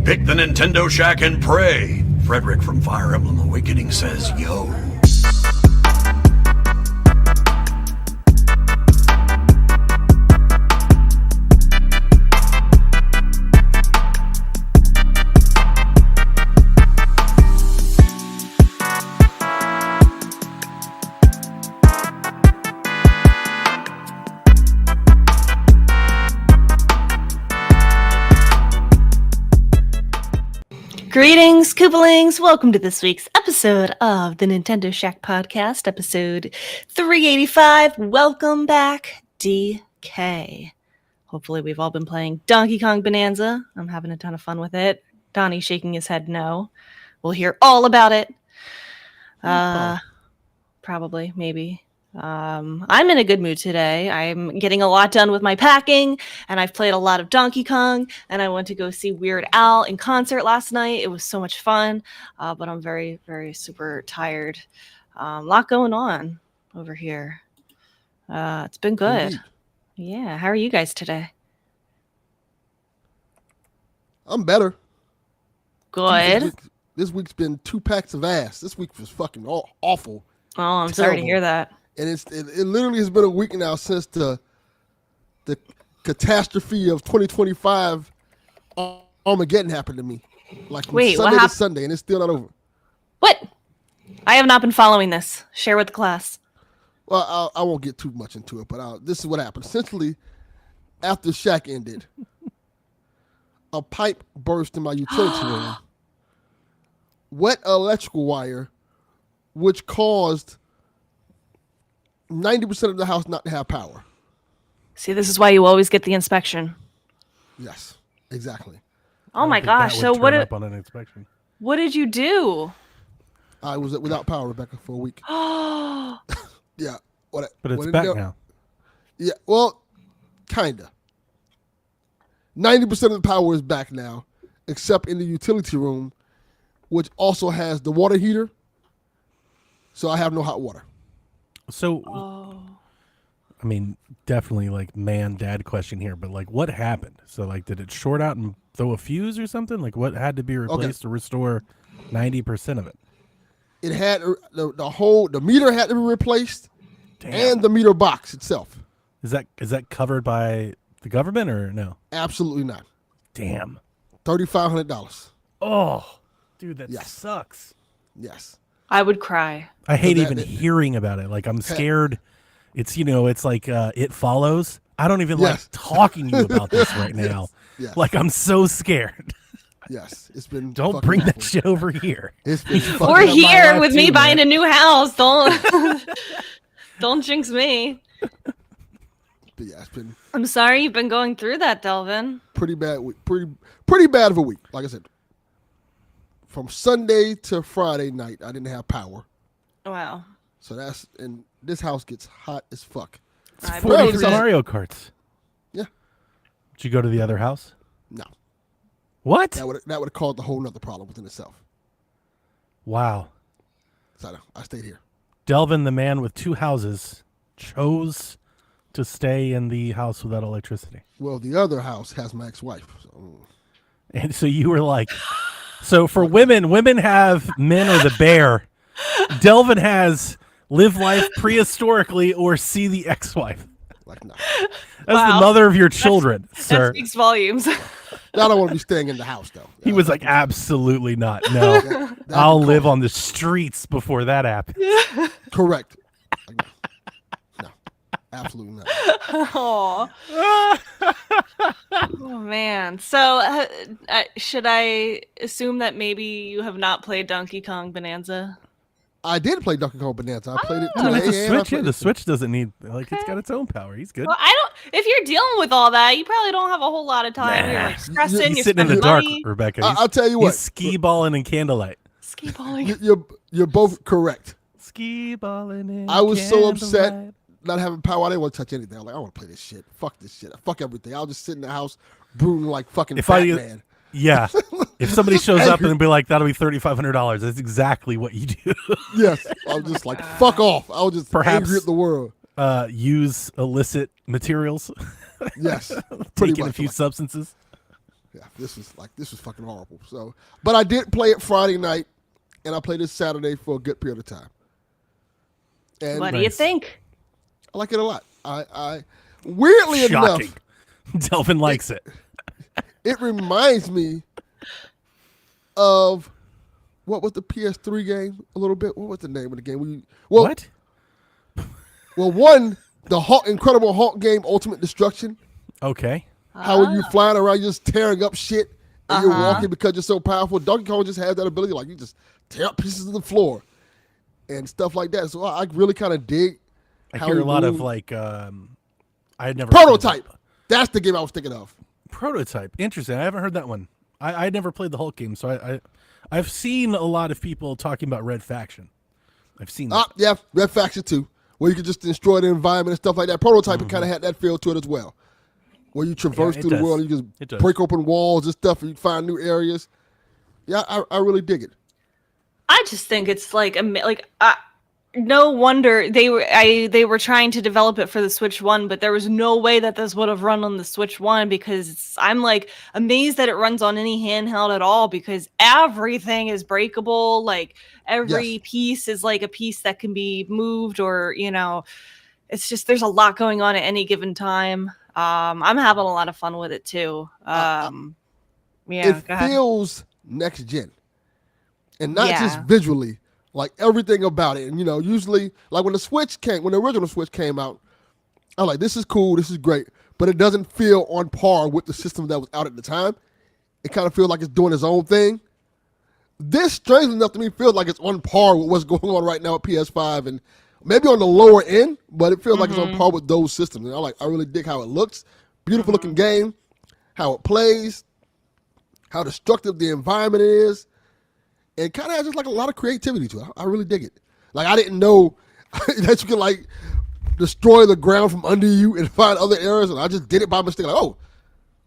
Pick the Nintendo Shack and pray. Frederick from Fire Emblem Awakening says, yo. Greetings, Koopalings! Welcome to this week's episode of the Nintendo Shack Podcast, episode 385. Welcome back, DK. Hopefully we've all been playing Donkey Kong Bonanza. I'm having a ton of fun with it. Donnie's shaking his head no. We'll hear all about it. Probably, maybe. I'm in a good mood today. I'm getting a lot done with my packing, and I've played a lot of Donkey Kong, and I went to go see Weird Al in concert last night. It was so much fun, but I'm very, very super tired. A lot going on over here. It's been good. Indeed. Yeah, how are you guys today? I'm better. Good. This week's been 2 packs of ass. This week was fucking awful. Oh, I'm sorry to Terrible. hear that. And it literally has been a week now since the catastrophe of 2025 Armageddon happened to me. Like from Wait, what Sunday to happened? Sunday, and it's still not over. What? I have not been following this. Share with the class. Well, I won't get too much into it, but this is what happened. Essentially, after Shaq ended, a pipe burst in my utility room. Wet electrical wire, which caused 90% of the house not to have power. See, this is why you always get the inspection. Yes, exactly. Oh my gosh! So what? Up on an inspection. What did you do? I was without power, Rebecca, for a week. Oh, Yeah. What? But it's what back ended up- now. Yeah, well, kinda. 90% of the power is back now, except in the utility room, which also has the water heater. So I have no hot water. So, oh. I mean, definitely like dad question here, but like what happened? So like did it short out and throw a fuse or something? Like what had to be replaced to restore 90% of it? It had the meter had to be replaced, Damn. and the meter box itself. Is that covered by the government or no? Absolutely not. Damn. $3,500. Oh, dude, that Yes. sucks. Yes. I would cry. I hate that- even hearing about it. Like I'm scared. It's it's like It Follows. I don't even like Yes. talking to you about this right now. Yes. Like I'm so scared. Yes. It's been. Don't fucking bring that awful. shit over here. It's been fucking Or up my here life with too, me buying man. a new house. Don't jinx me. But yeah, it's been I'm sorry you've been going through that, Delvin. pretty bad week. Pretty bad of a week. Like I said, from Sunday to Friday night, I didn't have power. Wow. So and this house gets hot as fuck. It's I 43 believe that. Mario Karts. Yeah. Did you go to the other house? No, What? that would have caused a whole nother problem within itself. Wow. So I stayed here. Delvin, the man with 2 houses, chose to stay in the house without electricity. Well, the other house has my ex-wife. So, And so you were like, so for women have men or the bear. Delvin has live life prehistorically or see the ex-wife. like, no. That's Wow. the mother of your children, That sir. speaks volumes. I don't want to be staying in the house, though. He was like, absolutely not. No, That'd I'll be live cool. on the streets before that happens. Correct. Like, no, absolutely not. Aw. Oh man. So should I assume that maybe you have not played Donkey Kong Bonanza? I did play Donkey Kong Bonanza. I played it Oh. No, today. it's a and I Switch. Yeah, played the it- Switch doesn't need it's got its own power. He's good. Well, I don't. If you're dealing with all that, you probably don't have a whole lot of time. You're like stressing. He's You're sitting in the spending dark, money. Rebecca. I'll tell you what. He's ski balling in candlelight. Ski balling. You're both correct. Ski balling in I was so upset candlelight. not having power. I didn't want to touch anything. I was like, I want to play this shit. Fuck this shit. Fuck everything. I'll just sit in the house brooding like fucking If I- Batman. Yeah. If somebody shows up and be like, that'll be $3,500, that's exactly what you do. Yes. I was just like, fuck off. I was just Perhaps- angry at the world. Use illicit materials, Yes. Pretty taking a much. few substances. Yeah, this was fucking horrible. So, but I did play it Friday night, and I played it Saturday for a good period of time. And What do you Nice. think? I like it a lot. I weirdly Shocking. enough, Delvin likes it. it reminds me of what was the PS3 game a little bit. What was the name of the game? What? Well, one, the Incredible Hulk game, Ultimate Destruction. Okay. How are you flying around, just tearing up shit, and you're Uh-huh. walking because you're so powerful? Donkey Kong just has that ability, like you just tear up pieces of the floor and stuff like that. So I really kind of dig. I how hear he a lot of moved. like I had never played Prototype. that. That's the game I was thinking of. Prototype. Interesting. I haven't heard that one. I never played the Hulk game, so I've seen a lot of people talking about Red Faction. I've seen that. Yeah, Red Faction 2, where you could just destroy the environment and stuff like that. Prototype, it kind of had that feel to it as well, where you traverse it through the does. world, and you It just does. break open walls and stuff, and you find new areas. Yeah, I really dig it. I just think it's like no wonder they were trying to develop it for the Switch 1, but there was no way that this would have run on the Switch 1 because I'm like amazed that it runs on any handheld at all because everything is breakable. Like every Yes. piece is like a piece that can be moved or, it's just there's a lot going on at any given time. I'm having a lot of fun with it too. Yeah, It go ahead. feels next gen, and not just Yeah. visually, like everything about it. And usually, like when the original Switch came out, I'm like, this is cool, this is great, but it doesn't feel on par with the system that was out at the time. It kind of feels like it's doing its own thing. This, strangely enough to me, feels like it's on par with what's going on right now at PS5 and maybe on the lower end, but it feels like it's on par with those systems. And I really dig how it looks. Beautiful looking game, how it plays, how destructive the environment is. It kind of has just like a lot of creativity to it. I really dig it. Like I didn't know that you can like destroy the ground from under you and find other areas, and I just did it by mistake. Like, oh,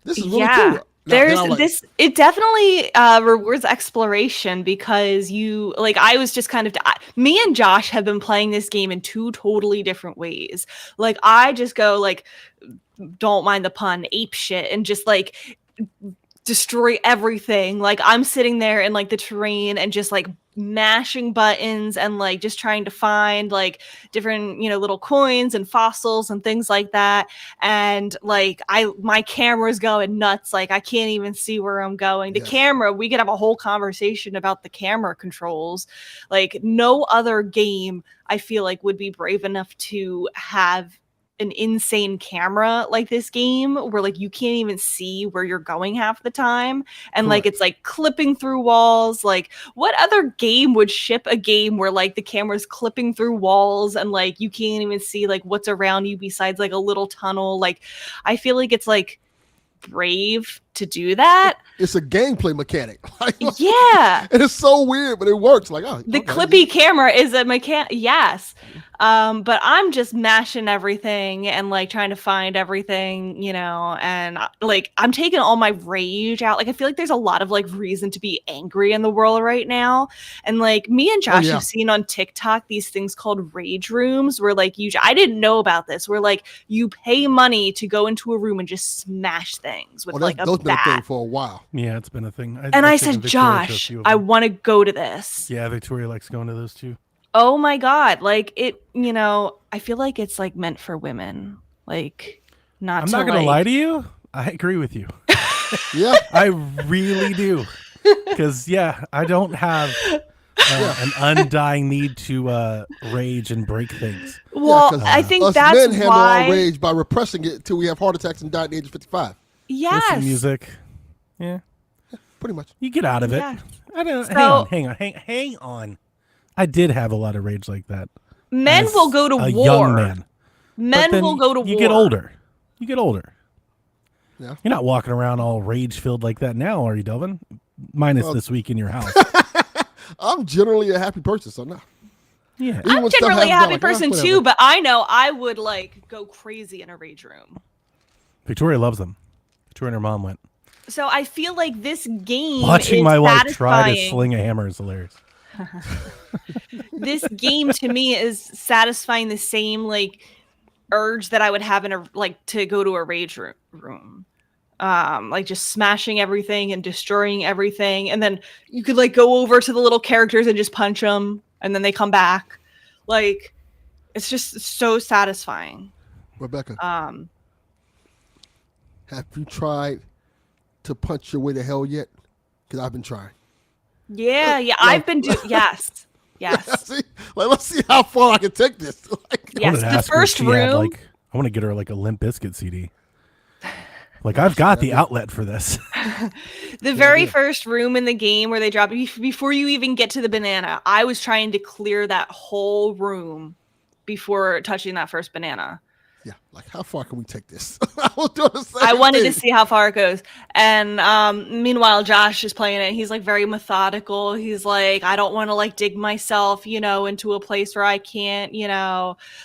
this is really cool. There's Now I'm like, this. It definitely rewards exploration because I was just kind of. Me and Josh have been playing this game in two totally different ways. Like I just go like, don't mind the pun, ape shit, and just like destroy everything. Like I'm sitting there in like the terrain and just like mashing buttons and like just trying to find like different little coins and fossils and things like that, and like my camera's going nuts. Like I can't even see where I'm going. The Yes. camera, we could have a whole conversation about the camera controls. Like no other game I feel like would be brave enough to have an insane camera like this game where like you can't even see where you're going half the time, and like Correct. it's like clipping through walls. Like what other game would ship a game where like the camera's clipping through walls and like you can't even see like what's around you besides like a little tunnel? Like I feel like it's like brave to do that. it's a gameplay mechanic. Like, Yeah. and it's so weird, but it works. Like, oh, The okay. clippy camera is a yes. But I'm just mashing everything and like trying to find everything, and like I'm taking all my rage out. Like I feel like there's a lot of like reason to be angry in the world right now. And like me and Josh yeah. have seen on TikTok these things called rage rooms where like I didn't know about this, where like you pay money to go into a room and just smash things with Well, like a those been a thing bat. for a while. Yeah, it's been a thing. And I I've taken said, Victoria to a Josh, few of I them. want to go to this. Yeah, Victoria likes going to those too. Oh my God. Like it, I feel like it's like meant for women. Like I'm not gonna lie to you. I agree with you. Yeah. I really do. Because I don't have an undying need to rage and break things. Well, 'cause, I think us that's men handle why. our rage by repressing it till we have heart attacks and die at the age of 55. Yes. Listen to music. Yeah, Pretty much. you get out of it. Yeah. I don't. So- Hang on. I did have a lot of rage like that. Men as will go to a war. young man. But Men then will go to war. You get older. You get older. Yeah. You're not walking around all rage filled like that now, are you, Delvin? Minus this week in your house. I'm generally a happy person, so no. Yeah. Even I'm when stuff generally a happens, I'm happy like, person whatever. too, but I know I would like go crazy in a rage room. Victoria loves them. Victoria and her mom went. So I feel like this game Watching is my wife try to satisfying. sling a hammer is hilarious. This game to me is satisfying the same like urge that I would have in a like to go to a rage room. like just smashing everything and destroying everything, and then you could like go over to the little characters and just punch them, and then they come back. Like, it's just so satisfying. Rebecca, have you tried to punch your way to hell yet? Because I've been trying. Yeah, I've been doing yes. See? Like, let's see how far I can take this. Like, Yes, the first room. I want to get her like a Limp Bizkit CD. Like, I've got the outlet for this. The very first room in the game where they drop before you even get to the banana, I was trying to clear that whole room before touching that first banana. yeah, like how far can we take this? I was doing the same I wanted to thing. see how far it goes. And meanwhile, Josh is playing it. He's like very methodical. He's like, I don't want to like dig myself, into a place where I can't,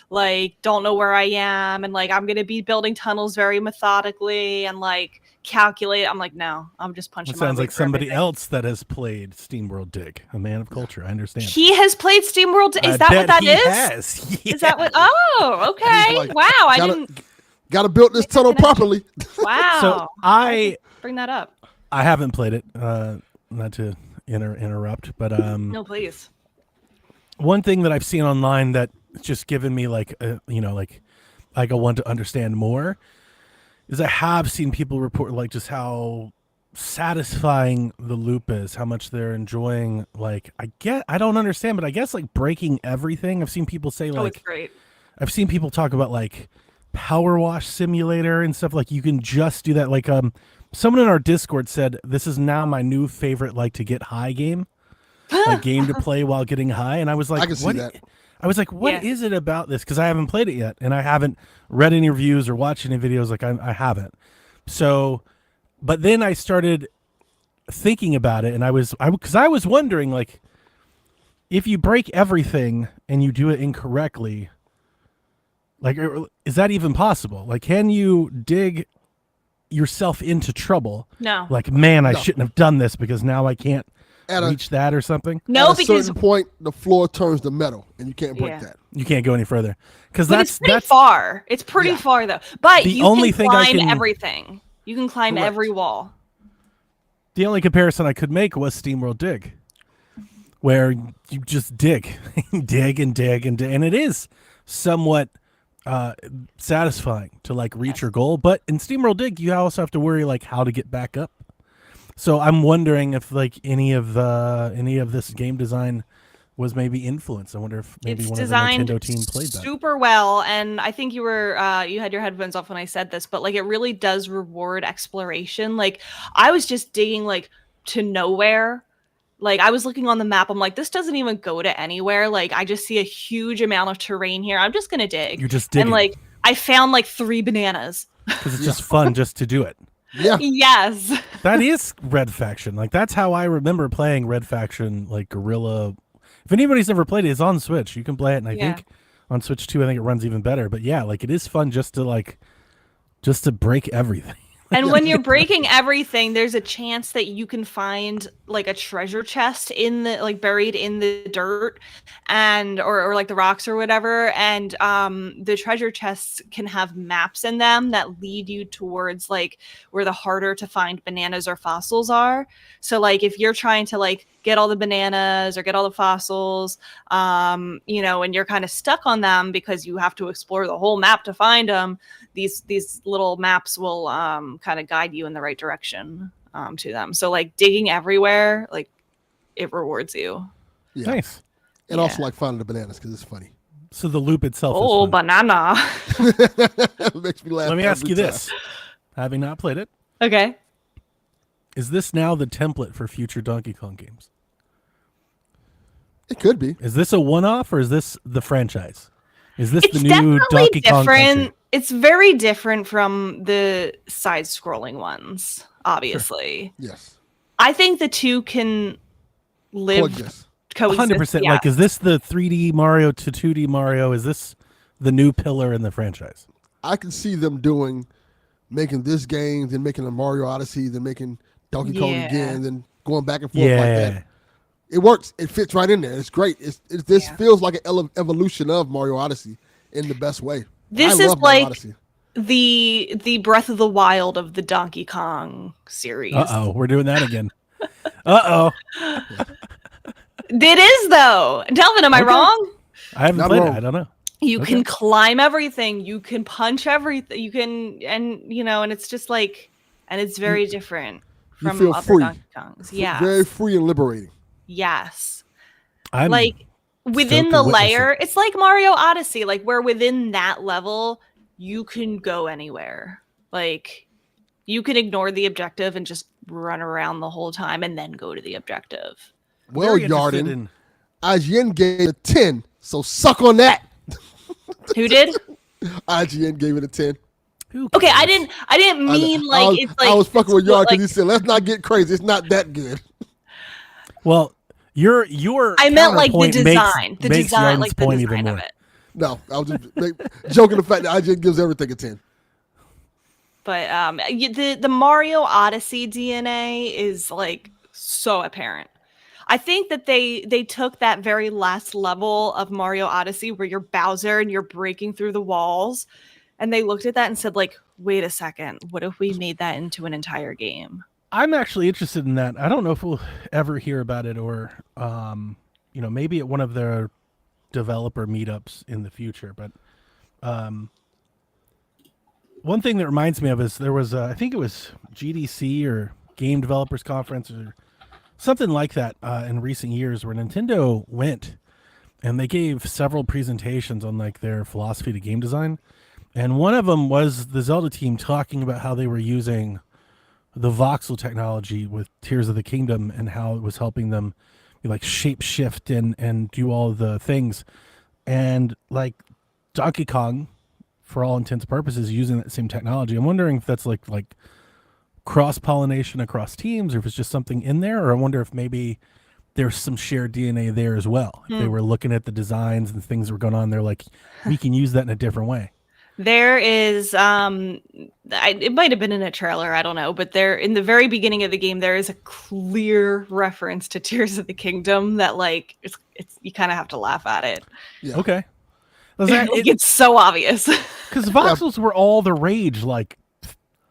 like don't know where I am. And like, I'm going to be building tunnels very methodically and like calculate. I'm like, no, I'm just punching It my sounds way like through somebody everything. else that has played SteamWorld Dig, a man of culture. I understand. He has played SteamWorld. Is I that what bet that he is? has. Is that what? Oh, okay. like, Wow. I gotta- didn't. Got to build this tunnel properly. Wow. So I Bring that up. haven't played it. Not to interrupt, but No, please. one thing that I've seen online that just given me like I want to understand more is I have seen people report like just how satisfying the loop is, how much they're enjoying. Like I don't understand, but I guess like breaking everything. I've seen people say Oh, it's like great. I've seen people talk about like Power Wash Simulator and stuff. Like you can just do that. Like someone in our Discord said this is now my new favorite like to get high game. Like game to play while getting high, and I was like, I can see what? that. I was like, what is Yeah. it about this? Because I haven't played it yet, and I haven't read any reviews or watched any videos. Like I haven't. So, but then I started thinking about it, and I was wondering like, if you break everything and you do it incorrectly, like, is that even possible? Like, can you dig yourself into trouble? No. Like, man, I No. shouldn't have done this because now I can't At a, reach that or something. No, at a because certain point, the floor turns to metal, and you can't break Yeah. that. You can't go any further because but it's pretty far. It's pretty Yeah. far though. But The you only can thing I climb can- everything. You can climb Correct. every wall. the only comparison I could make was SteamWorld Dig, where you just dig, dig and dig and dig, and it is somewhat satisfying to like reach your goal. But in SteamWorld Dig, you also have to worry like how to get back up. So I'm wondering if like any of this game design was maybe influenced. I wonder if maybe It's one of the designed Nintendo team played that. super well, and I think you were you had your headphones off when I said this, but like it really does reward exploration. Like I was just digging like to nowhere. Like I was looking on the map, I'm like, this doesn't even go to anywhere. Like I just see a huge amount of terrain here. I'm just gonna dig. You're just digging And like I found like 3 bananas. because it's just fun just to do it. Yeah, Yes. That is Red Faction. Like that's how I remember playing Red Faction, like Guerrilla. If anybody's never played it, it's on Switch. You can play it, and I Yeah. think on Switch 2, I think it runs even better. But yeah, like it is fun just to break everything. And when you're breaking everything, there's a chance that you can find like a treasure chest in the like buried in the dirt and or like the rocks or whatever. And the treasure chests can have maps in them that lead you towards like where the harder to find bananas or fossils are. So like if you're trying to like get all the bananas or get all the fossils, and you're kind of stuck on them because you have to explore the whole map to find them, these little maps will kind of guide you in the right direction to them. So like digging everywhere, like it rewards you. yeah. Nice. And also like finding the bananas because it's funny. So the loop itself Oh, is fun. banana. It makes me laugh. Let me ask every you time. this. Having not played it, Okay. is this now the template for future Donkey Kong games? It could be. Is this a one-off or is this the franchise? Is this It's the new definitely Donkey Kong different. country? It's very different from the side-scrolling ones, obviously. Yes. I think the two can live Coexist. coexist. 100%. Yeah. Like, is this the 3D Mario to 2D Mario? Is this the new pillar in the franchise? I can see them making this game, then making a Mario Odyssey, then making Donkey Kong Yeah. again, then going back and forth like Yeah. that. It works. It fits right in there. It's great. This feels like an evolution of Mario Odyssey in the best way. This I is love Mario like Odyssey. the Breath of the Wild of the Donkey Kong series. We're doing that again. Uh-oh. It is though. Delvin, am I Okay. wrong? I haven't Not played wrong. it. I don't know. You Okay. can climb everything. You can punch everything. You can, and and it's just like, and it's very different you from feel other free. Donkey Kongs. Yeah. Very free and liberating. Yes. I'm Like within stoked the to witness layer, it. it's like Mario Odyssey, like where within that level you can go anywhere. Like you can ignore the objective and just run around the whole time and then go to the objective. Well, very interested Yarden, in- IGN gave it a 10, so suck on that. Who did? IGN gave it a 10. Who Okay, I cares? didn't mean like it's like I was fucking with it's Yard like- because he said, let's not get crazy. It's not that good. Well, your I meant like the counterpoint design. makes Design, Yarden's like the point even design of more. it. No, I was just joking the fact that IGN gives everything a 10. But the Mario Odyssey DNA is like so apparent. I think that they took that very last level of Mario Odyssey where you're Bowser and you're breaking through the walls, and they looked at that and said, like, wait a second, what if we made that into an entire game? I'm actually interested in that. I don't know if we'll ever hear about it or, maybe at one of their developer meetups in the future. But one thing that reminds me of is there was, I think it was GDC or Game Developers Conference or something like that in recent years where Nintendo went and they gave several presentations on like their philosophy to game design. And one of them was the Zelda team talking about how they were using the voxel technology with Tears of the Kingdom and how it was helping them like shape shift and do all the things. And like Donkey Kong, for all intents and purposes, using that same technology. I'm wondering if that's like cross-pollination across teams or if it's just something in there, or I wonder if maybe there's some shared DNA there as well. If they were looking at the designs and things that were going on, they're like, we can use that in a different way. There is it might have been in a trailer, I don't know, but there in the very beginning of the game there is a clear reference to Tears of the Kingdom that like it's you kind of have to laugh at it. Yeah. Okay. Was that, Like, it's so obvious. because voxels were all the rage like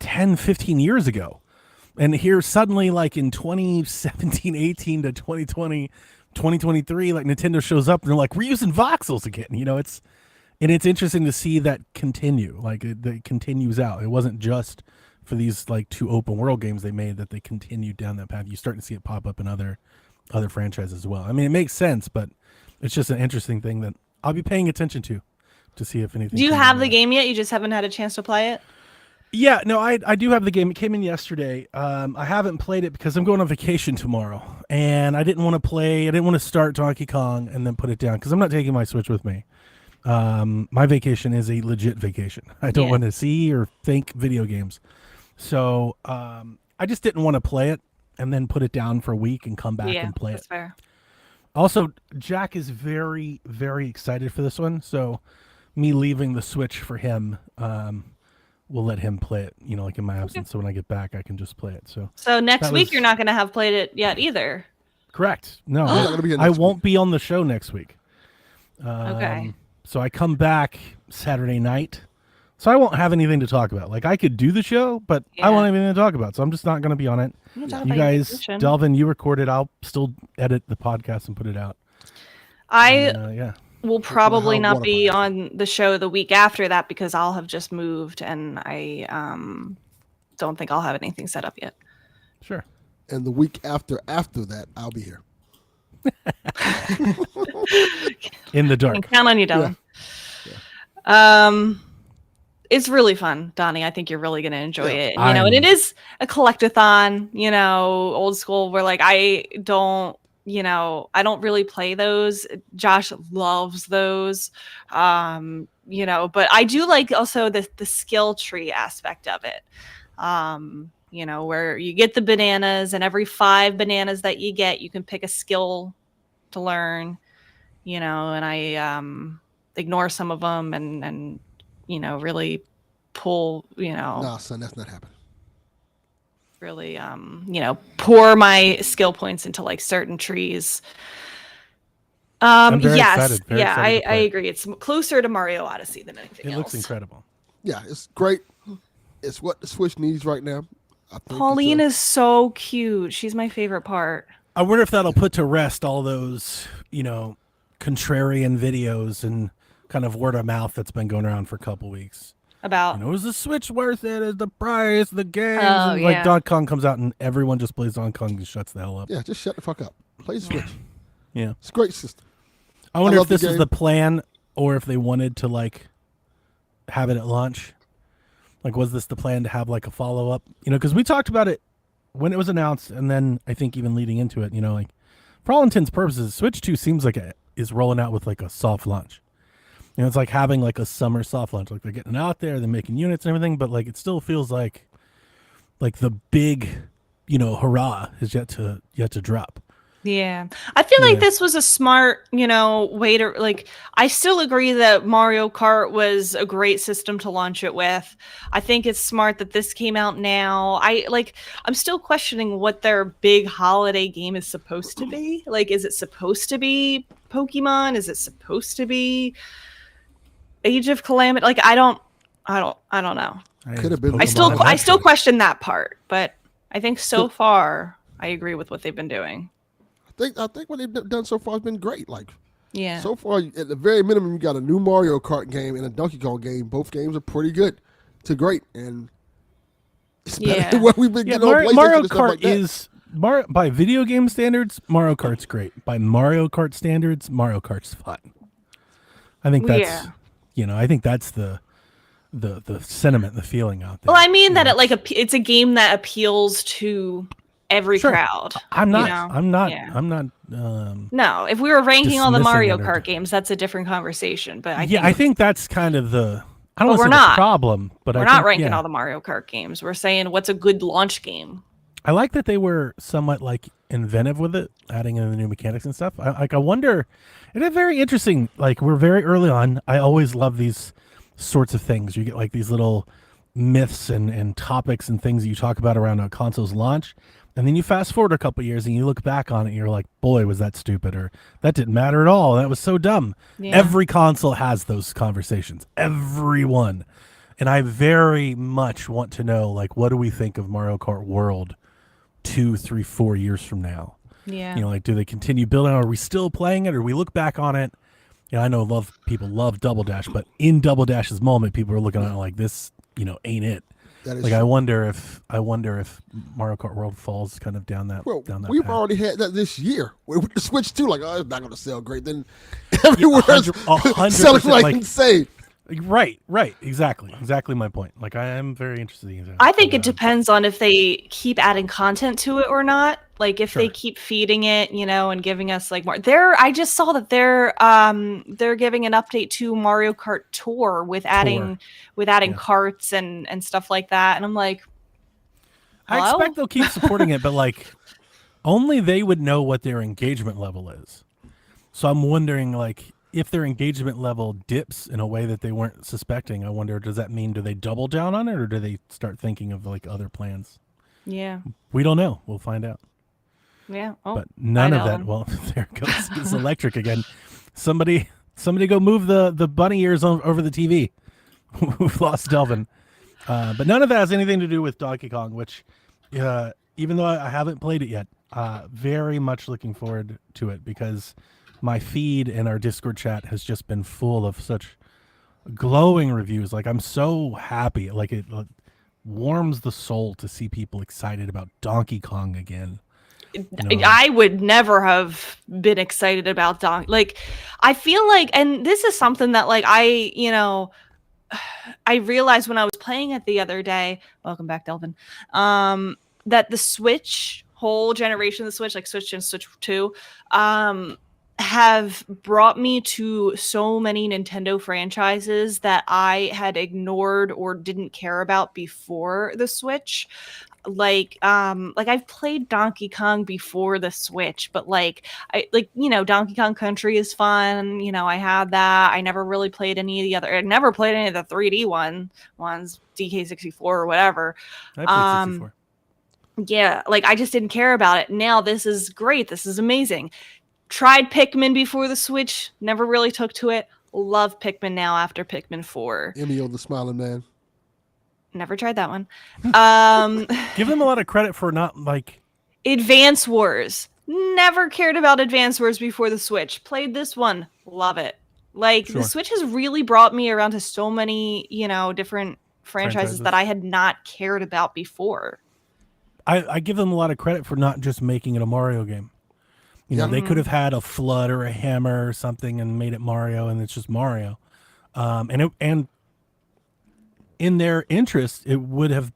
10, 15 years ago. And here suddenly, like in 2017, 18 to 2020, 2023, like Nintendo shows up and they're like, we're using voxels again. It's interesting to see that continue. Like it continues out. It wasn't just for these like 2 open world games they made that they continued down that path. You start to see it pop up in other franchises as well. I mean, it makes sense, but it's just an interesting thing that I'll be paying attention to see if anything. Do you comes have out the of it. game yet? You just haven't had a chance to play it? Yeah, no, I do have the game. It came in yesterday. I haven't played it because I'm going on vacation tomorrow, and I didn't want to start Donkey Kong and then put it down because I'm not taking my Switch with me. My vacation is a legit vacation. I don't Yeah. want to see or think video games. So I just didn't want to play it and then put it down for a week and come back and play that's it. fair. Also, Jack is very, very excited for this one. So me leaving the Switch for him, we'll let him play it, like in my absence. So when I get back, I can just play it. So Next That week was- you're not going to have played it yet either. correct. No, I'm not gonna be here I next won't be on the show next week. Okay. So I come back Saturday night. So I won't have anything to talk about. Like I could do the show, but I Yeah. won't have anything to talk about. So I'm just not going to be on it. You can talk You about your guys, vacation. Delvin, you record it. I'll still edit the podcast and put it out. I And, yeah. will probably how not water be bites. on the show the week after that because I'll have just moved and I don't think I'll have anything set up yet. Sure. And the week after that, I'll be here. In the I dark. can count on you, Dylan. It's really fun, Donnie. I think you're really going to enjoy Yeah. it. And I'm- it is a collectathon, old school where like I don't really play those. Josh loves those. But I do like also the skill tree aspect of it. Where you get the bananas and every 5 bananas that you get, you can pick a skill to learn, and I ignore some of them and really pull, Nah, son, that's not happening. really pour my skill points into like certain trees. I'm very Yes, excited, very yeah, excited to I play it. agree. It's closer to Mario Odyssey than anything It else. looks incredible. Yeah, it's great. It's what the Switch needs right now. I think Pauline it's is so cute. She's my favorite part. I wonder if that'll put to rest all those, contrarian videos and kind of word of mouth that's been going around for a couple weeks. About Is the Switch worth it? Is the price, the games? Oh, and, yeah. like Donkey Kong comes out and everyone just plays Donkey Kong and shuts the hell up. yeah, just shut the fuck up. Play the Switch. Yeah. It's a great system. I wonder love if the this is game. the plan or if they wanted to like have it at launch. Like, was this the plan to have like a follow up? Because we talked about it when it was announced, and then I think even leading into it, like for all intents and purposes, Switch 2 seems like it is rolling out with like a soft launch. It's like having like a summer soft launch. Like they're getting it out there, they're making units and everything, but like it still feels like the big, hurrah is yet to drop. Yeah. I feel like Yeah. this was a smart, way to like I still agree that Mario Kart was a great system to launch it with. I think it's smart that this came out now. I'm still questioning what their big holiday game is supposed to be. Like, is it supposed to be Pokemon? Is it supposed to be Age of Calamity? Like, I don't know. Could have been I still Pokemon. question that part, but I think so far I agree with what they've been doing. I think what they've done so far has been great. Like, Yeah. so far, at the very minimum, you got a new Mario Kart game and a Donkey Kong game. Both games are pretty good to great, and it's better Yeah. than what we've been Yeah, getting on PlayStation Mario and stuff Kart like that. is by video game standards, Mario Kart's great. By Mario Kart standards, Mario Kart's fun. I think that's I think that's the sentiment, the feeling out there. Well, I mean that it's a game that appeals to every Sure. crowd. I'm not. know? I'm not. Yeah. I'm not. No, if we were ranking all the Dismissing Mario it or- Kart games, that's a different conversation. But I think that's kind of the. I But don't we're want to say the not. problem, but we're I not think, ranking yeah. all the Mario Kart games. We're saying what's a good launch game. I like that they were somewhat like inventive with it, adding in the new mechanics and stuff. I wonder. It's very interesting. Like, we're very early on. I always love these sorts of things. You get like these little myths and topics and things that you talk about around a console's launch. And then you fast forward a couple years and you look back on it and you're like, boy, was that stupid, or that didn't matter at all. That was so dumb. Yeah. Every console has those conversations. Everyone. And I very much want to know, like, what do we think of Mario Kart World 2, 3, 4 years from now? Yeah. Like, do they continue building? Are we still playing it, or we look back on it? I know people love Double Dash, but in Double Dash's moment, people are looking at it like, this, ain't it. That is Like, true. I wonder if Mario Kart World falls kind of down that Well, down that we've path. already had that this year. With the Switch 2, like, oh, it's not going to sell great. Then everywhere's 100%, selling like, like- insane. Right, exactly my point. Like, I am very interested in that. I think it depends on if they keep adding content to it or not. Like, if they Sure. keep feeding it, and giving us like more. I just saw that they're giving an update to Mario Kart Tour with adding Yeah. carts and stuff like that. And I'm like, I hello? expect they'll keep supporting it, but like, only they would know what their engagement level is. So I'm wondering, like, if their engagement level dips in a way that they weren't suspecting, I wonder, does that mean, do they double down on it, or do they start thinking of like other plans? yeah, We don't know. We'll find out. yeah. Oh, But none I of that. know. Well, there it goes. It's electric again. Somebody go move the bunny ears over the TV. We've lost Delvin. But none of that has anything to do with Donkey Kong, which, even though I haven't played it yet, very much looking forward to it, because my feed in our Discord chat has just been full of such glowing reviews. Like, I'm so happy. Like, it warms the soul to see people excited about Donkey Kong again. I would never have been excited about Donkey. Like, I feel like, and this is something that like I realized when I was playing it the other day. Welcome back, Delvin. That the Switch, whole generation of the Switch, like Switch and Switch 2, have brought me to so many Nintendo franchises that I had ignored or didn't care about before the Switch. Like I've played Donkey Kong before the Switch, but Donkey Kong Country is fun. I had that. I never really played any of the other. I never played any of the 3D ones, DK64 or whatever. I played 64. Yeah, like I just didn't care about it. Now this is great. This is amazing. Tried Pikmin before the Switch, never really took to it. Love Pikmin now after Pikmin 4. Emio the Smiling Man. Never tried that one. Give them a lot of credit for not like. Advance Wars. Never cared about Advance Wars before the Switch. Played this one. Love it. Like, Sure. the Switch has really brought me around to so many, different franchises that I had not cared about before. I give them a lot of credit for not just making it a Mario game. You know, they could have had a Flood or a Hammer or something and made it Mario, and it's just Mario. And in their interest, it would have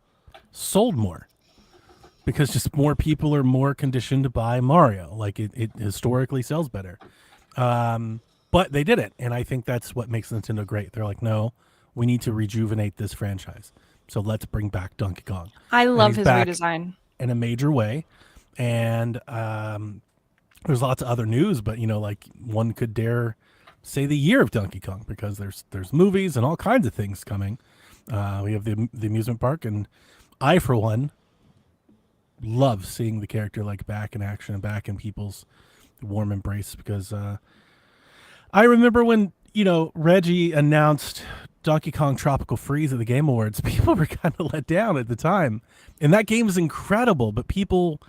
sold more because just more people are more conditioned to buy Mario. Like it historically sells better. But they did it, and I think that's what makes Nintendo great. They're like, no, we need to rejuvenate this franchise, so let's bring back Donkey Kong. I love he's his back redesign. in a major way, and there's lots of other news, but like one could dare say the year of Donkey Kong because there's movies and all kinds of things coming. We have the amusement park, and I for one love seeing the character like back in action and back in people's warm embrace because I remember when Reggie announced Donkey Kong Tropical Freeze at the Game Awards, people were kind of let down at the time. And that game is incredible, but people,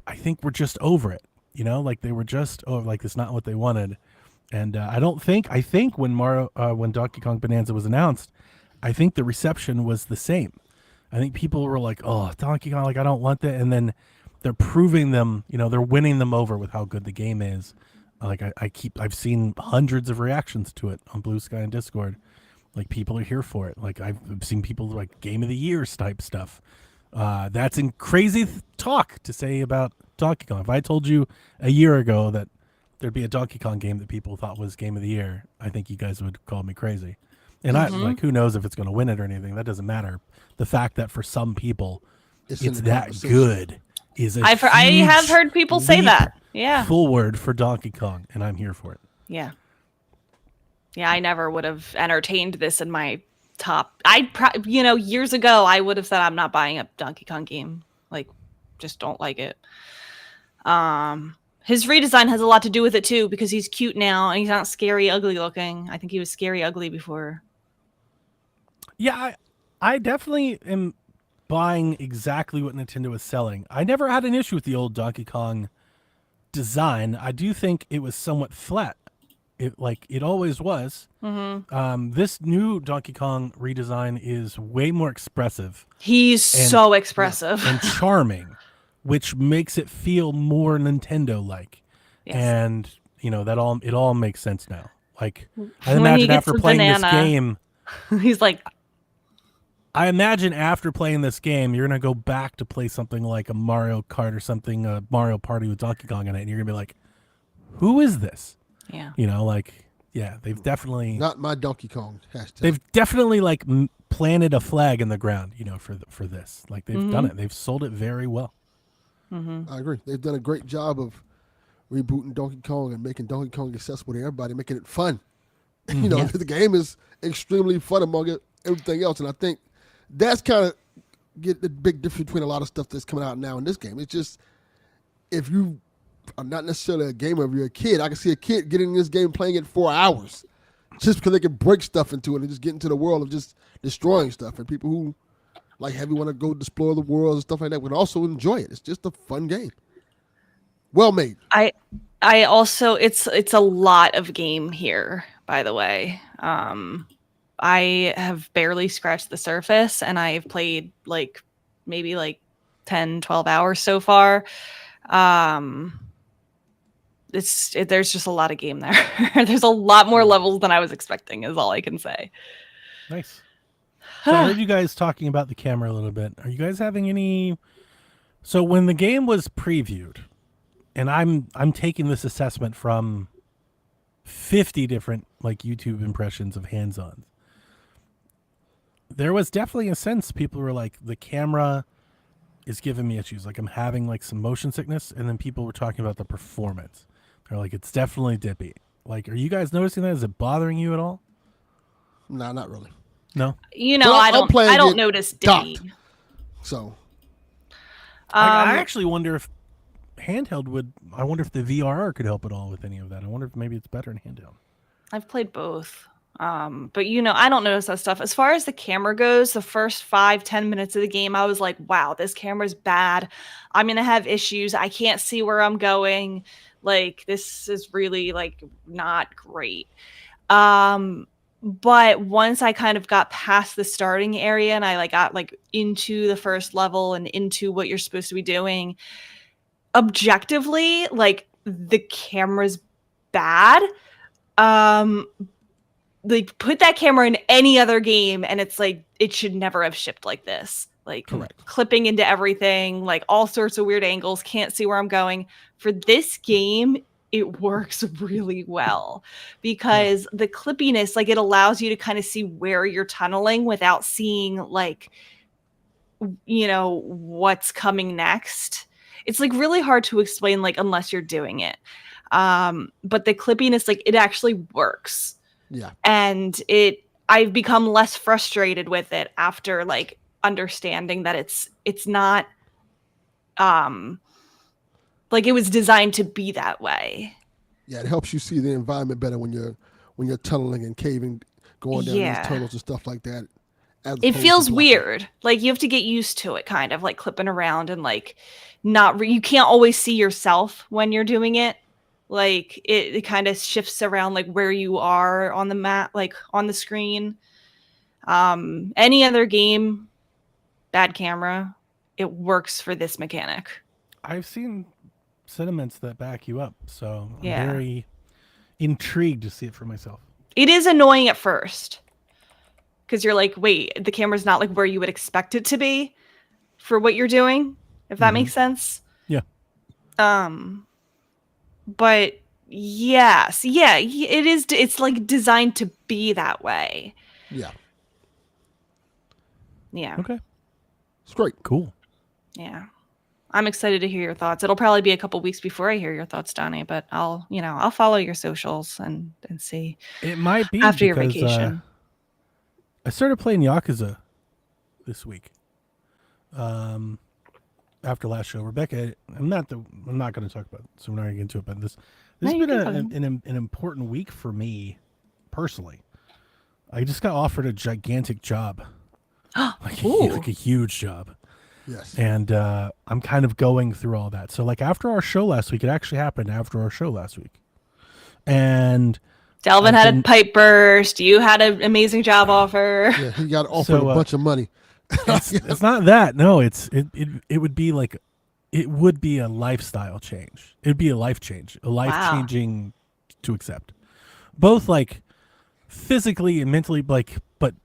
I think, were just over it. Like they were just, like it's not what they wanted. And I think when when Donkey Kong Bonanza was announced, I think the reception was the same. I think people were like, oh, Donkey Kong, like I don't want that. And then they're proving them, they're winning them over with how good the game is. Like I've seen hundreds of reactions to it on Blue Sky and Discord. Like people are here for it. Like I've seen people like Game of the Year type stuff. That's crazy talk to say about Donkey Kong. If I told you a year ago that there'd be a Donkey Kong game that people thought was Game of the Year, I think you guys would call me crazy. And I like, who knows if it's going to win it or anything? That doesn't matter. The fact that for some people it's in the that conversation. Good is a I have huge heard people say leap that. Yeah. forward for Donkey Kong, and I'm here for it. Yeah. Yeah, I never would have entertained this in my top. Years ago, I would have said I'm not buying a Donkey Kong game. Like, just don't like it. His redesign has a lot to do with it too, because he's cute now and he's not scary, ugly looking. I think he was scary, ugly before. Yeah, I definitely am buying exactly what Nintendo is selling. I never had an issue with the old Donkey Kong design. I do think it was somewhat flat. It always was. This new Donkey Kong redesign is way more expressive. He's so expressive and charming, which makes it feel more Nintendo-like. Yes. And it all makes sense now. Like I When he imagine gets after the playing this banana. game, He's like, I imagine after playing this game, you're gonna go back to play something like a Mario Kart or something, a Mario Party with Donkey Kong in it, and you're gonna be like, "Who is this?" yeah. They've definitely Not my Donkey Kong hashtag. they've definitely planted a flag in the ground, for this. Like they've done it. They've sold it very well. I agree. They've done a great job of rebooting Donkey Kong and making Donkey Kong accessible to everybody, making it fun. The game is extremely fun among everything else, and I think that's kind of the big difference between a lot of stuff that's coming out now in this game. It's just if you are not necessarily a gamer, if you're a kid, I can see a kid getting in this game playing it 4 hours just because they can break stuff into it and just get into the world of just destroying stuff. And people who like heavy want to go explore the world and stuff like that would also enjoy it. It's just a fun game. Well made. I also it's a lot of game here, by the way. I have barely scratched the surface and I've played maybe 10, 12 hours so far. There's just a lot of game there. There's a lot more levels than I was expecting is all I can say. Nice. So I heard you guys talking about the camera a little bit. Are you guys having any? So when the game was previewed, and I'm taking this assessment from 50 different YouTube impressions of hands-on. There was definitely a sense people were like, the camera is giving me issues. Like I'm having some motion sickness, and then people were talking about the performance. They're like, it's definitely dippy. Like, are you guys noticing that? Is it bothering you at all? Nah, not really. No. Well, I I'm playing don't it notice dippy. docked. So I actually wonder if handheld I wonder if the VRR could help at all with any of that. I wonder if maybe it's better in handheld. I've played both. But I don't notice that stuff. As far as the camera goes, the first 5-10 minutes of the game, I was like, wow, this camera's bad. I'm gonna have issues. I can't see where I'm going. Like, this is really like not great. But once I kind of got past the starting area and I like got like into the first level and into what you're supposed to be doing, objectively, like the camera's bad. Like put that camera in any other game and it's like it should never have shipped like this. Like Correct. clipping into everything, like all sorts of weird angles, can't see where I'm going. For this game, it works really well because the clippiness, like it allows you to kind of see where you're tunneling without seeing like what's coming next. It's like really hard to explain, like unless you're doing it. But the clippiness, like it actually works. Yeah. And I've become less frustrated with it after like understanding that it's not like it was designed to be that way. Yeah, it helps you see the environment better when you're tunneling and caving, going down these tunnels and stuff like that. It feels weird. Like you have to get used to it, kind of like clipping around and like you can't always see yourself when you're doing it. Like it kind of shifts around like where you are on the map, like on the screen. Any other game, bad camera, it works for this mechanic. I've seen sentiments that back you up, so I'm Yeah. very intrigued to see it for myself. It is annoying at first because you're like, wait, the camera's not like where you would expect it to be for what you're doing, if that makes sense. Yeah. But yes, yeah, it is. It's like designed to be that way. Yeah. Yeah. Okay. It's great. Cool. Yeah. I'm excited to hear your thoughts. It'll probably be a couple weeks before I hear your thoughts, Donnie, but I'll follow your socials and see It might be after your because, vacation. I started playing Yakuza this week. After last show, Rebecca, I'm not going to talk about it, so we're not going to get into it. But this has you been can talk. an important week for personally. I just got offered a gigantic job, like a huge job. Yes. And I'm kind of going through all that. So like after our show last week, it actually happened after our show last week. And Delvin had a pipe burst. You had an amazing job offer. Yeah, he got offered a bunch of money. it's not that. No, it would be like, it would be a lifestyle change. It'd be a life change, a life changing to accept, both like physically and mentally, like, but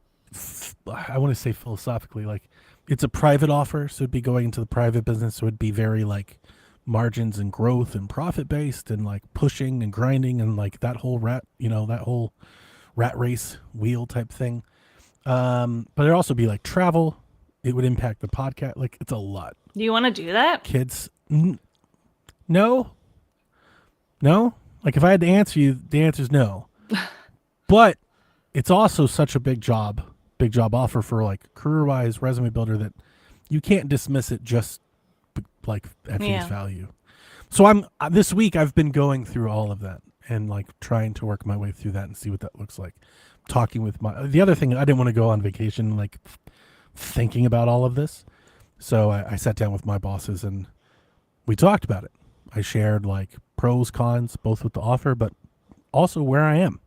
I want to say philosophically, like it's a private offer. So it'd be going into the private business. So it'd be very like margins and growth and profit based and like pushing and grinding and like that whole rat race wheel type thing. But it'd also be like travel. It would impact the podcast. Like it's a lot. Do you want to do that? Kids. No. Like if I had to answer you, the answer is no. But it's also such a big job offer for like career-wise resume builder that you can't dismiss it just like at face value. So this week I've been going through all of that and like trying to work my way through that and see what that looks like. Talking with the other thing, I didn't want to go on vacation like thinking about all of this. So I sat down with my bosses and we talked about it. I shared like pros, cons, both with the offer, but also where I am.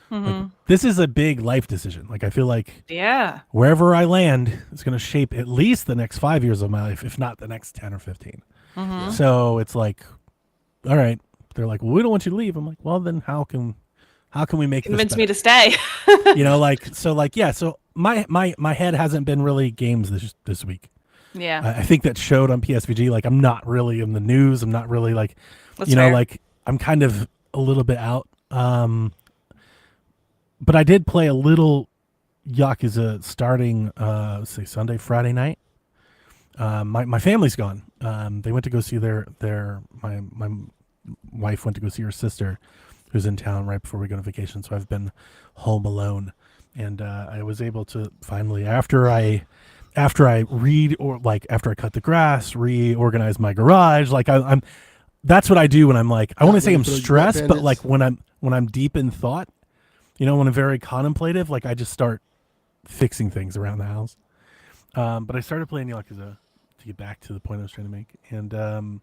Like, this is a big life decision. Like I feel like wherever I land is going to shape at least the next 5 years of my life, if not the next 10 or 15. So it's like, all right. They're like, well, we don't want you to leave. I'm like, well, then how can we make Convince this me to stay? So my head hasn't been really games this week. Yeah. I think that showed on PSVG. Like I'm not really in the news. I'm not really like, That's fair. like I'm kind of a little bit out. But I did play a little Yakuza starting, say Sunday, Friday night. My family's gone. They went to go see my wife went to go see her sister who's in town right before we go on vacation. So I've been home alone, and I was able to finally, after I cut the grass, reorganize my garage. Like I'm that's what I do when I'm like, I want to say I'm stressed, but like when I'm deep in thought, You know, when I'm very contemplative, like I just start fixing things around the house. But I started playing Yakuza to get back to the point I was trying to make, and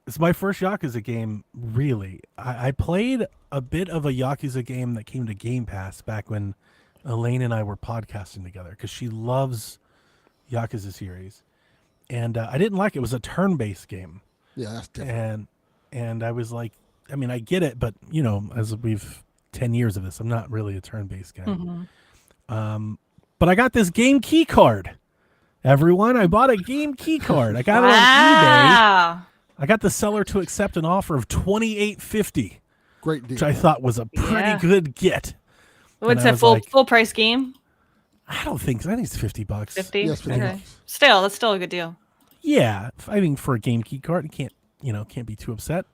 it's my first Yakuza game. Really, I played a bit of a Yakuza game that came to Game Pass back when Elaine and I were podcasting together because she loves Yakuza series, and I didn't like it. It was a turn-based game. Yeah, that's different. And I was like, I mean, I get it, but you know, as we've 10 years of this, I'm not really a turn-based guy. But I got this game key card. Everyone, I bought a game key card. I got it on eBay. I got the seller to accept an offer of $28.50, Great deal. which I thought was a pretty good get. What's And I a was full like, full price game? I don't think so. I think it's $50. 50? Yes, $50. Okay. Still, that's still a good deal. Yeah, I mean, for a game key card, you can't be too upset.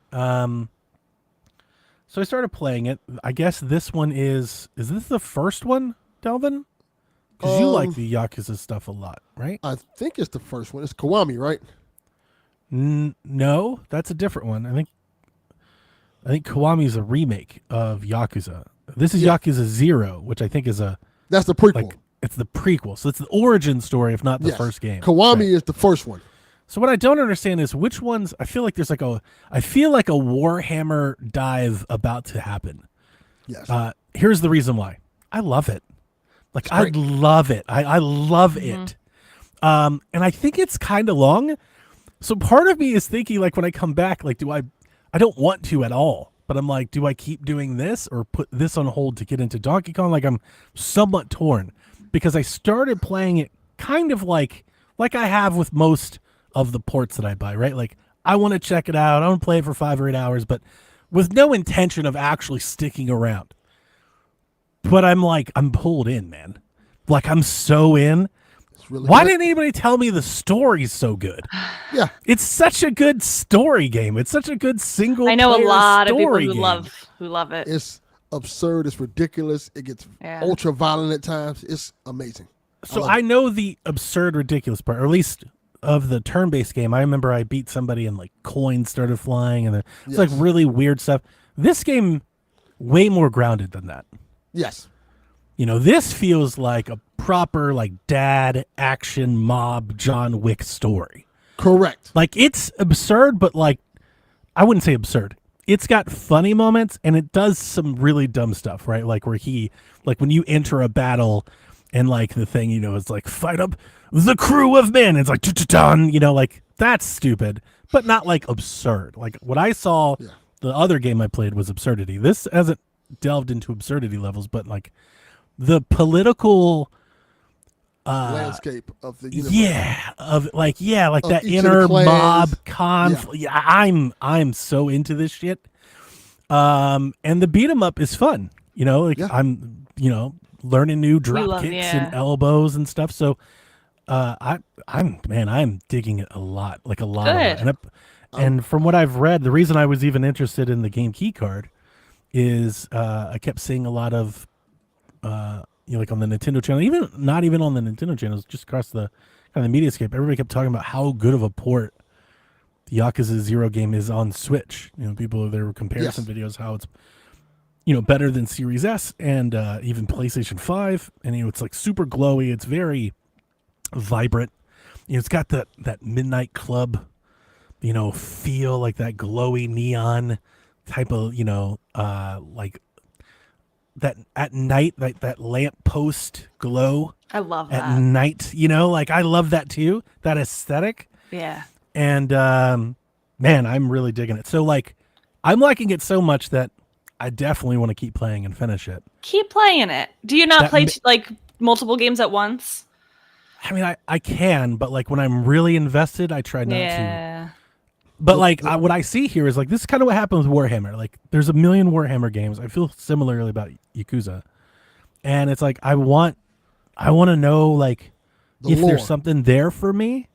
So I started playing it. I guess this one is this the first one, Delvin? Because you like the Yakuza stuff a lot, right? I think it's the first one. It's Kiwami, right? No, that's a different one. I think Kiwami is a remake of Yakuza. This is Yakuza 0, which I think is That's the prequel. it's the prequel. So it's the origin story, if not the Yes. first game. Kiwami Right. is the first one. So what I don't understand is which ones. I feel like there's I feel like a Warhammer dive about to happen. Yes. Here's the reason why. I love it. Like I great. love it. I love it. And I think it's kind of long. So part of me is thinking like when I come back, like I don't want to at all. But I'm like, do I keep doing this or put this on hold to get into Donkey Kong? Like I'm somewhat torn because I started playing it kind of like I have with most of the ports that I buy, right? Like I want to check it out. I want to play it for 5 or 8 hours, but with no intention of actually sticking around. But I'm pulled in, man. Like I'm so in. It's really Why good. didn't anybody tell me the story's so good? Yeah. It's such a good story game. It's such a good single. I know a player lot of people story who game. love it. It's absurd. It's ridiculous. It gets Yeah. ultra violent at times. It's amazing. So love I know the absurd, ridiculous part, or at least of the turn-based game. I remember I beat somebody and like coins started flying, and it's like Yes. really weird stuff. This game, way more grounded than that. Yes. You know, this feels like a proper like dad action mob John Wick story. Correct. Like it's absurd, but like I wouldn't say absurd. It's got funny moments and it does some really dumb stuff, right? Like where when you enter a battle and like the thing, you know, it's like fight up the crew of men. It's like dun, you know, like that's stupid, but not like absurd. Like what I saw, the other game I played was absurdity. This hasn't delved into absurdity levels, but like the political Landscape of the universe. like Of that each of the inner clans. mob conflict. Yeah, I'm so into this shit. And the beat 'em up is fun. You know, like Yeah. I'm, you know, learning new drop love- kicks yeah. and elbows and stuff. So, I'm digging it a lot, like a lot. Good. And from what I've read, the reason I was even interested in the game key card is I kept seeing a lot of you know, like on the Nintendo channel, even not even on the Nintendo channels, just across the kind of the mediascape, everybody kept talking about how good of a port the Yakuza 0 game is on Switch. You know, people, there were comparison videos how it's, you know, better than Series S and even PlayStation 5. And, you know, it's like super glowy. It's very vibrant. You know, it's got that Midnight Club, you know, feel, like that glowy neon type of, you know, like that at night, like that lamp post glow I love at that. night, you know, like I love that too, that aesthetic. Yeah. And man, I'm really digging it. So like I'm liking it so much that I definitely want to keep playing and finish it. Keep playing it. Do you not That play ma- like multiple games at once? I mean, I can, but like when I'm really invested, I try not to. Yeah. But like what I see here is like this is kind of what happened with Warhammer. Like there's a million Warhammer games. I feel similarly about Yakuza, and it's like I want to know like The if lore. there's something there for me.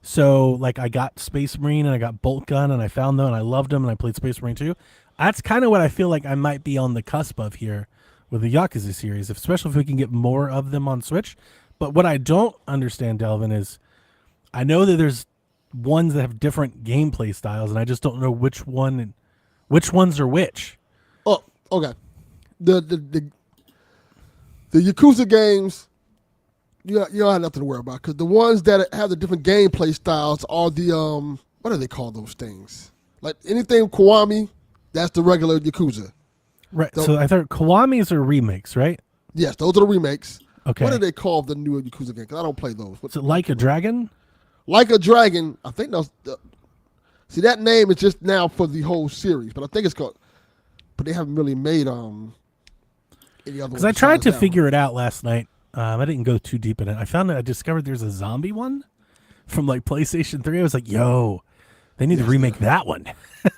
So like I got Space Marine and I got Bolt Gun and I found them and I loved them and I played Space Marine 2. That's kind of what I feel like I might be on the cusp of here with the Yakuza series, especially if we can get more of them on Switch. But what I don't understand, Delvin, is I know that there's ones that have different gameplay styles, and I just don't know which ones are which. Oh, okay. the Yakuza games, you don't have nothing to worry about because the ones that have the different gameplay styles are the what do they call those things? Like anything Kiwami, that's the regular Yakuza. Right. So I thought Kiwami's are remakes, right? Yes, those are the remakes. Okay. What do they call the new Yakuza game? Because I don't play those. Is it Like a Dragon? Like a Dragon, I think that's see that name is just now for the whole series, but I think it's called. But they haven't really made any other. Because I tried to figure it out last night. I didn't go too deep in it. I discovered there's a zombie one from like PlayStation 3. I was like, yo, they need to remake that one.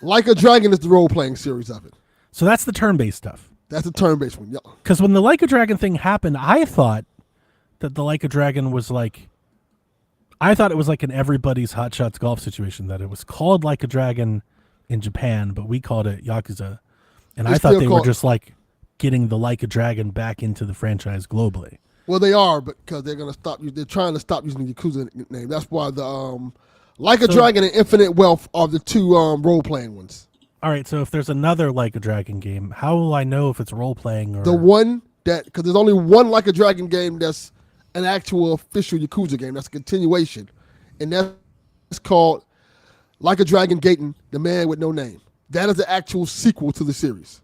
Like a Dragon is the role playing series of it. So that's the turn-based stuff. That's the turn-based one. Yeah. Because when the Like a Dragon thing happened, I thought that the Like a Dragon was like, I thought it was like an everybody's Hot Shots golf situation, that it was called Like a Dragon in Japan, but we called it Yakuza. And I thought they were just like getting the Like a Dragon back into the franchise globally. Well, they are, because they're gonna stop. They're trying to stop using the Yakuza name. That's why the Like a Dragon and Infinite Wealth are the two role-playing ones. All right, so if there's another Like a Dragon game, how will I know if it's role-playing or the one that because there's only one Like a Dragon game that's an actual official Yakuza game. That's a continuation, and that's called Like a Dragon Gaten, The Man with No Name. That is the actual sequel to the series.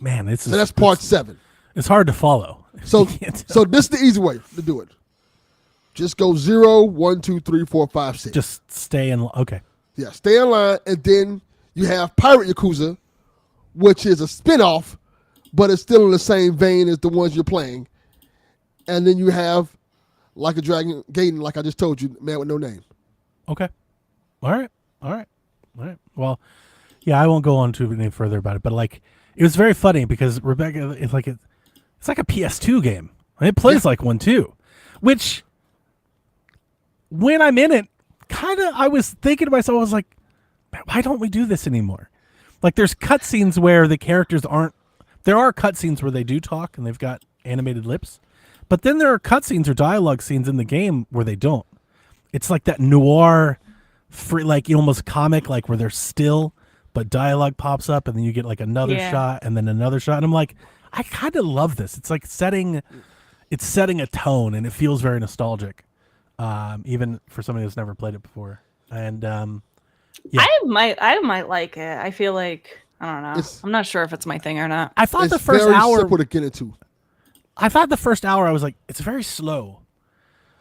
Man, So that's part 7. It's hard to follow. So this is the easy way to do it. Just go 0, 1, 2, 3, 4, 5, 6. Just stay in. Okay. Yeah, stay in line, and then you have Pirate Yakuza, which is a spinoff, but it's still in the same vein as the ones you're playing. And then you have Like a Dragon Gaten, like I just told you, Man with No Name. Okay. All right. Well, yeah, I won't go on too any further about it, but like it was very funny because Rebecca, it's like a PS2 game. It plays like one too, which when I'm in it, kind of, I was thinking to myself, I was like, man, why don't we do this anymore? Like there's cutscenes where the characters aren't. There are cutscenes where they do talk and they've got animated lips, but then there are cutscenes or dialogue scenes in the game where they don't. It's like that noir, free, like almost comic, like where they're still, but dialogue pops up and then you get like another shot and then another shot. And I'm like, I kind of love this. It's like setting a tone and it feels very nostalgic, even for somebody that's never played it before. And yeah. I might like it. I feel like I don't know. I'm not sure if it's my thing or not. I thought It's the first very hour simple to get into. I thought the first hour I was like, it's very slow.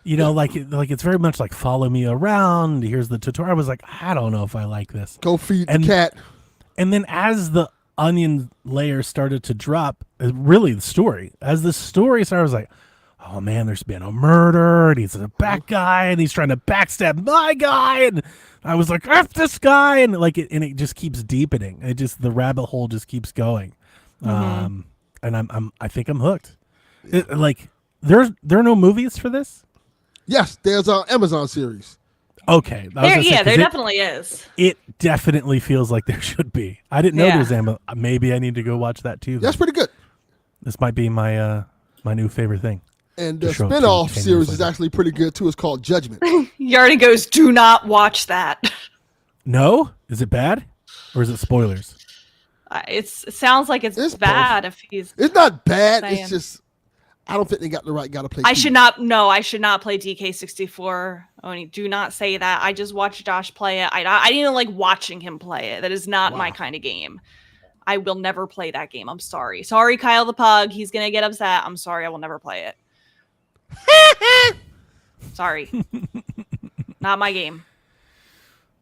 You know, like it's very much like follow me around. Here's the tutorial. I was like, I don't know if I like this. Go feed the cat. And then as the onion layer started to drop, really the story. As the story started, I was like, oh man, there's been a murder, and he's a bad guy, and he's trying to backstab my guy, and I was like, F this guy, and it just keeps deepening. It just the rabbit hole just keeps going, and I think I'm hooked. Like there are no movies for this. Yes, there's an Amazon series. Okay. There definitely is. It definitely feels like there should be. I didn't know there was Amazon. Maybe I need to go watch that too. That's pretty good. This might be my my new favorite thing. And the spinoff series is actually pretty good too. It's called Judgment. Yardy goes, do not watch that. No? Is it bad? Or is it spoilers? It sounds like it's bad both. if he's... It's not bad. saying. It's just, I don't think they got the right guy to play. I should not play DK64. Oni, do not say that. I just watched Josh play it. I didn't even like watching him play it. That is not my kind of game. I will never play that game. I'm sorry. Sorry, Kyle the Pug. He's going to get upset. I'm sorry. I will never play it. Sorry. Not my game.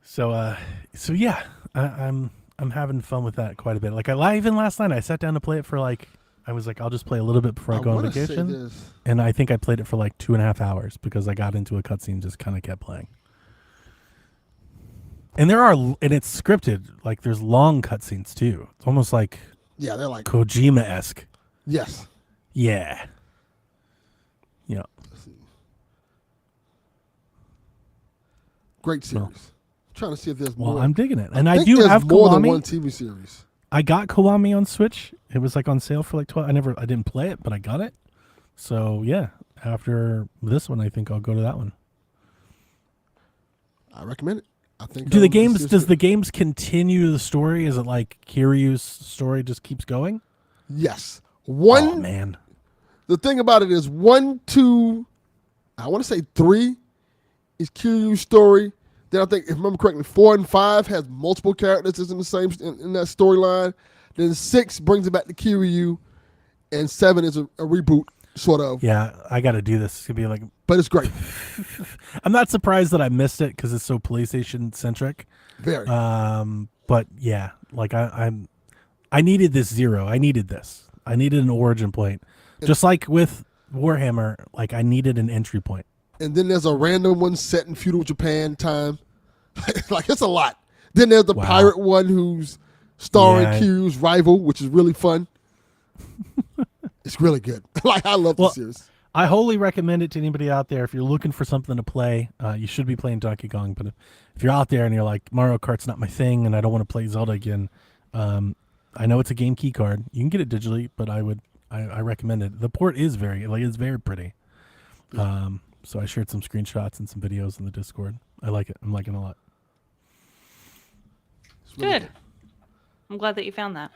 So yeah, I'm having fun with that quite a bit. Like even last night I sat down to play it for like, I was like, I'll just play a little bit before I go on vacation. And I think I played it for like 2.5 hours because I got into a cutscene and just kind of kept playing. And it's scripted. Like there's long cutscenes too. It's almost like they're like Kojima-esque. Yes. Yeah. Yeah. Great series. I'm trying to see if there's more. Well, I'm digging it, and I do have more Kiwami. than one TV series. I got Kiwami on Switch. It was like on sale for like 12. I didn't play it, but I got it. So yeah, after this one, I think I'll go to that one. I recommend it. I think. Does the games continue the story? Is it like Kiryu's story just keeps going? Yes, One, Oh man. the thing about it is 1, 2, I want to say 3 is Kiryu's story. Then I think, if I remember correctly, 4 and 5 has multiple characters that's in the same in that storyline. Then 6 brings it back to Kiryu, and 7 is a reboot, sort of. Yeah, I got to do this. It's gonna be like. But it's great. I'm not surprised that I missed it because it's so PlayStation centric. Very. But yeah, like I needed this 0. I needed this. I needed an origin point, just like with Warhammer. Like I needed an entry point. And then there's a random one set in feudal Japan time. Like, it's a lot. Then there's the Wow. pirate one who's starring Yeah. Kiryu's rival, which is really fun. It's really good. Like, I love the Well, series. I wholly recommend it to anybody out there. If you're looking for something to play, you should be playing Donkey Kong. But if you're out there and you're like, Mario Kart's not my thing and I don't want to play Zelda again, I know it's a game key card. You can get it digitally, but I recommend it. The port is it's very pretty. So I shared some screenshots and some videos in the Discord. I like it. I'm liking it a lot. It's really Good. I'm glad that you found that.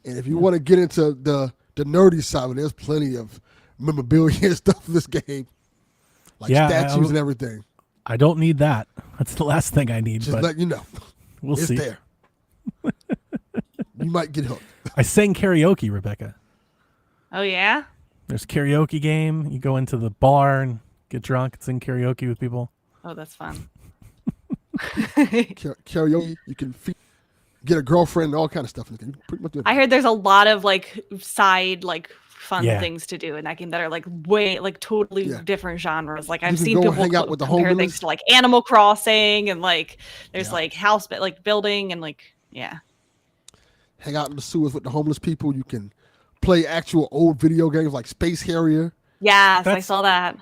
And if you want to get into the nerdy side, there's plenty of memorabilia and stuff in this game. Like Yeah, statues and everything. I don't need that. That's the last thing I need. Just but let you know. we'll It's see. there. You might get hooked. I sang karaoke, Rebecca. Oh yeah. There's a karaoke game. You go into the bar and get drunk and sing karaoke with people. Oh, that's fun. Karaoke, you can get a girlfriend and all kind of stuff. You can pretty much do it. I heard there's a lot of like side like fun Yeah. things to do in that game that are like way like totally Yeah. different genres. Like You I've can seen go people hang out with the compare homeless. things to like Animal Crossing and like there's Yeah. like house like building and like yeah. Hang out in the sewers with the homeless people. You can play actual old video games like Space Harrier. Yes, I That's- saw that.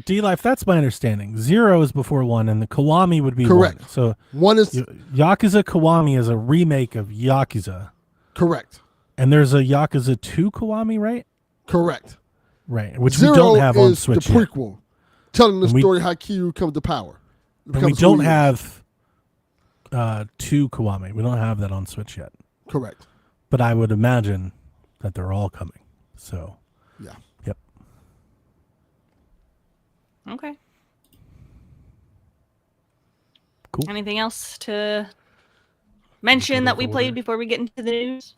D-Life, that's my understanding. 0 is before 1, and the Kiwami would be Correct. 1. So One is Yakuza Kiwami is a remake of Yakuza. correct. And there's a Yakuza 2 Kiwami, right? Correct. Right, which Zero we don't have on is Switch the yet. prequel, telling the And we- story how Kiryu comes to power. And we Becomes who don't he is. have 2 Kiwami. We don't have that on Switch yet. Correct. But I would imagine that they're all coming. So, Yeah. yep. Okay. Cool. Anything else to mention that we Order. played before we get into the news?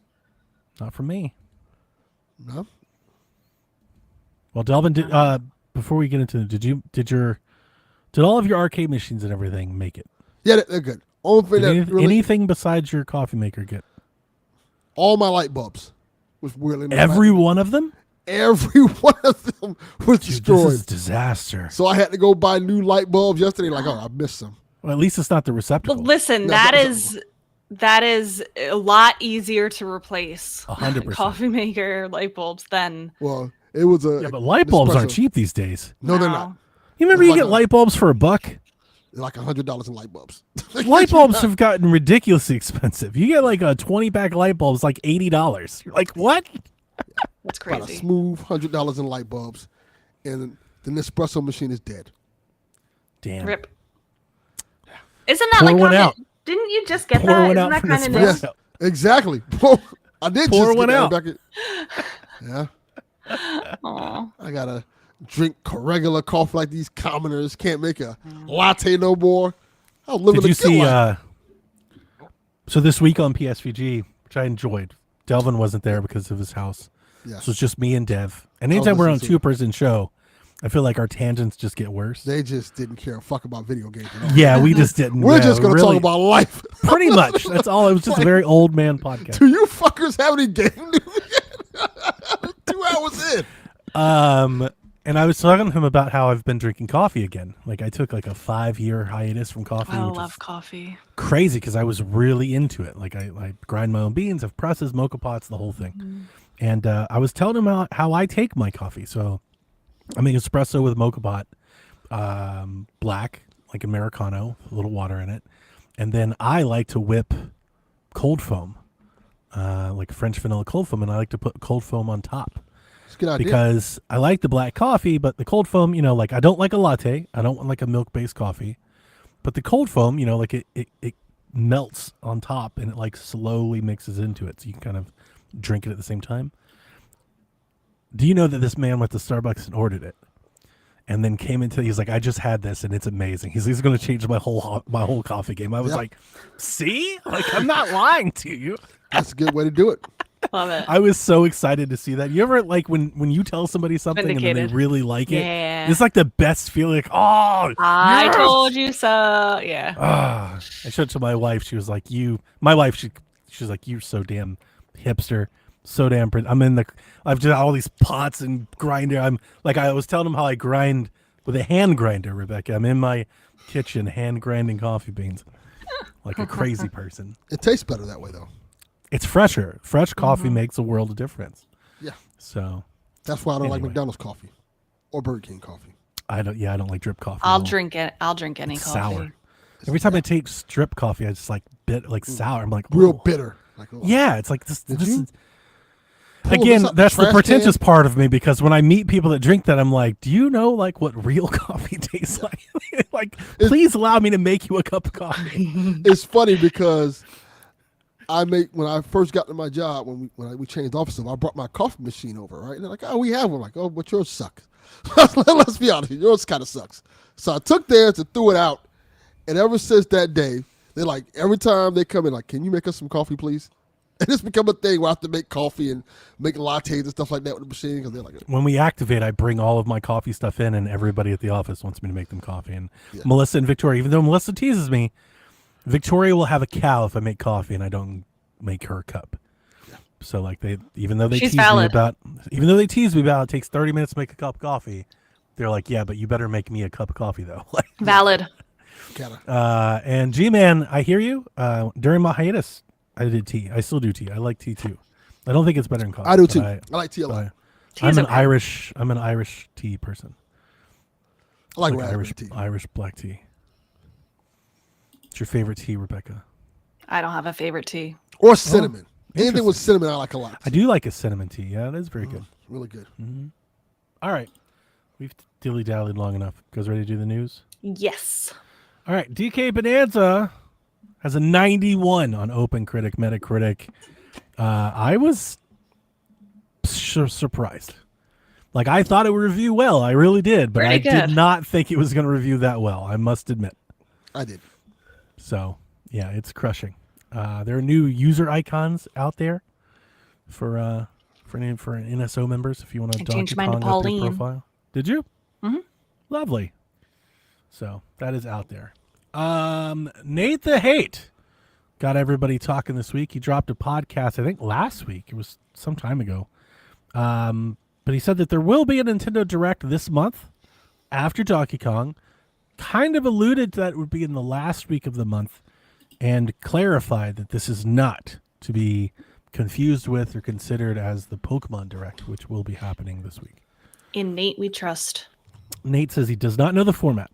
Not for me. No. Well, Delvin, before we get into did all of your arcade machines and everything make it? Yeah, they're good. Only thing Did that really, anything besides your coffee maker get? all my light bulbs was weirdly enough, Every one of them? every one of them was Dude, destroyed. this is disaster. So I had to go buy new light bulbs yesterday. Like, oh, I missed some. Well, at least it's not the receptacle. Well, listen, No, that that is a lot easier to replace 100%. coffee maker light bulbs than Well, it was a Yeah, but light bulbs aren't espresso. cheap these days. No, they're No. not. You remember It's you like get a- light bulbs for $1? Like $100 in light bulbs. Light bulbs have gotten ridiculously expensive. You get like a 20-pack light bulb, it's like $80. You're like, what? that's About a crazy. smooth $100 in light bulbs, and the Nespresso machine is dead. Damn. Rip. Isn't that Pour like one kinda- out. Didn't you just get Pour that? one Isn't out that for kind of Nespresso. news? Yeah, exactly. I did Pour just one get that out. back yeah, Aw. I gotta drink regular coffee like these commoners. Can't make a latte no more. I was living Did you a good see life. so this week on PSVG, which I enjoyed, Delvin wasn't there because of his house. Yeah. So it's just me and Dev. And anytime we're on a listening to it. 2-person show, I feel like our tangents just get worse. They just didn't care a fuck about video games at all. Yeah, we just didn't. We're just gonna really- talk about life. pretty much. That's all. It was just a very old man podcast. Do you fuckers have any game news? 2 hours in. And I was talking to him about how I've been drinking coffee again. Like I took like a 5-year hiatus from coffee, I which love is coffee. crazy because I was really into it. Like I grind my own beans, have presses, mocha pots, the whole thing. And I was telling him how I take my coffee. So I make espresso with mocha pot, black, like Americano, a little water in it. And then I like to whip cold foam, like French vanilla cold foam. And I like to put cold foam on top. It's a good idea. Because I like the black coffee, but the cold foam, like I don't like a latte. I don't want like a milk-based coffee. But the cold foam, like it melts on top and it like slowly mixes into it. So you can kind of drink it at the same time. Do you know that this man went to Starbucks and ordered it, and then came into? He's like, I just had this and it's amazing. He's going to change my whole coffee game. I was Yep. like, see, like I'm not lying to you. That's a good way to do it. Love it. I was so excited to see that. You ever like when you tell somebody something and then they Vindicated. really like it? Yeah. It's like the best feeling. Like, oh, I yes! told you so. Yeah. Ah, I showed it to my wife. She was like, my wife, she's like, you're so damn hipster, so damn. I've just all these pots and grinder. I'm like, I was telling them how I grind with a hand grinder, Rebecca. I'm in my kitchen hand grinding coffee beans like a crazy person. It tastes better that way, though. It's fresher. Fresh coffee makes a world of difference. Yeah. So That's why I don't like Anyway. McDonald's coffee or Burger King coffee. I don't like drip coffee. I'll at all. drink it. I'll drink any It's coffee. sour. Every time I take drip coffee, I just like sour. I'm like, Real oh. bitter. Like, oh. Yeah, it's like this. Did This you is, pull again, this up that's the trash pretentious can? part of me because when I meet people that drink that, I'm like, do you know like what real coffee tastes like? Like, please allow me to make you a cup of coffee. It's funny because when I first got to my job, when we changed offices, I brought my coffee machine over, right? And they're like, oh, we have one. I'm like, oh, but yours sucks. Let's be honest, yours kind of sucks. So I took theirs and threw it out. And ever since that day, they're like, every time they come in, like, can you make us some coffee, please? And it's become a thing where I have to make coffee and make lattes and stuff like that with the machine because they're like, When we activate, I bring all of my coffee stuff in, and everybody at the office wants me to make them coffee. And Yeah. Melissa and Victoria, even though Melissa teases me, Victoria will have a cow if I make coffee and I don't make her a cup. So like even though they She's tease valid. me about it takes 30 minutes to make a cup of coffee, they're like, yeah, but you better make me a cup of coffee though. Like, Valid. gotta. and G-Man, I hear you. During my hiatus, I did tea. I still do tea. I like tea too. I don't think it's better than coffee. I do but too. I like tea a lot. Tea I'm is an okay. Irish tea person. I like Like raspberry tea. Irish black tea. What's your favorite tea, Rebecca? I don't have a favorite tea. Or cinnamon. Anything interesting. with cinnamon I like a lot. I do like a cinnamon tea. Yeah, it is very good. Really good. All right. We've dilly-dallied long enough. Guys ready to do the news? Yes. All right. DK Bonanza has a 91 on OpenCritic, Metacritic. I was surprised. Like, I thought it would review well. I really did. But Pretty I good. did not think it was going to review that well. I must admit. I did. So, yeah, it's crushing. There are new user icons out there for an NSO members if you want to I Donkey changed mine to Kong up your Pauline. profile. Did you? Mhm. Lovely. So that is out there. Nate the Hate got everybody talking this week. He dropped a podcast, I think last week. It was some time ago. But he said that there will be a Nintendo Direct this month after Donkey Kong. Kind of alluded that it would be in the last week of the month and clarified that this is not to be confused with or considered as the Pokemon Direct, which will be happening this week. In Nate we trust. Nate says he does not know the format.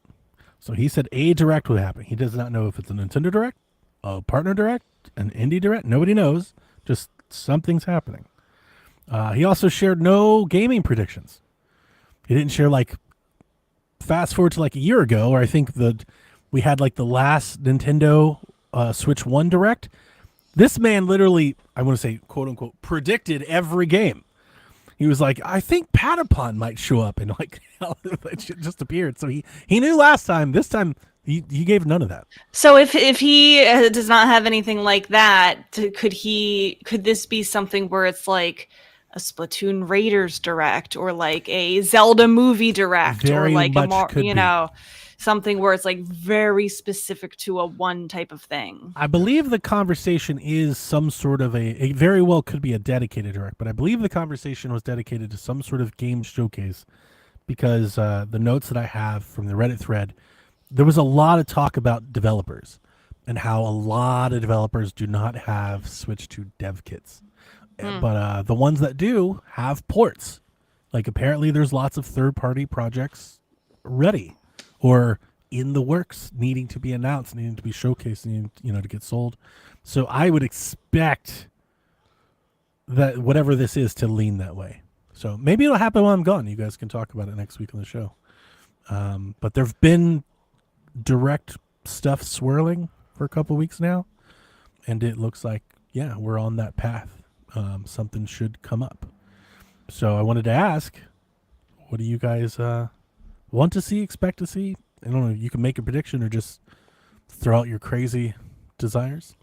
So he said a Direct would happen. He does not know if it's a Nintendo Direct, a Partner Direct, an Indie Direct. Nobody knows. Just something's happening. He also shared no gaming predictions. He didn't share like fast forward to like a year ago, or I think we had like the last Nintendo Switch 1 Direct. This man literally, I want to say, quote unquote, predicted every game. He was like, I think Patapon might show up, and like it just appeared. So he knew last time. This time he gave none of that. So if he does not have anything like that, could this be something where it's like a Splatoon Raiders Direct or like a Zelda movie Direct Very or like much could be. Something where it's like very specific to a one type of thing. I believe the conversation is some sort of it very well could be a dedicated Direct, but I believe the conversation was dedicated to some sort of game showcase because the notes that I have from the Reddit thread, there was a lot of talk about developers and how a lot of developers do not have Switch 2 dev kits. But the ones that do have ports. Like apparently there's lots of third-party projects ready or in the works, needing to be announced, needing to be showcased, needing, to get sold. So I would expect that whatever this is to lean that way. So maybe it'll happen while I'm gone. You guys can talk about it next week on the show. But there've been direct stuff swirling for a couple weeks now, and it looks like, yeah, we're on that path. Something should come up. So I wanted to ask, what do you guys want to see, expect to see? I don't know. You can make a prediction or just throw out your crazy desires.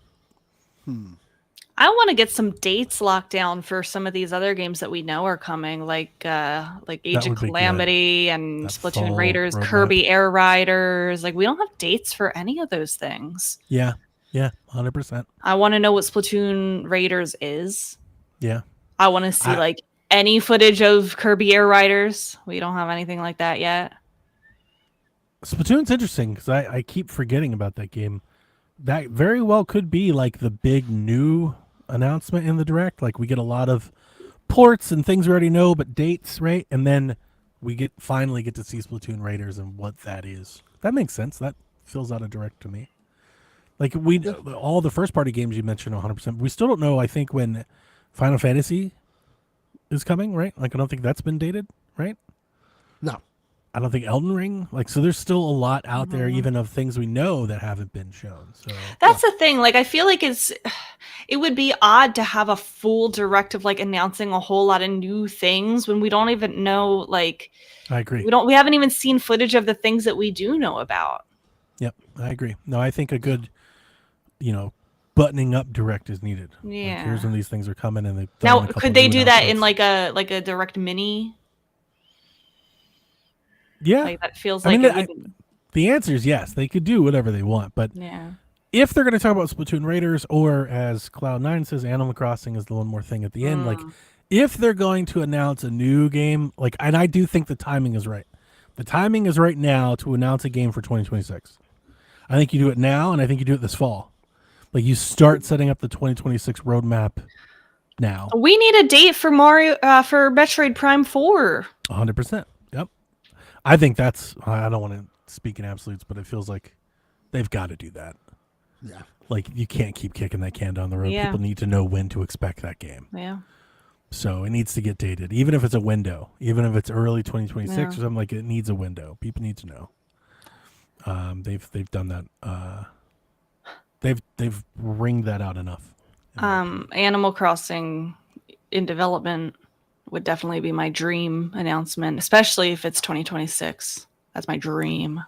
I want to get some dates locked down for some of these other games that we know are coming, like Age of would be good. Calamity and That Splatoon fall Raiders, roadmap. Kirby Air Riders. Like, we don't have dates for any of those things. Yeah, 100%. I want to know what Splatoon Raiders is. Yeah, I want to see like any footage of Kirby Air Riders. We don't have anything like that yet. Splatoon's interesting because I keep forgetting about that game. That very well could be like the big new announcement in the Direct. Like we get a lot of ports and things we already know, but dates, right? And then we finally get to see Splatoon Raiders and what that is. That makes sense. That fills out a Direct to me. Like all the first party games you mentioned 100%. We still don't know, I think, when Final Fantasy is coming, right? Like I don't think that's been dated, right? No. I don't think Elden Ring. Like so there's still a lot out there even of things we know that haven't been shown. So That's the thing. Like, I feel like it would be odd to have a full Direct of like announcing a whole lot of new things when we don't even know, like, I agree. we haven't even seen footage of the things that we do know about. Yep, I agree. No, I think a good, buttoning up Direct is needed. Yeah. Like, here's when these things are coming, and Now, could they do that in like a Direct Mini? Yeah, Like, that feels I like mean, it wouldn't- the answer is yes. They could do whatever they want, but yeah. if they're going to talk about Splatoon Raiders, or as Cloud9 says, Animal Crossing is the one more thing at the end. Like, if they're going to announce a new game, like, and I do think the timing is right. The timing is right now to announce a game for 2026. I think you do it now, and I think you do it this fall. Like, you start setting up the 2026 roadmap now. We need a date for for Metroid Prime 4. 100%. Yep. I think I don't want to speak in absolutes, but it feels like they've got to do that. Yeah. Like, you can't keep kicking that can down the road. Yeah. People need to know when to expect that game. Yeah. So it needs to get dated, even if it's a window, even if it's early 2026 or something. Like, it needs a window. People need to know. They've done that. They've ringed that out enough. Animal Crossing in development would definitely be my dream announcement, especially if it's 2026. That's my dream.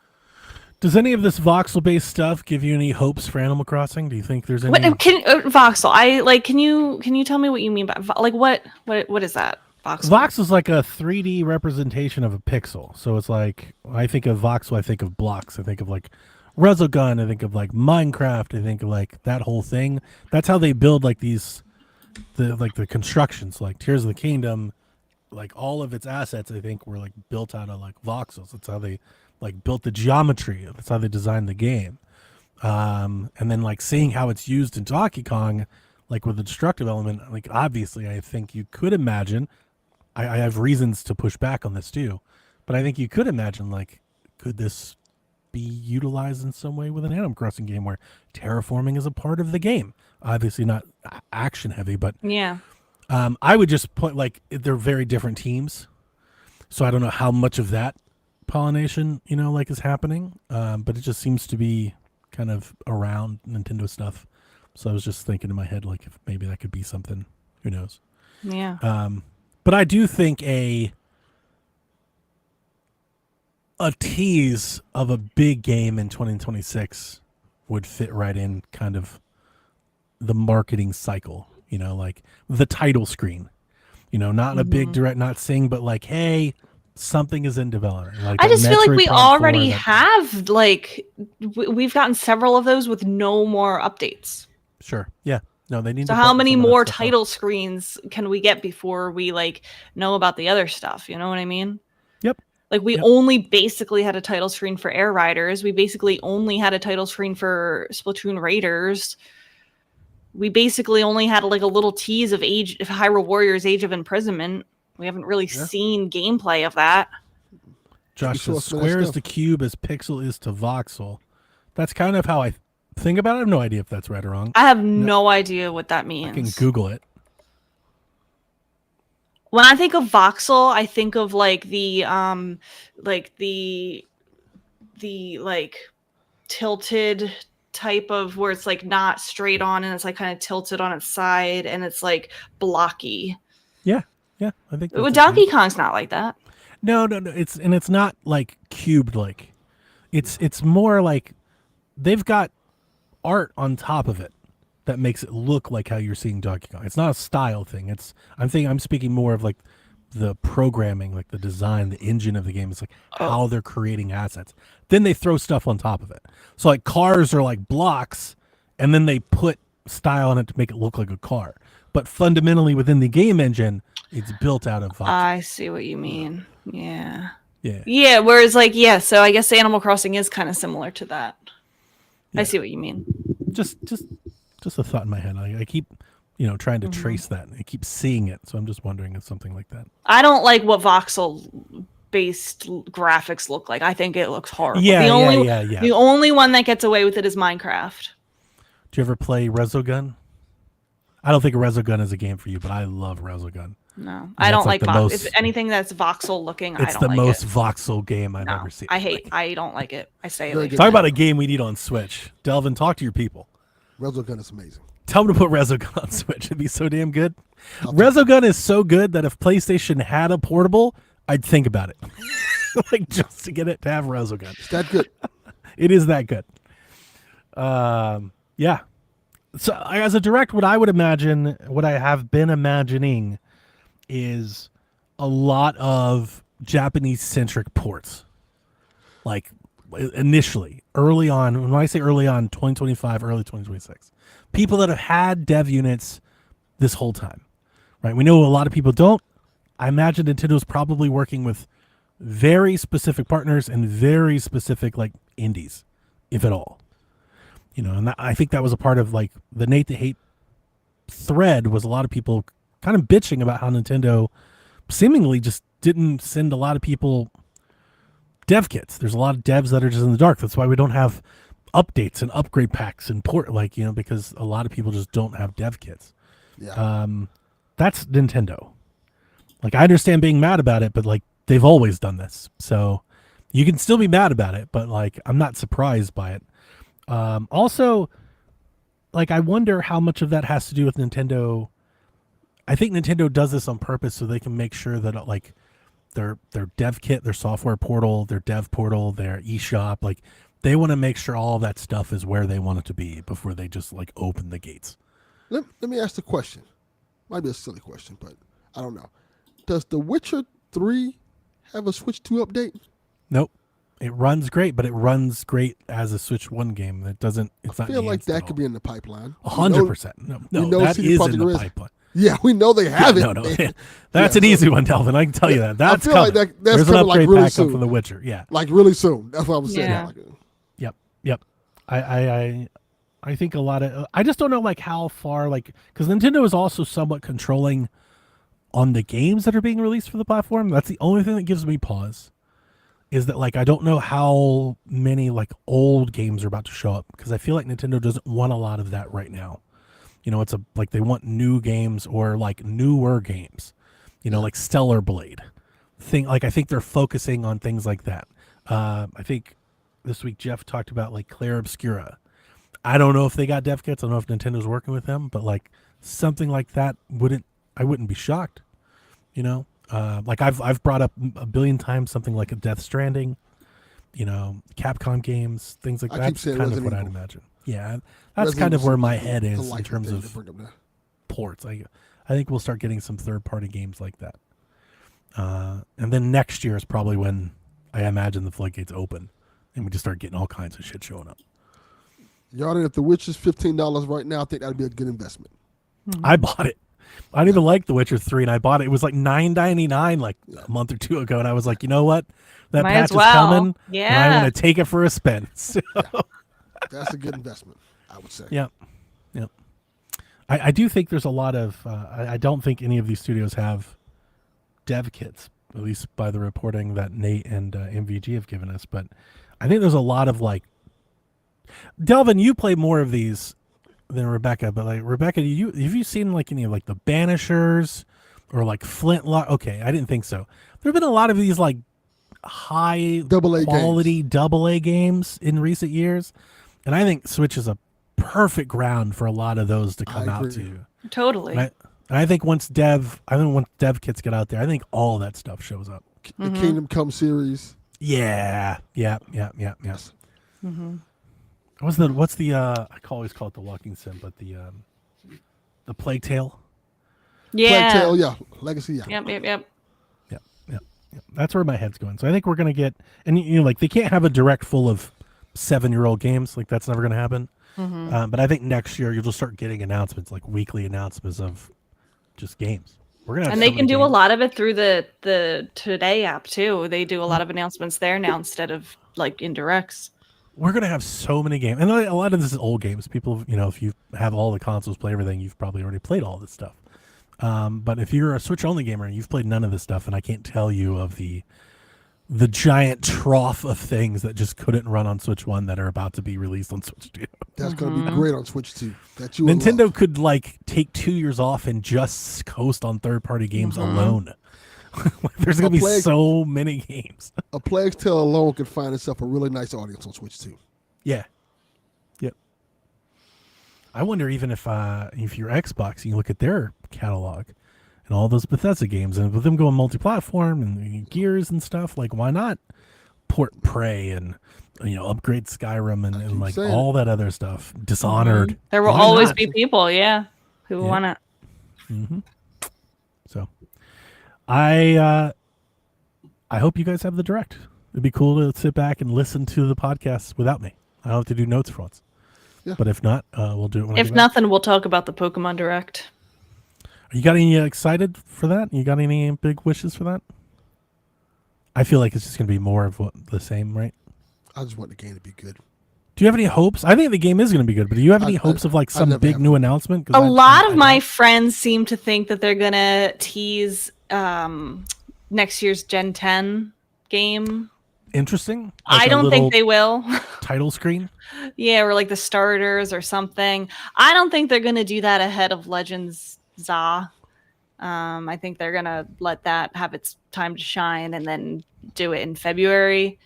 Does any of this voxel-based stuff give you any hopes for Animal Crossing? Do you think there's any? Voxel? Can you tell me what you mean by what is that? Voxel. Voxel is like a 3D representation of a pixel. So it's like, I think of voxel, I think of blocks, I think of like Resogun, I think of like Minecraft, I think of like that whole thing. That's how they build like the constructions, like Tears of the Kingdom, like all of its assets, I think, were like built out of like voxels. That's how they like built the geometry. That's how they designed the game. And then like seeing how it's used in Donkey Kong, like with the destructive element, like obviously I think you could imagine, I have reasons to push back on this too, but I think you could imagine, like, could this be utilized in some way with an Animal Crossing game where terraforming is a part of the game? Obviously not action heavy, but Yeah. I would just put, like, they're very different teams, so I don't know how much of that pollination, like, is happening, but it just seems to be kind of around Nintendo stuff. So I was just thinking in my head, like, if maybe that could be something. Who knows? Yeah. But I do think a tease of a big game in 2026 would fit right in kind of the marketing cycle, like the title screen, not a big direct, not saying, but like, hey, something is in development. Like, I just feel like Metroid we Prime already 4, have we've gotten several of those with no more updates. Sure. Yeah. No, they need So to how button many some of that more stuff up. title screens can we get before we know about the other stuff? You know what I mean? Yep. Like, we only basically had a title screen for Air Riders. We basically only had a title screen for Splatoon Raiders. We basically only had like a little tease of Hyrule Warriors Age of Imprisonment. We haven't really seen gameplay of that. Josh Show says, us some of that square is stuff. to cube as pixel is to voxel. That's kind of how I think about it. I have no idea if that's right or wrong. I have no idea what that means. I can Google it. When I think of voxel, I think of the tilted type of where it's like not straight on and it's like kind of tilted on its side and it's like blocky. Yeah. Yeah, I think. Well, that's Donkey okay. Kong's not like that. No. It's not like cubed like. It's more like they've got art on top of it that makes it look like how you're seeing Donkey Kong. It's not a style thing. I'm speaking more of like the programming, like the design, the engine of the game. It's like how they're creating assets. Then they throw stuff on top of it. So like cars are like blocks, and then they put style on it to make it look like a car. But fundamentally within the game engine, it's built out of voxels. I see what you mean. Yeah. Yeah. Yeah. Whereas, like, yeah. So I guess Animal Crossing is kind of similar to that. Yeah. I see what you mean. Just a thought in my head. I keep, trying to trace that. I keep seeing it, so I'm just wondering if something like that. I don't like what voxel-based graphics look like. I think it looks horrible. Yeah. The only one that gets away with it is Minecraft. Do you ever play Resogun? I don't think Resogun is a game for you, but I love Resogun. No, I don't like the voxel. most- If anything that's voxel looking, I It's don't the like most it. voxel game I've ever seen. I don't like it. I say Very like good. Talk about a game we need on Switch. Delvin, talk to your people. Resogun is amazing. Tell them to put Resogun on Switch. It'd be so damn good. Resogun is so good that if PlayStation had a portable, I'd think about it. Like just to get it to have Resogun. It's that good. It is that good. Yeah. So as a direct, what I have been imagining is a lot of Japanese centric ports. Like initially, early on, when I say early on, 2025, early 2026, people that have had dev units this whole time, right? We know a lot of people don't. I imagine Nintendo's probably working with very specific partners and very specific like indies, if at all. And I think that was a part of like the Nate the Hate thread was a lot of people kind of bitching about how Nintendo seemingly just didn't send a lot of people dev kits. There's a lot of devs that are just in the dark. That's why we don't have updates and upgrade packs and because a lot of people just don't have dev kits. Yeah. That's Nintendo. Like I understand being mad about it, but like they've always done this. So you can still be mad about it, but like I'm not surprised by it. Also, like I wonder how much of that has to do with Nintendo. I think Nintendo does this on purpose so they can make sure that like their dev kit, their software portal, their dev portal, their eShop, like they want to make sure all of that stuff is where they want it to be before they just like open the gates. Let me ask the question. Might be a silly question, but I don't know. Does The Witcher 3 have a Switch 2 update? Nope. It runs great, but it runs great as a Switch 1 game. It doesn't. It's I not. feel like enhanced at that could all. be in the pipeline. 100%. we No, know that CD is Projekt in the Red- pipeline. Yeah, we know they have it. No. That's an so- easy one, Delvin. I can tell you that. That's feel like coming. that's There's an coming, like, upgrade really pack up soon. for The Witcher. Yeah. Like really soon. That's what I was saying. Yeah. Like, Yep. I think a lot of. I just don't know like how far like because Nintendo is also somewhat controlling on the games that are being released for the platform. That's the only thing that gives me pause. Is that like I don't know how many like old games are about to show up because I feel like Nintendo doesn't want a lot of that right now. It's like they want new games or like newer games, like Stellar Blade. I think they're focusing on things like that. I think this week Jeff talked about like Clair Obscura. I don't know if they got dev kits. I don't know if Nintendo's working with them, but like something like that I wouldn't be shocked. Like I've brought up a billion times something like a Death Stranding, Capcom games, things like I that. keep That's saying kind of Resident what I'd Evil. imagine. Yeah, that's Resident kind of Evil where my seems head the is in likely terms thing to of bring up there. ports. I think we'll start getting some third-party games like that. And then next year is probably when I imagine the floodgates open and we just start getting all kinds of shit showing up. Yarden, if The Witcher's $15 right now, I think that'd be a good investment. I bought it. I didn't even like The Witcher 3, and I bought it. It was like $9.99 like a month or two ago, and I was like, you know what? That Might patch as is well. coming, and I Yeah. want to take it for a spin. So, That's a good investment, I would say. Yep. I do think there's a lot of. I don't think any of these studios have dev kits, at least by the reporting that Nate and MVG have given us. But I think there's a lot of like. Delvin, you play more of these than Rebecca, but like Rebecca, have you seen like any of like the Banishers or like Flintlock? Okay, I didn't think so. There have been a lot of these like high AA quality AA games in recent years, and I think Switch is a perfect ground for a lot of those to come out agree. to. Totally. And I think once dev kits get out there, I think all that stuff shows up. The Kingdom Come series. Yeah. Mm-hmm. What's the I always call it the Walking Sim, but the Plague Tale. Yeah. Plague Tale, yeah. Legacy, yeah. Yep. Yeah. That's where my head's going. So I think we're gonna get, and like they can't have a direct full of 7-year-old games. Like that's never gonna happen. Mm-hmm. But I think next year you'll just start getting announcements, like weekly announcements of just games. We're gonna have And so they many can do a games. lot of it through the Today app too. They do a lot of announcements there now instead of like indirects. We're gonna have so many games, and a lot of this is old games. People, if you have all the consoles, play everything, you've probably already played all this stuff. But if you're a Switch only gamer and you've played none of this stuff, and I can't tell you of the giant trough of things that just couldn't run on Switch 1 that are about to be released on Switch 2. That's going to be great on Switch 2. That you will Nintendo love. could like take 2 years off and just coast on third-party games alone. There's gonna be so many games. A Plague's Tale alone could find itself a really nice audience on Switch 2. Yeah. Yep. I wonder even if you're Xbox, you look at their catalog and all those Bethesda games, and with them going multi-platform and Gears and stuff, like why not port Prey and upgrade Skyrim and like saying. all that other stuff, Dishonored. There will Why always not? be people, who want it. Mm-hmm. So, I hope you guys have the direct. It'd be cool to sit back and listen to the podcast without me. I don't have to do notes for once. Yeah. But if not, we'll do it when I If get back. nothing, we'll talk about the Pokemon Direct. You got any excited for that? You got any big wishes for that? I feel like it's just going to be more of the same, right? I just want the game to be good. Do you have any hopes? I think the game is going to be good, but do you have any hopes of like some never big have new announcement? 'Cause A I lot of my don't. friends seem to think that they're gonna tease next year's Gen 10 game. Interesting. I don't think they will. title screen. Yeah, or like the starters or something. I don't think they're gonna do that ahead of Legends ZA. I think they're gonna let that have its time to shine and then do it in February.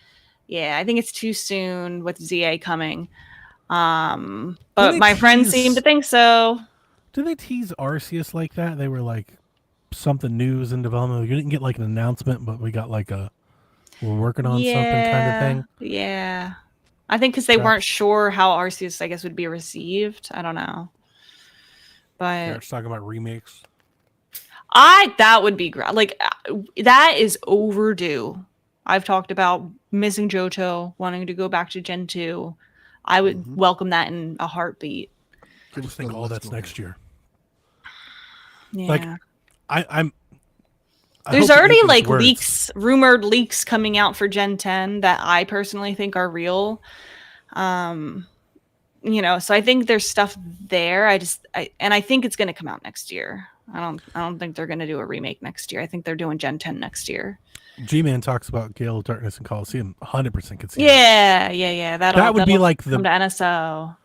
Yeah, I think it's too soon with ZA coming. But they my friends tease- seem to think so. Did they tease Arceus like that? They were like something news in development. We didn't get like an announcement, but we got like we're working on something kind of thing. Yeah. I think because they Yeah. weren't sure how Arceus, I guess, would be received. I don't know. But They're talking about remakes. that would be great. Like that is overdue. I've talked about missing Johto, wanting to go back to Gen 2. I would welcome that in a heartbeat. I just think all that's next year. Yeah. Like, I'm. I There's hope you already eat these like words. rumored leaks coming out for Gen 10 that I personally think are real. So I think there's stuff there. I think it's going to come out next year. I don't think they're going to do a remake next year. I think they're doing Gen 10 next year. G-Man talks about Gale of Darkness and Coliseum. 100% could see that. Yeah. That would be that'll like come to NSO.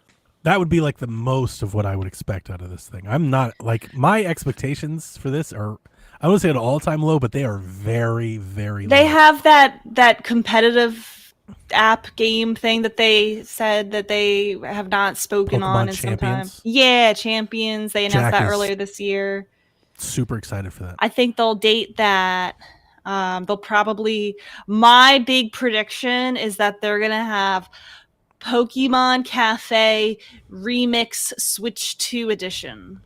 That would be like the most of what I would expect out of this thing. I'm not like my expectations for this are, I wouldn't say an all-time low, but they are very, very They low. have that competitive app game thing that they said that they have not spoken on Pokemon in some time. Champions? Yeah, Champions. They announced Jack that is- earlier this year. Super excited for that. I think they'll date that. They'll probably. My big prediction is that they're gonna have Pokemon Cafe Remix Switch 2 edition.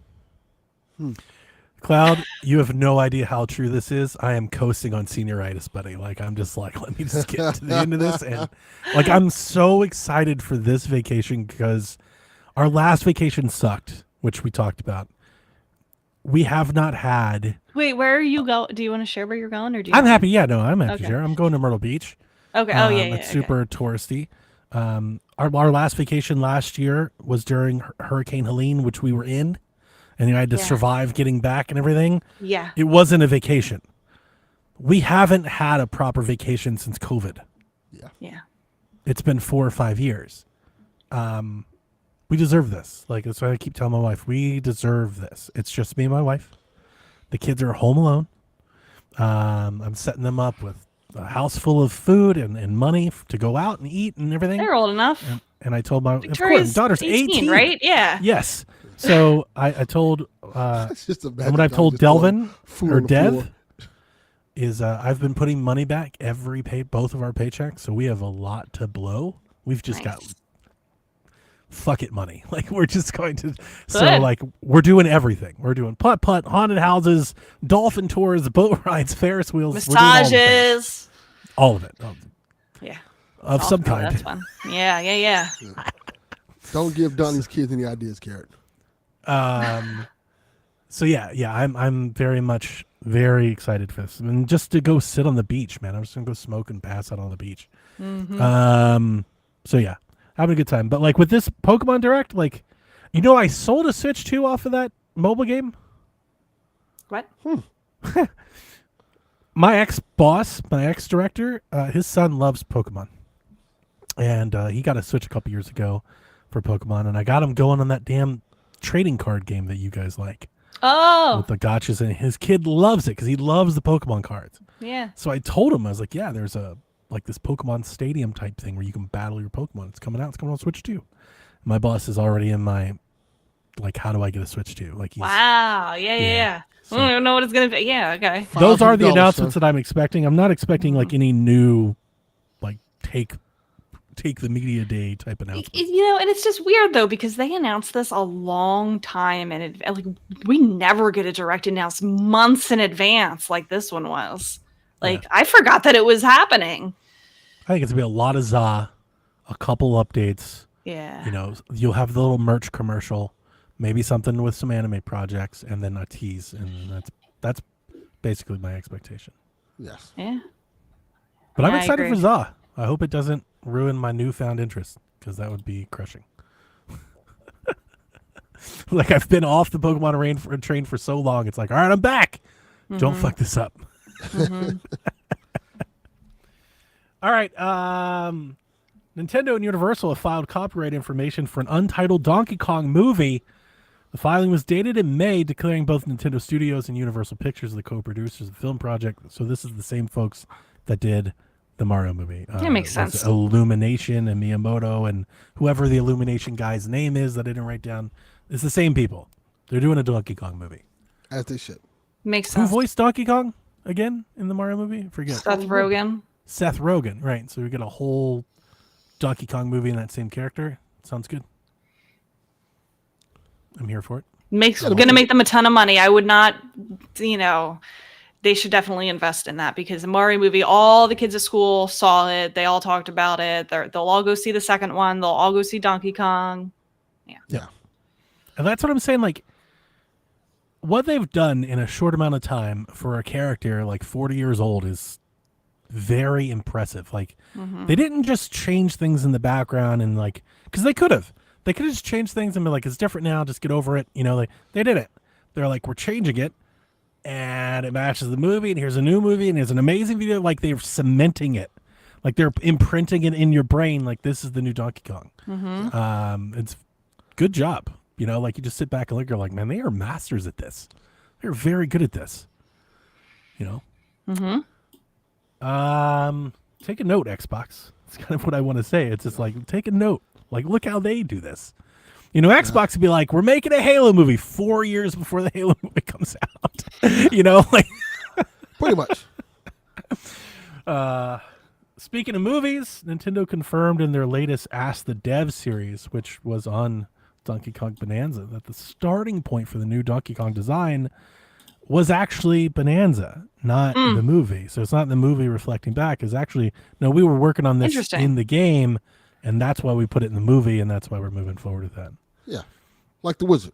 Cloud, you have no idea how true this is. I am coasting on senioritis, buddy. Like I'm just like, let me just get to the end of this, and like I'm so excited for this vacation because our last vacation sucked, which we talked about. We have not had. Wait, where are you go? Do you want to share where you're going, or do you? I'm happy. Yeah, no, I'm happy to Okay. share. I'm going to Myrtle Beach. Okay. Oh yeah. It's Okay. super touristy. Our last vacation last year was during Hurricane Helene, which we were in, and I had to Yeah. survive getting back and everything. Yeah. It wasn't a vacation. We haven't had a proper vacation since COVID. Yeah. It's been 4 or 5 years. We deserve this. Like that's why I keep telling my wife, we deserve this. It's just me and my wife. The kids are home alone. I'm setting them up with a house full of food and money to go out and eat and everything. They're old enough. and I told my Victoria's daughter's 18, right? Yeah. Yes. So I told It's just and what I've told Delvin or Dev is I've been putting money back every both of our paychecks, so we have a lot to blow. We've just got fuck it money. Like we're just going to like we're doing everything. We're doing putt, haunted houses, dolphin tours, boat rides, Ferris wheels, massages, all of it. Yeah. Of some kind. That's fun. Yeah. Don't give Donnie's kids any ideas, Carrot. So yeah, I'm very excited for this. And just to go sit on the beach, man. I'm just gonna go smoke and pass out on the beach. So yeah, having a good time. But like with this Pokemon Direct, like, I sold a Switch 2 off of that mobile game. What? My ex-boss, my ex-director, his son loves Pokemon. And he got a Switch a couple years ago for Pokemon, and I got him going on that damn trading card game that you guys like. Oh. With the gotchas, and his kid loves it because he loves the Pokemon cards. Yeah. So I told him, I was like, yeah, there's this Pokemon Stadium type thing where you can battle your Pokemon. It's coming out. It's coming on Switch 2. My boss is already in my, like, how do I get a Switch 2? Like, wow. Yeah. So, I don't know what it's going to be. Yeah, okay. Those are the announcements that I'm expecting. I'm not expecting, like, any new, like, take the media day type announcement. And it's just weird though because they announced this a long time and like we never get a direct announce months in advance like this one was. Like I forgot that it was happening. I think it's gonna be a lot of ZA, a couple updates. Yeah. You'll have the little merch commercial, maybe something with some anime projects, and then a tease, and that's basically my expectation. Yes. Yeah. But I'm excited for ZA. I hope it doesn't ruin my newfound interest because that would be crushing. Like I've been off the Pokemon train for so long. It's like, all right, I'm back. Don't fuck this up. All right. Nintendo and Universal have filed copyright information for an untitled Donkey Kong movie. The filing was dated in May, declaring both Nintendo Studios and Universal Pictures the co-producers of the film project. So this is the same folks that did the Mario movie. That makes sense. Illumination and Miyamoto and whoever the Illumination guy's name is that I didn't write down. It's the same people. They're doing a Donkey Kong movie. As they should. Makes sense. Who voiced Donkey Kong again in the Mario movie? I forget. Seth Rogen. Seth Rogen, right. So we get a whole Donkey Kong movie in that same character. Sounds good. I'm here for it. Gonna make them a ton of money. I would not, they should definitely invest in that because the Mario movie, all the kids at school saw it. They all talked about it. They'll all go see the second one. They'll all go see Donkey Kong. Yeah. And that's what I'm saying. Like, what they've done in a short amount of time for a character like 40 years old is very impressive. Like, they didn't just change things in the background and like, because they could have. They could have just changed things and be like, it's different now. Just get over it. They did it. They're like, we're changing it. And it matches the movie, and here's a new movie, and here's an amazing video. Like they're cementing it, like they're imprinting it in your brain. Like this is the new Donkey Kong. It's good job. Like you just sit back and look. You're like, man, they are masters at this. They're very good at this. Take a note, Xbox. It's kind of what I want to say. It's just like take a note. Like look how they do this. Xbox would be like, we're making a Halo movie 4 years before the Halo movie comes out. Like pretty much. Speaking of movies, Nintendo confirmed in their latest Ask the Dev series, which was on Donkey Kong Bonanza, that the starting point for the new Donkey Kong design was actually Bonanza, not the movie. So it's not the movie reflecting back. It's actually, no, we were working on this in the game, and that's why we put it in the movie, and that's why we're moving forward with that. Yeah. Like the Wizard.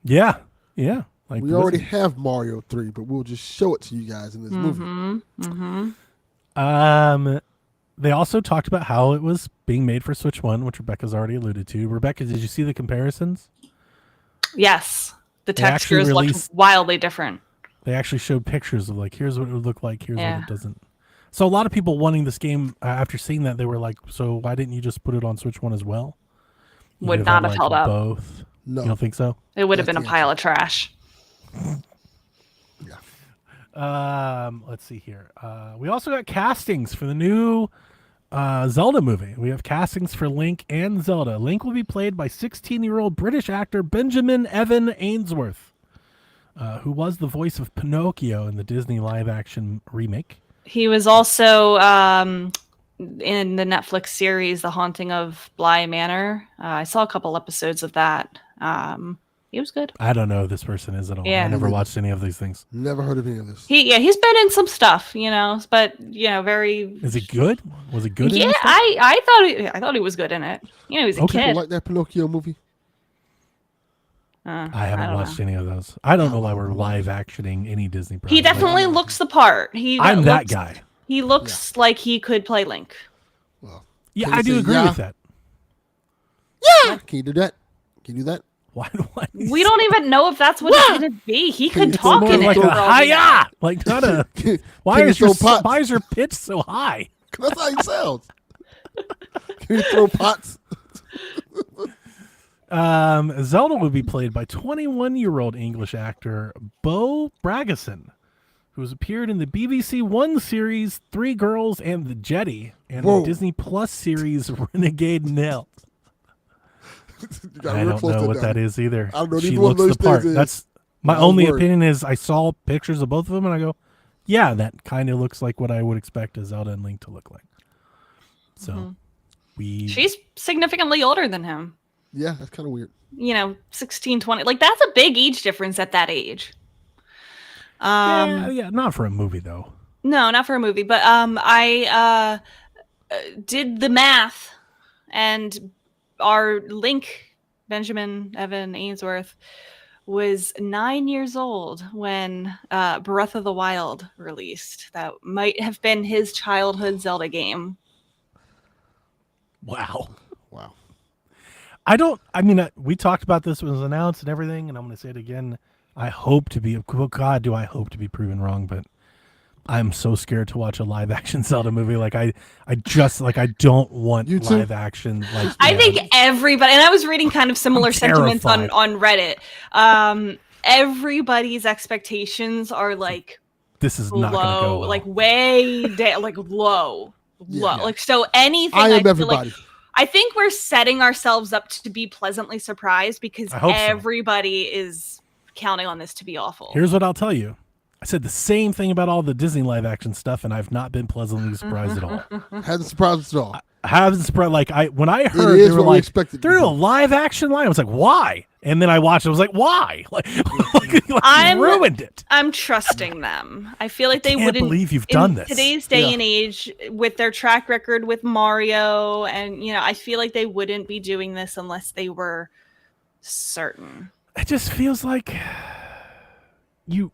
Yeah. Yeah. Like we already have Mario 3, but we'll just show it to you guys in this movie. They also talked about how it was being made for Switch 1, which Rebecca's already alluded to. Rebecca, did you see the comparisons? Yes. The textures look wildly different. They actually showed pictures of like, here's what it would look like, here's what it doesn't. So a lot of people wanting this game, after seeing that, they were like, so why didn't you just put it on Switch 1 as well? Would not have held up. Both. No. You don't think so? It would have been a pile of trash. Let's see here. We also got castings for the new Zelda movie. We have castings for Link and Zelda. Link will be played by 16-year-old British actor Benjamin Evan Ainsworth, who was the voice of Pinocchio in the Disney live-action remake. He was also in the Netflix series The Haunting of Bly Manor. I saw a couple episodes of that. He was good. I don't know who this person is at all. Yeah. I never watched any of these things. Never heard of any of this. He's been in some stuff, but very. Is it good? Was it good? in Yeah, this stuff? I thought he was good in it. He was a Okay. kid. People like that Pinocchio movie. I haven't don't watched know. any of those. I don't know why we're live actioning any Disney project. He definitely looks the part. I'm that guy. He looks like he could play Link. Well, Yeah, Can you I do say agree yeah? with that. can you do that? Can you do that? Why do I? We don't even know if that's what it's going to be. He could you talk throw in More it. like for a all we know. hi-ya! Like not a. Why Can you is your throw pots? why is your pitch so high? That's how he sounds. Can you throw pots? Zelda would be played by 21-year-old English actor Bo Bragason, who's appeared in the BBC One series Three Girls and the Jetty and Whoa. the Disney Plus series Renegade Nell. You got I real don't close know to what that is either. I don't know She neither one of looks the those part. things is. That's my I was only worried. opinion is I saw pictures of both of them and I go, yeah, that kind of looks like what I would expect a Zelda and Link to look like. So She's significantly older than him. Yeah, that's kind of weird. 16, 20. Like, that's a big age difference at that age. yeah, not for a movie though. No, not for a movie, but I did the math, and our Link, Benjamin Evan Ainsworth, was 9 years old when Breath of the Wild released. That might have been his childhood Zelda game. Wow. Wow. We talked about this when it was announced and everything, and I'm going to say it again. I hope to be, God, do I hope to be proven wrong, but I'm so scared to watch a live action Zelda movie. Like I don't want You too? live action. Like I think everybody, and I was reading kind of similar I'm sentiments terrified. on Reddit. Everybody's expectations are like this is not going to go low, well. like way down, like low. Yeah. Like, so anything I am feel everybody. like, I think we're setting ourselves up to be pleasantly surprised because I hope so. everybody is counting on this to be awful. Here's what I'll tell you. I said the same thing about all the Disney live action stuff, and I've not been pleasantly surprised at all. Hasn't surprised us at all. I haven't surprised. Like when I heard is they were what we like expected they're to a be. live action line, I was like, why? And then I watched it. I was like, why? Like you I'm- ruined it. I'm trusting them. I feel like they can't wouldn't believe you've in done this. today's day Yeah. and age with their track record with Mario, and I feel like they wouldn't be doing this unless they were certain. It just feels like you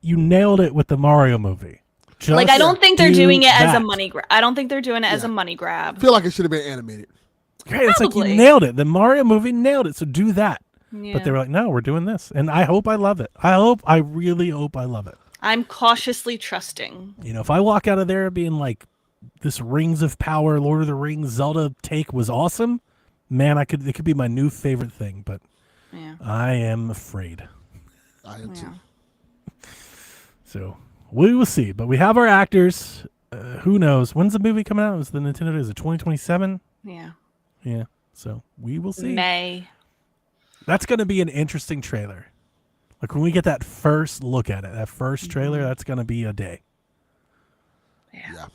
nailed it with the Mario movie. Like, I don't think they're do doing it as a that. money grab. I don't think they're doing it as Yeah. a money I grab. feel like it should have been animated. Right, it's like you Probably. nailed it. The Mario movie nailed it. So do that. Yeah. But they were like, no, we're doing this, and I hope I love it. I really hope I love it. I'm cautiously trusting. If I walk out of there being like, this Rings of Power, Lord of the Rings, Zelda take was awesome, man, it could be my new favorite thing. But Yeah. I am afraid. I am too. Yeah. So we will see. But we have our actors. Who knows? When's the movie coming out? Is the Nintendo? Is it 2027? Yeah. Yeah. So we will see. May. That's going to be an interesting trailer. Like when we get that first look at it, that first trailer, that's going to be a day. Yeah.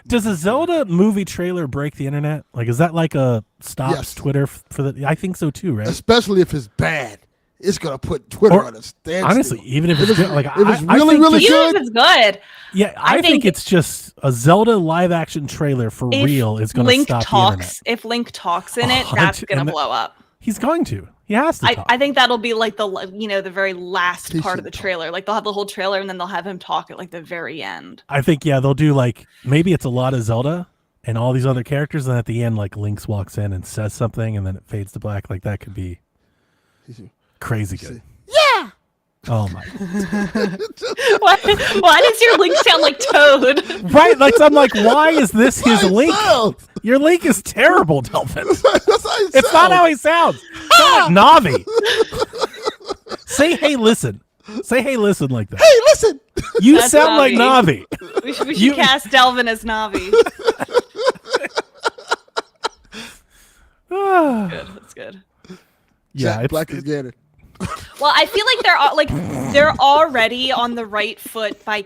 Does a Zelda movie trailer break the internet? Like, is that like a stops Yes. Twitter for the? I think so too, right? Especially if it's bad. It's going to put Twitter Or- on a standstill. Honestly, even if it's good, like if it's I really, think really just- Even good. if it's good. yeah, I think think it's just a Zelda live action trailer for If real is going to Link stop the internet. talks, if Link talks in it, 100 that's gonna and blow up. He's going to. He has to talk. I think that'll be like the very last He part of should the talk. trailer. Like they'll have the whole trailer and then they'll have him talk at like the very end. I think they'll do like maybe it's a lot of Zelda and all these other characters, and at the end like Lynx walks in and says something, and then it fades to black. Like that could be crazy good. Yeah. Oh my! Why does your Link sound like Toad? Right? Like I'm like, why is this his That's how he Link? sounds. Your Link is terrible, Delvin. That's how he It's not sounds. how he sounds. Sound like Navi. Say hey, listen. Say hey, listen like that. Hey, listen. You That's sound like Navi. Navi. We should You- cast Delvin as Navi. Good. That's good. Yeah, Jack Black is Ganon. Well, I feel like they're already on the right foot by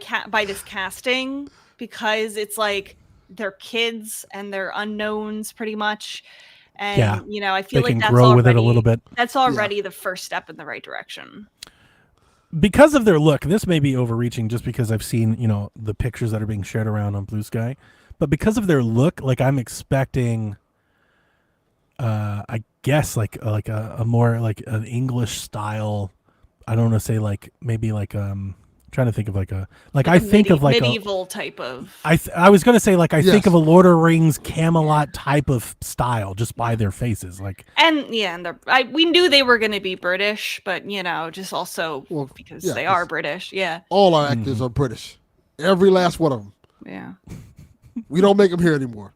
this casting, because it's like they're kids and they're unknowns pretty much. And Yeah, I feel they like can that's grow already, with it a little bit. That's already the first step in the right direction. Because of their look, this may be overreaching just because I've seen, the pictures that are being shared around on Blue Sky. But because of their look, like I'm expecting I guess like a more like an English style, I don't want to say like maybe like trying to think of like I think of like medieval type of. I was gonna say like I think Yes. of a Lord of the Rings Camelot type of style just by their faces, like And we knew they were going to be British, but just also Well, because yeah, they 'cause- are British. Yeah, All our actors are British. Every last one of them. yeah, We don't make them here anymore.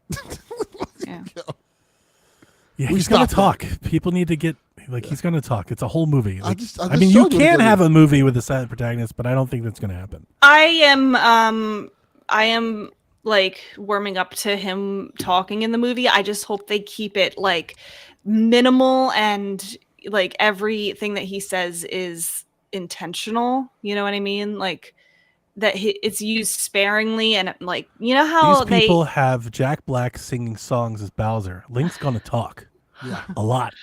yeah. yeah, We he's gonna stopped that. talk. People need to get like he's gonna talk. It's a whole movie. I Like, just I mean, you showed you what can it have is. a movie with a silent protagonist, but I don't think that's gonna happen. I am like warming up to him talking in the movie. I just hope they keep it like minimal and like everything that he says is intentional. You know what I mean? Like that it's used sparingly and like how These people have Jack Black singing songs as Bowser. Link's gonna talk Yeah, a lot.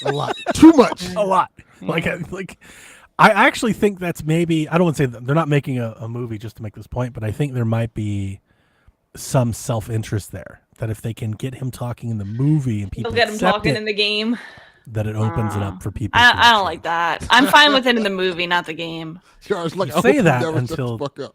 a lot. Too much. A lot. Like I actually think that's maybe, I don't want to say that they're not making a movie just to make this point, but I think there might be some self-interest there, that if they can get him talking in the movie and people they'll get him accept talking it, in the game. that it opens it up for people. I don't like that. I'm fine with it in the movie, not the game. Charles, like, You I hope say you that never shut the until- fuck up.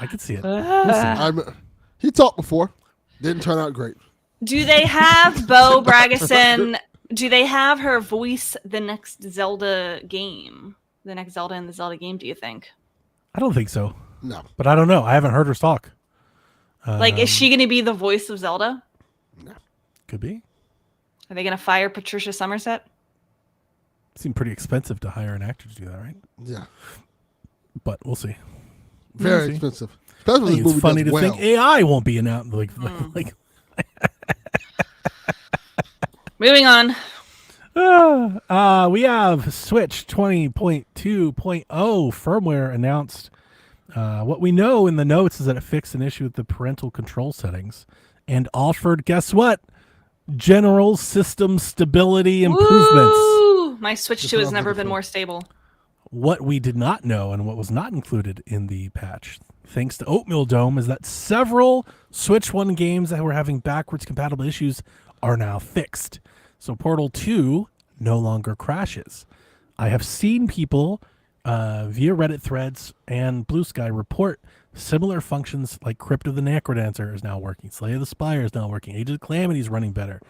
I could see it. We'll see. He talked before. Didn't turn out great. Do they have Bo Bragason? Do they have her voice the next Zelda game? The next Zelda in the Zelda game, do you think? I don't think so, No. but I don't know. I haven't heard her talk. Like, is she going to be the voice of Zelda? Could be. Are they going to fire Patricia Somerset? Seemed pretty expensive to hire an actor to do that, right? Yeah. But we'll see. Very see. expensive. I Especially think this movie it's funny does to well. think AI won't be announced. Like Moving on. we have Switch 20.2.0 firmware announced. What we know in the notes is that it fixed an issue with the parental control settings and offered, guess what? General system stability improvements. Woo! My Switch 2 what has I'm never looking been for. more stable. What we did not know and what was not included in the patch, thanks to Oatmeal Dome, is that several Switch 1 games that were having backwards compatible issues are now fixed. So Portal 2 no longer crashes. I have seen people via Reddit threads and Blue Sky report similar functions, like Crypt of the Necrodancer is now working, Slay of the Spire is now working, Age of Calamity is running better.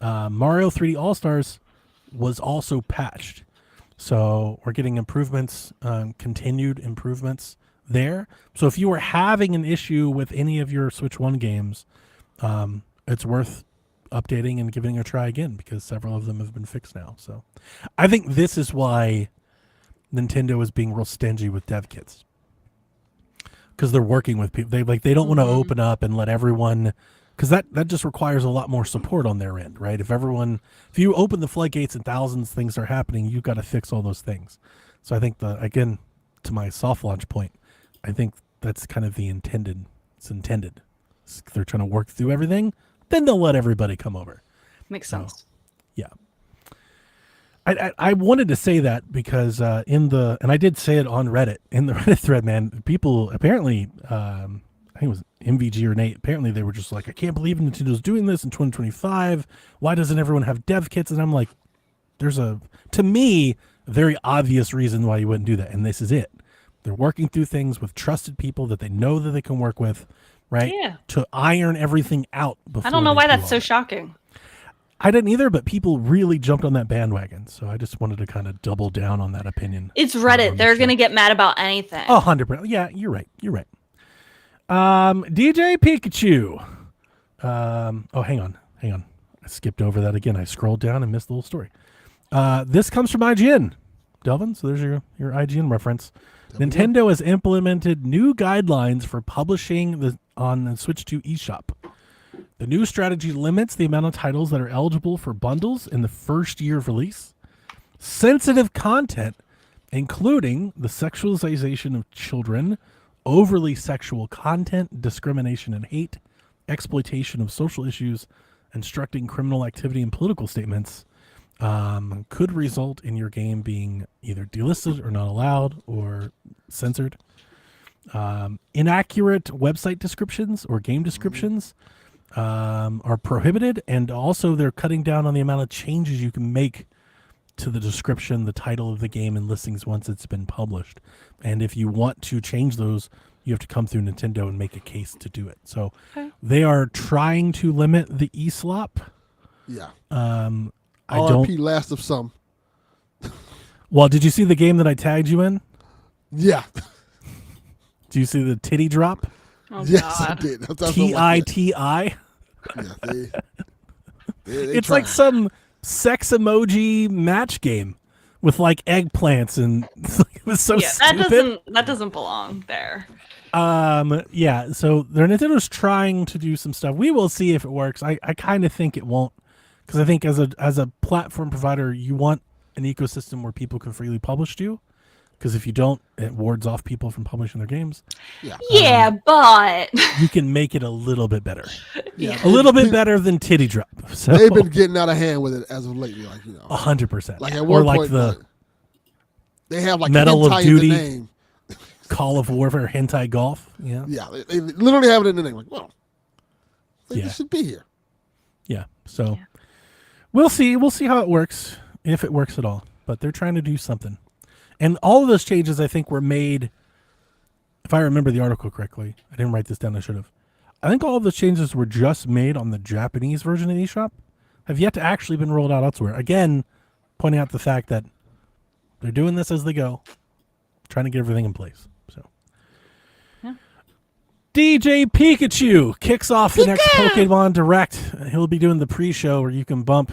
Mario 3D All-Stars was also patched. So we're getting improvements, continued improvements there. So if you were having an issue with any of your Switch 1 games, it's worth updating and giving it a try again, because several of them have been fixed now. So I think this is why Nintendo is being real stingy with dev kits, because they're working with people. They don't want to open up and let everyone, because that just requires a lot more support on their end, right? If you open the floodgates and thousands of things are happening, you've got to fix all those things. So I think again, to my soft launch point, I think that's kind of it's intended. They're trying to work through everything, then they'll let everybody come over. Makes sense. Yeah. I wanted to say that because and I did say it on Reddit, in the Reddit thread, man, people apparently, I think it was MVG or Nate, apparently they were just like, I can't believe Nintendo's doing this in 2025. Why doesn't everyone have dev kits? And I'm like, there's to me, a very obvious reason why you wouldn't do that. And this is it. They're working through things with trusted people that they know that they can work with, right? Yeah. To iron everything out before. I don't know they why do that's all so that. shocking. I didn't either, but people really jumped on that bandwagon. So I just wanted to kind of double down on that opinion. It's on Reddit. the They're show. going to get mad about anything. 100%. Yeah, you're right. You're right. DJ Pikachu. Hang on. I skipped over that again. I scrolled down and missed the whole story. This comes from IGN, Delvin. So there's your IGN reference. Nintendo has implemented new guidelines for publishing on the Switch 2 eShop. The new strategy limits the amount of titles that are eligible for bundles in the first year of release. Sensitive content, including the sexualization of children, overly sexual content, discrimination and hate, exploitation of social issues, instructing criminal activity and political statements, could result in your game being either delisted or not allowed or censored. Inaccurate website descriptions or game descriptions are prohibited, and also they're cutting down on the amount of changes you can make to the description, the title of the game, and listings once it's been published. And if you want to change those, you have to come through Nintendo and make a case to do it. So they are trying to limit the eSlop. Yeah. I don't. RP Last of Some. Well, did you see the game that I tagged you in? Yeah. Do you see the titty drop? Oh, Yes, God. I did. TITI. Yeah, they It's like some sex emoji match game with like eggplants, and it was so Yeah, stupid. that doesn't belong there. Yeah, so their Nintendo's trying to do some stuff. We will see if it works. I kind of think it won't, because I think as a platform provider, you want an ecosystem where people can freely publish to you, because if you don't, it wards off people from publishing their games. Yeah. Yeah, but You can make it a little bit better, Yeah. a little bit better than titty drop. So They've been getting out of hand with it as of lately, like 100%. Like at Or one like point, the they have like Medal of hentai Duty. in the name. Call of Warfare hentai golf. Yeah. Yeah, they literally have it in the name. Like, well, Yeah. it should be here. Yeah. So we'll see. We'll see how it works, if it works at all. But they're trying to do something. And all of those changes, I think, were made, if I remember the article correctly. I didn't write this down. I should have. I think all of those changes were just made on the Japanese version of eShop. Have yet to actually been rolled out elsewhere. Again, pointing out the fact that they're doing this as they go, trying to get everything in place. So, DJ Pikachu kicks off the next Pokemon Direct. He'll be doing the pre-show where you can bump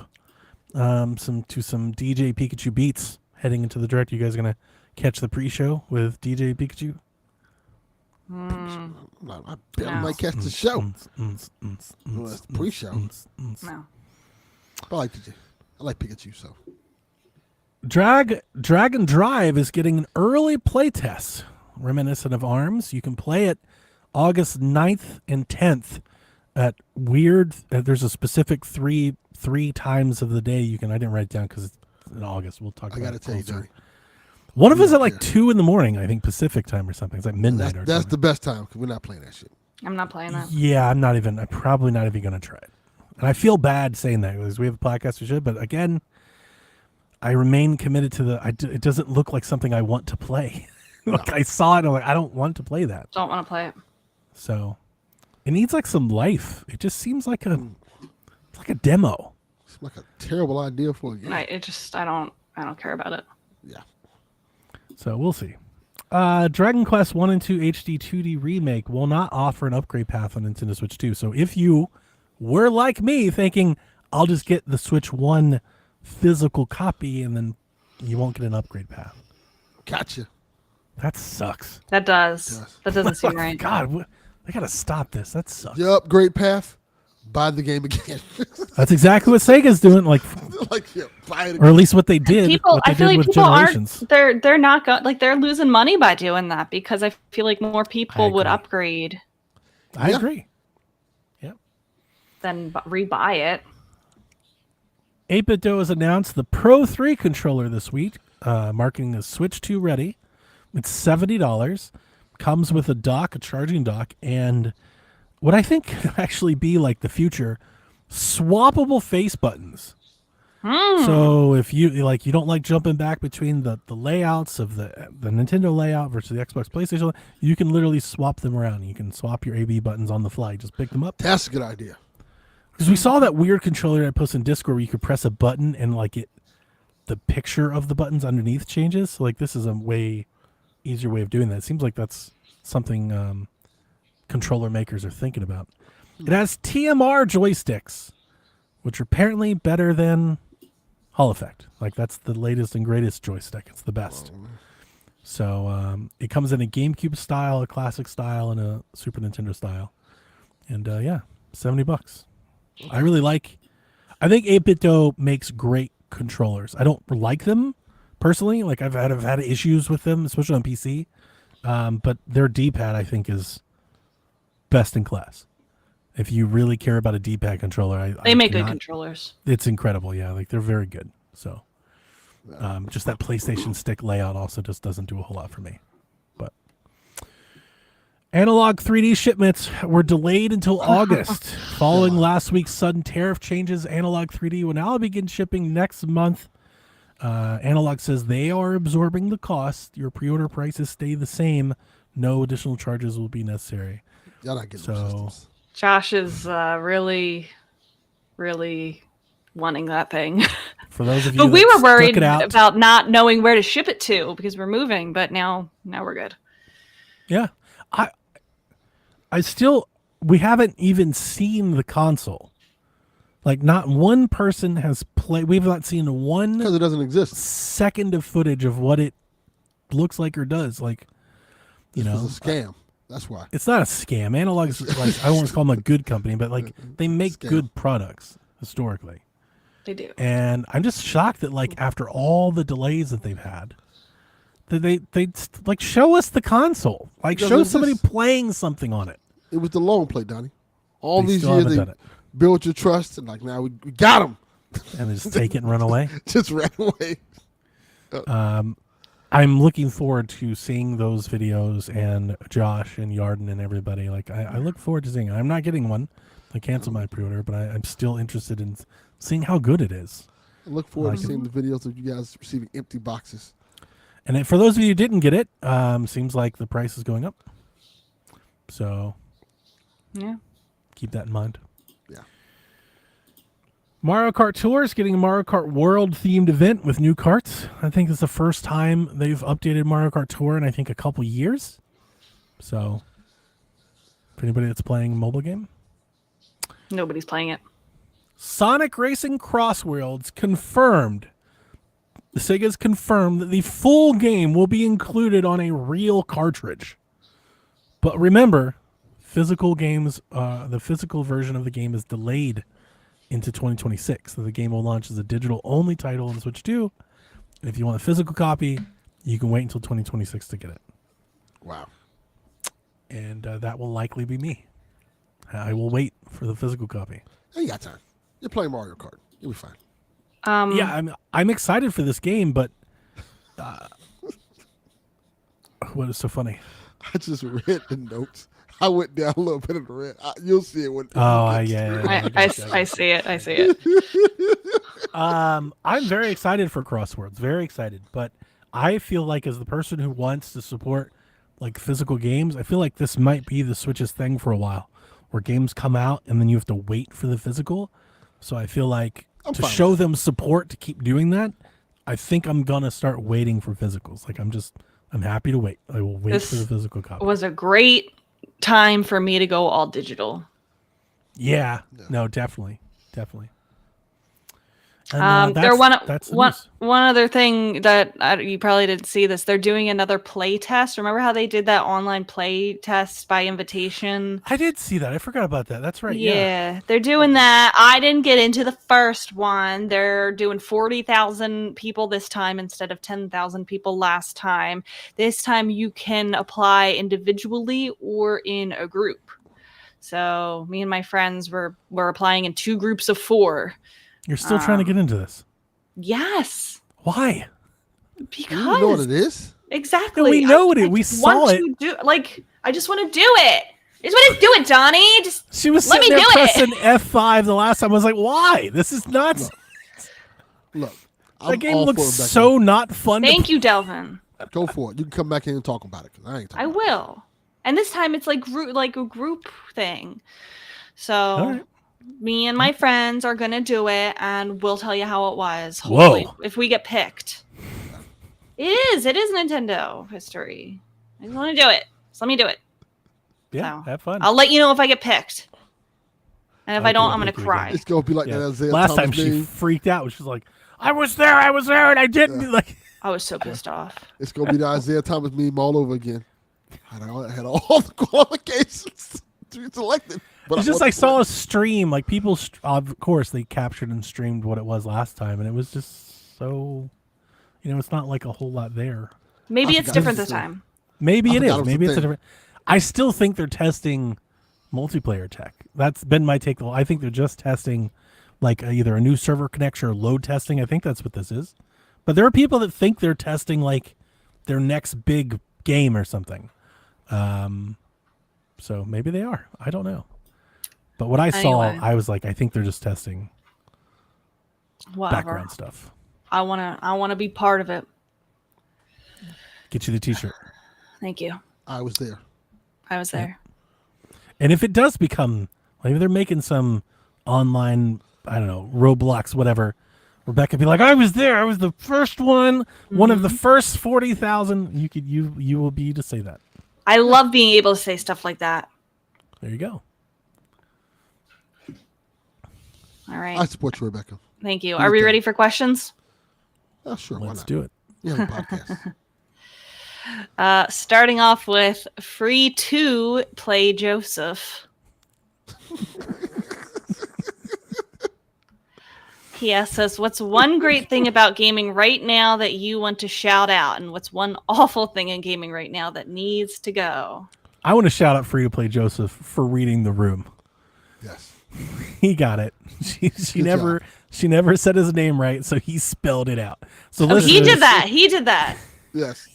some DJ Pikachu beats heading into the Direct. You guys gonna catch the pre-show with DJ Pikachu? I barely might catch the show. Well, that's the pre-show. no. I like PJ. I like Pikachu. So Dragon Drive is getting an early playtest, reminiscent of ARMS. You can play it August 9th and 10th at weird. There's a specific three times of the day you can. I didn't write it down because it's in August. We'll talk I about gotta it tell you, closer. Johnny, One of us at like 2 a.m, I think, Pacific time or something. It's like midnight or that's something. the best time because we're not playing that shit. I'm not playing that. Yeah, I'm probably not even going to try it. And I feel bad saying that because we have a podcast we should, but again, I remain committed to it doesn't look like something I want to play. Like I saw it and I'm like, I don't want to play that. Don't want to play it. So it needs like some life. It just seems like a demo. It's like a terrible idea for a game. I don't care about it. Yeah. So we'll see. Dragon Quest 1 and 2 HD 2D Remake will not offer an upgrade path on Nintendo Switch 2. So if you were like me thinking, I'll just get the Switch 1 physical copy and then you won't get an upgrade path. Gotcha. That sucks. That does. That doesn't seem right. God, I got to stop this. That sucks. Your upgrade path, buy the game again. That's exactly what Sega's doing, like, buy it or again. at least what they did. People, I feel like people Generations. aren't. They're not they're losing money by doing that because I feel like more people would agree. upgrade I Yeah. agree. Yep. than rebuy it. 8-Bit Do has announced the Pro 3 controller this week, marking the Switch 2 ready. It's $70. Comes with a dock, a charging dock, and what I think could actually be like the future, swappable face buttons. So if you don't like jumping back between the layouts of the Nintendo layout versus the Xbox PlayStation, you can literally swap them around. You can swap your AB buttons on the fly. Just pick them up. That's a good idea. Because we saw that weird controller I posted in Discord where you could press a button and the picture of the buttons underneath changes. So this is a way easier way of doing that. It seems like that's something controller makers are thinking about. It has TMR joysticks, which are apparently better than Hall Effect. That's the latest and greatest joystick. It's the best. So it comes in a GameCube style, a classic style, and a Super Nintendo style. And $70. I really like. I think 8BitDo makes great controllers. I don't like them personally. Like I've had issues with them, especially on PC. But their D-pad, I think, is best in class. If you really care about a D-pad controller, They make good controllers. It's incredible. Yeah, like they're very good. So, just that PlayStation stick layout also just doesn't do a whole lot for me. But Analog 3D shipments were delayed until August. Following last week's sudden tariff changes, Analog 3D will now begin shipping next month. Analog says they are absorbing the cost. Your pre-order prices stay the same. No additional charges will be necessary. Y'all not getting those systems. Josh is really, really wanting that thing. For those of you But we that were worried stuck it out, about not knowing where to ship it to because we're moving, but now we're good. yeah, I still, we haven't even seen the console. Like not one person has played. We've not seen one Because it doesn't exist. second of footage of what it looks like or does. Like, you This know, was a scam. That's why. it's not a scam. Analog's like, I don't want to call them a good company, but like they make Scam. good products historically. They do. And I'm just shocked that like after all the delays that they've had, that they like show us the console, like It show doesn't somebody exist. playing something on it. It was the long play, Donnie. All They these still years haven't they done it. built your trust, and like now we got him. And they just take it and run away. Just ran away. I'm looking forward to seeing those videos and Josh and Yarden and everybody. Like I look forward to seeing it. I'm not getting one. I canceled my pre-order, but I'm still interested in seeing how good it is. I look forward Like to seeing the videos of you guys receiving empty boxes. And for those of you who didn't get it, seems like the price is going up. So Yeah. keep that in mind. Yeah. Mario Kart Tour is getting a Mario Kart World themed event with new karts. I think it's the first time they've updated Mario Kart Tour in I think a couple years. So, for anybody that's playing a mobile game, Nobody's playing it. Sonic Racing Cross Worlds confirmed. Sega's confirmed that the full game will be included on a real cartridge. But remember, physical games, the physical version of the game is delayed into 2026. So the game will launch as a digital-only title on Switch 2. And if you want a physical copy, you can wait until 2026 to get it. Wow. And that will likely be me. I will wait for the physical copy. Hey, you got time. You're playing Mario Kart. You'll be fine. Yeah, I'm excited for this game, but what is so funny? I just read the notes. I went down a little bit of the red. You'll see it when. Oh, yeah. I see it. I see it. I'm very excited for Crosswords. Very excited, but I feel like as the person who wants to support like physical games, I feel like this might be the Switch's thing for a while, where games come out and then you have to wait for the physical. So I feel like to fine show them support to keep doing that, I think I'm gonna start waiting for physicals. Like I'm happy to wait. I will wait This for the physical copy. was a great time for me to go all digital. Yeah. No, definitely. And, There that's the news. one other thing that you probably didn't see this. They're doing another play test. Remember how they did that online play test by invitation? I did see that. I forgot about that. That's right. Yeah, they're doing that. I didn't get into the first one. They're doing 40,000 people this time instead of 10,000 people last time. This time you can apply individually or in a group. So me and my friends were applying in 2 groups of 4. You're still trying to get into this. Yes, Why? because You know what it is? exactly. No, we know it. I We just saw want it. to do, I just want to do it. I just want to do it, Donnie. Just She was Let sitting me there do it. pressing F5 the last time. I was like, why? This is nuts. Look, That game all looks for it back so not fun. thank you, Delvin. then. Go for it. You can come back in and talk about it. 'Cause I ain't talking. I will. And this time it's like a group thing. So right. me and my friends are gonna do it, and we'll tell you how it was. Whoa. Hopefully, if we get picked. It is Nintendo history. I just want to do it. So let me do it. Yeah, So, have fun. I'll let you know if I get picked. And if I Okay, don't, I'm gonna thank you cry. It's gonna be like Yeah. that Isaiah Last Thomas time she meme. freaked out. She was like, I was there, and I didn't. Like, I was so pissed off. It's gonna be the Isaiah Thomas meme all over again. Had all the qualifications to be selected. But It's just I saw a stream, like people, of course, they captured and streamed what it was last time, and it was just so, it's not like a whole lot there. Maybe I it's forgot different this this is- time. Maybe I it forgot is. it was a Maybe it's a thing. different. I still think they're testing multiplayer tech. That's been my take. I think they're just testing, like either a new server connection or load testing. I think that's what this is. But there are people that think they're testing like their next big game or something. So maybe they are. I don't know. But what I saw, Anyway. I was like, I think they're just testing Whatever. background stuff. I wanna be part of it. Get you the T-shirt. Thank you. I was there. I was there. And if it does become, maybe they're making some online, I don't know, Roblox, whatever. Rebecca be like, I was there. I was the first one, one of the first 40,000. You will be to say that. I love being able to say stuff like that. There you go. All right. I support you, Rebecca. Thank you. do Are you we think? ready for questions? Oh, sure. Let's why not? do it. You have a podcast. Starting off with free to play Joseph. He asks us, what's one great thing about gaming right now that you want to shout out? And what's one awful thing in gaming right now that needs to go? I want to shout out Free to Play Joseph for reading the room. Yes. He got it. She Good never said his name right, so he spelled it out. So Oh, listen he to did this. that. He did that. Yes.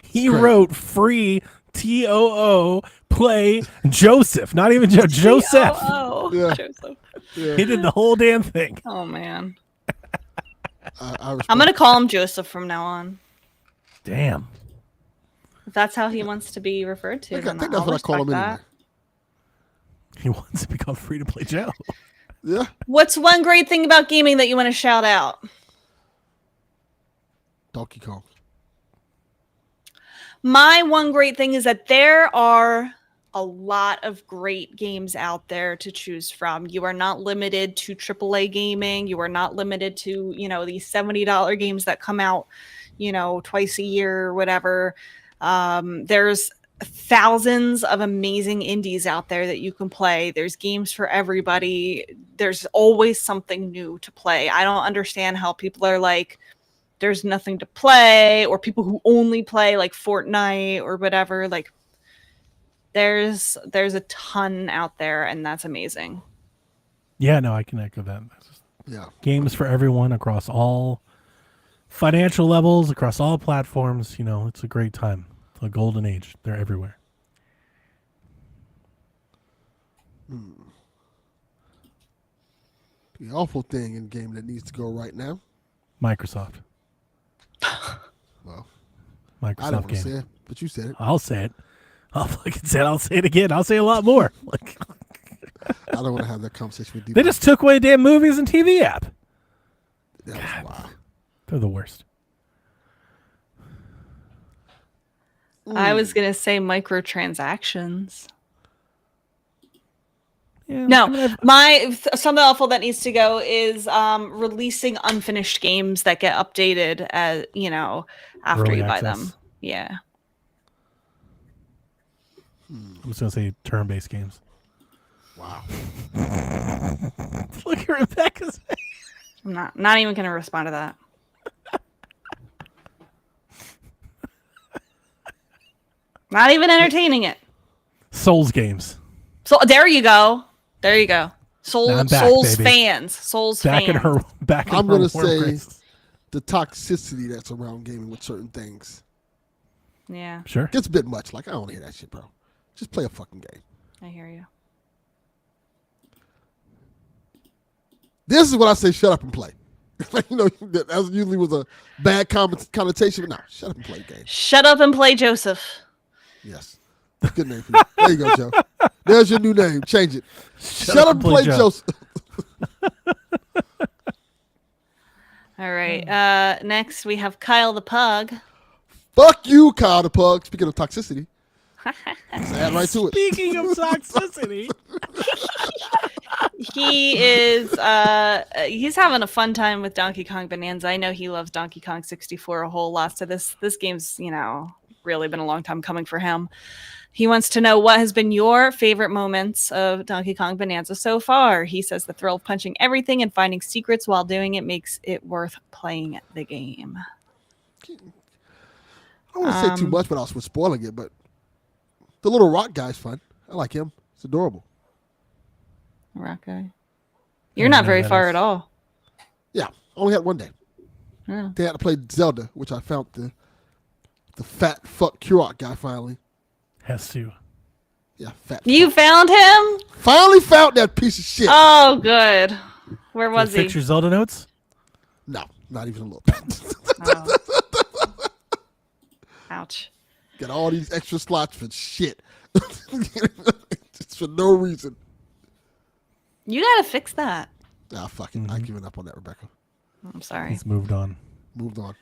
He Great. wrote free TOO play Joseph, not even Joseph. Oh, Yeah. Joseph. Yeah. He did the whole damn thing. Oh, man. I respect I'm going to call him Joseph from now on. Damn. If that's how he wants to be referred to, I then think I'll that's what I call him respect anyway. that. He wants to be called Free to Play Joe. Yeah. What's one great thing about gaming that you want to shout out? Donkey Kong. My one great thing is that there are a lot of great games out there to choose from. You are not limited to AAA gaming. You are not limited to, these $70 games that come out, twice a year or whatever. There's thousands of amazing indies out there that you can play. There's games for everybody. There's always something new to play. I don't understand how people are like, there's nothing to play, or people who only play like Fortnite or whatever. Like there's a ton out there, and that's amazing. Yeah, no, I can echo that. Yeah. Games for everyone across all financial levels, across all platforms. It's a great time. It's a golden age. They're everywhere. The awful thing in game that needs to go right now. Microsoft. Well, Microsoft I don't want to game. say it, but you said it. I'll say it. I'll fucking say it. I'll say it again. I'll say a lot more. Like, I don't want to have that conversation with you. they just took away damn movies and TV app. That was wild. They're the worst. I was gonna say microtransactions. Yeah, No, something awful that needs to go is releasing unfinished games that get updated as after Early you buy access. them. Yeah. I'm just gonna say turn-based games. Wow. Look at Rebecca's face. I'm not even gonna respond to that. Not even entertaining it. Souls games. So there you go. There you go. Now I'm back, Souls baby. fans. Souls Back fans. in her. Back in I'm her gonna warm say- graces. The toxicity that's around gaming with certain things Yeah, Sure. gets a bit much. Like, I don't hear that shit, bro. Just play a fucking game. I hear you. This is what I say, shut up and play. That usually was a bad connotation, but no, shut up and play game. Shut up and play Joseph. Yes. Good name for you. There you go, Joe. There's your new name. Change it. Shut up and play Joseph. All right. Next we have Kyle the Pug. Fuck you, Kyle the Pug. Speaking of toxicity. Let's add right to it. Speaking of toxicity, He is he's having a fun time with Donkey Kong Bonanza. I know he loves Donkey Kong 64 a whole lot. So this game's, really been a long time coming for him. He wants to know what has been your favorite moments of Donkey Kong Bonanza so far. He says the thrill of punching everything and finding secrets while doing it makes it worth playing the game. I don't want to say too much without spoiling it, but the little rock guy's fun. I like him. It's adorable. Rock guy. You're not very far at all. Yeah, only had one day. Yeah. They had to play Zelda, which I found the fat fuck Kurok guy finally. Has to. Yeah, fat. You fuck. found him? Finally found that piece of shit. Oh, good. Where was he? Fix your Zelda notes? No, not even a little bit. Oh. Ouch. Got all these extra slots for shit. Just for no reason. You gotta fix that. Ah, fuck it. I've given up on that, Rebecca. I'm sorry. He's moved on. Moved on.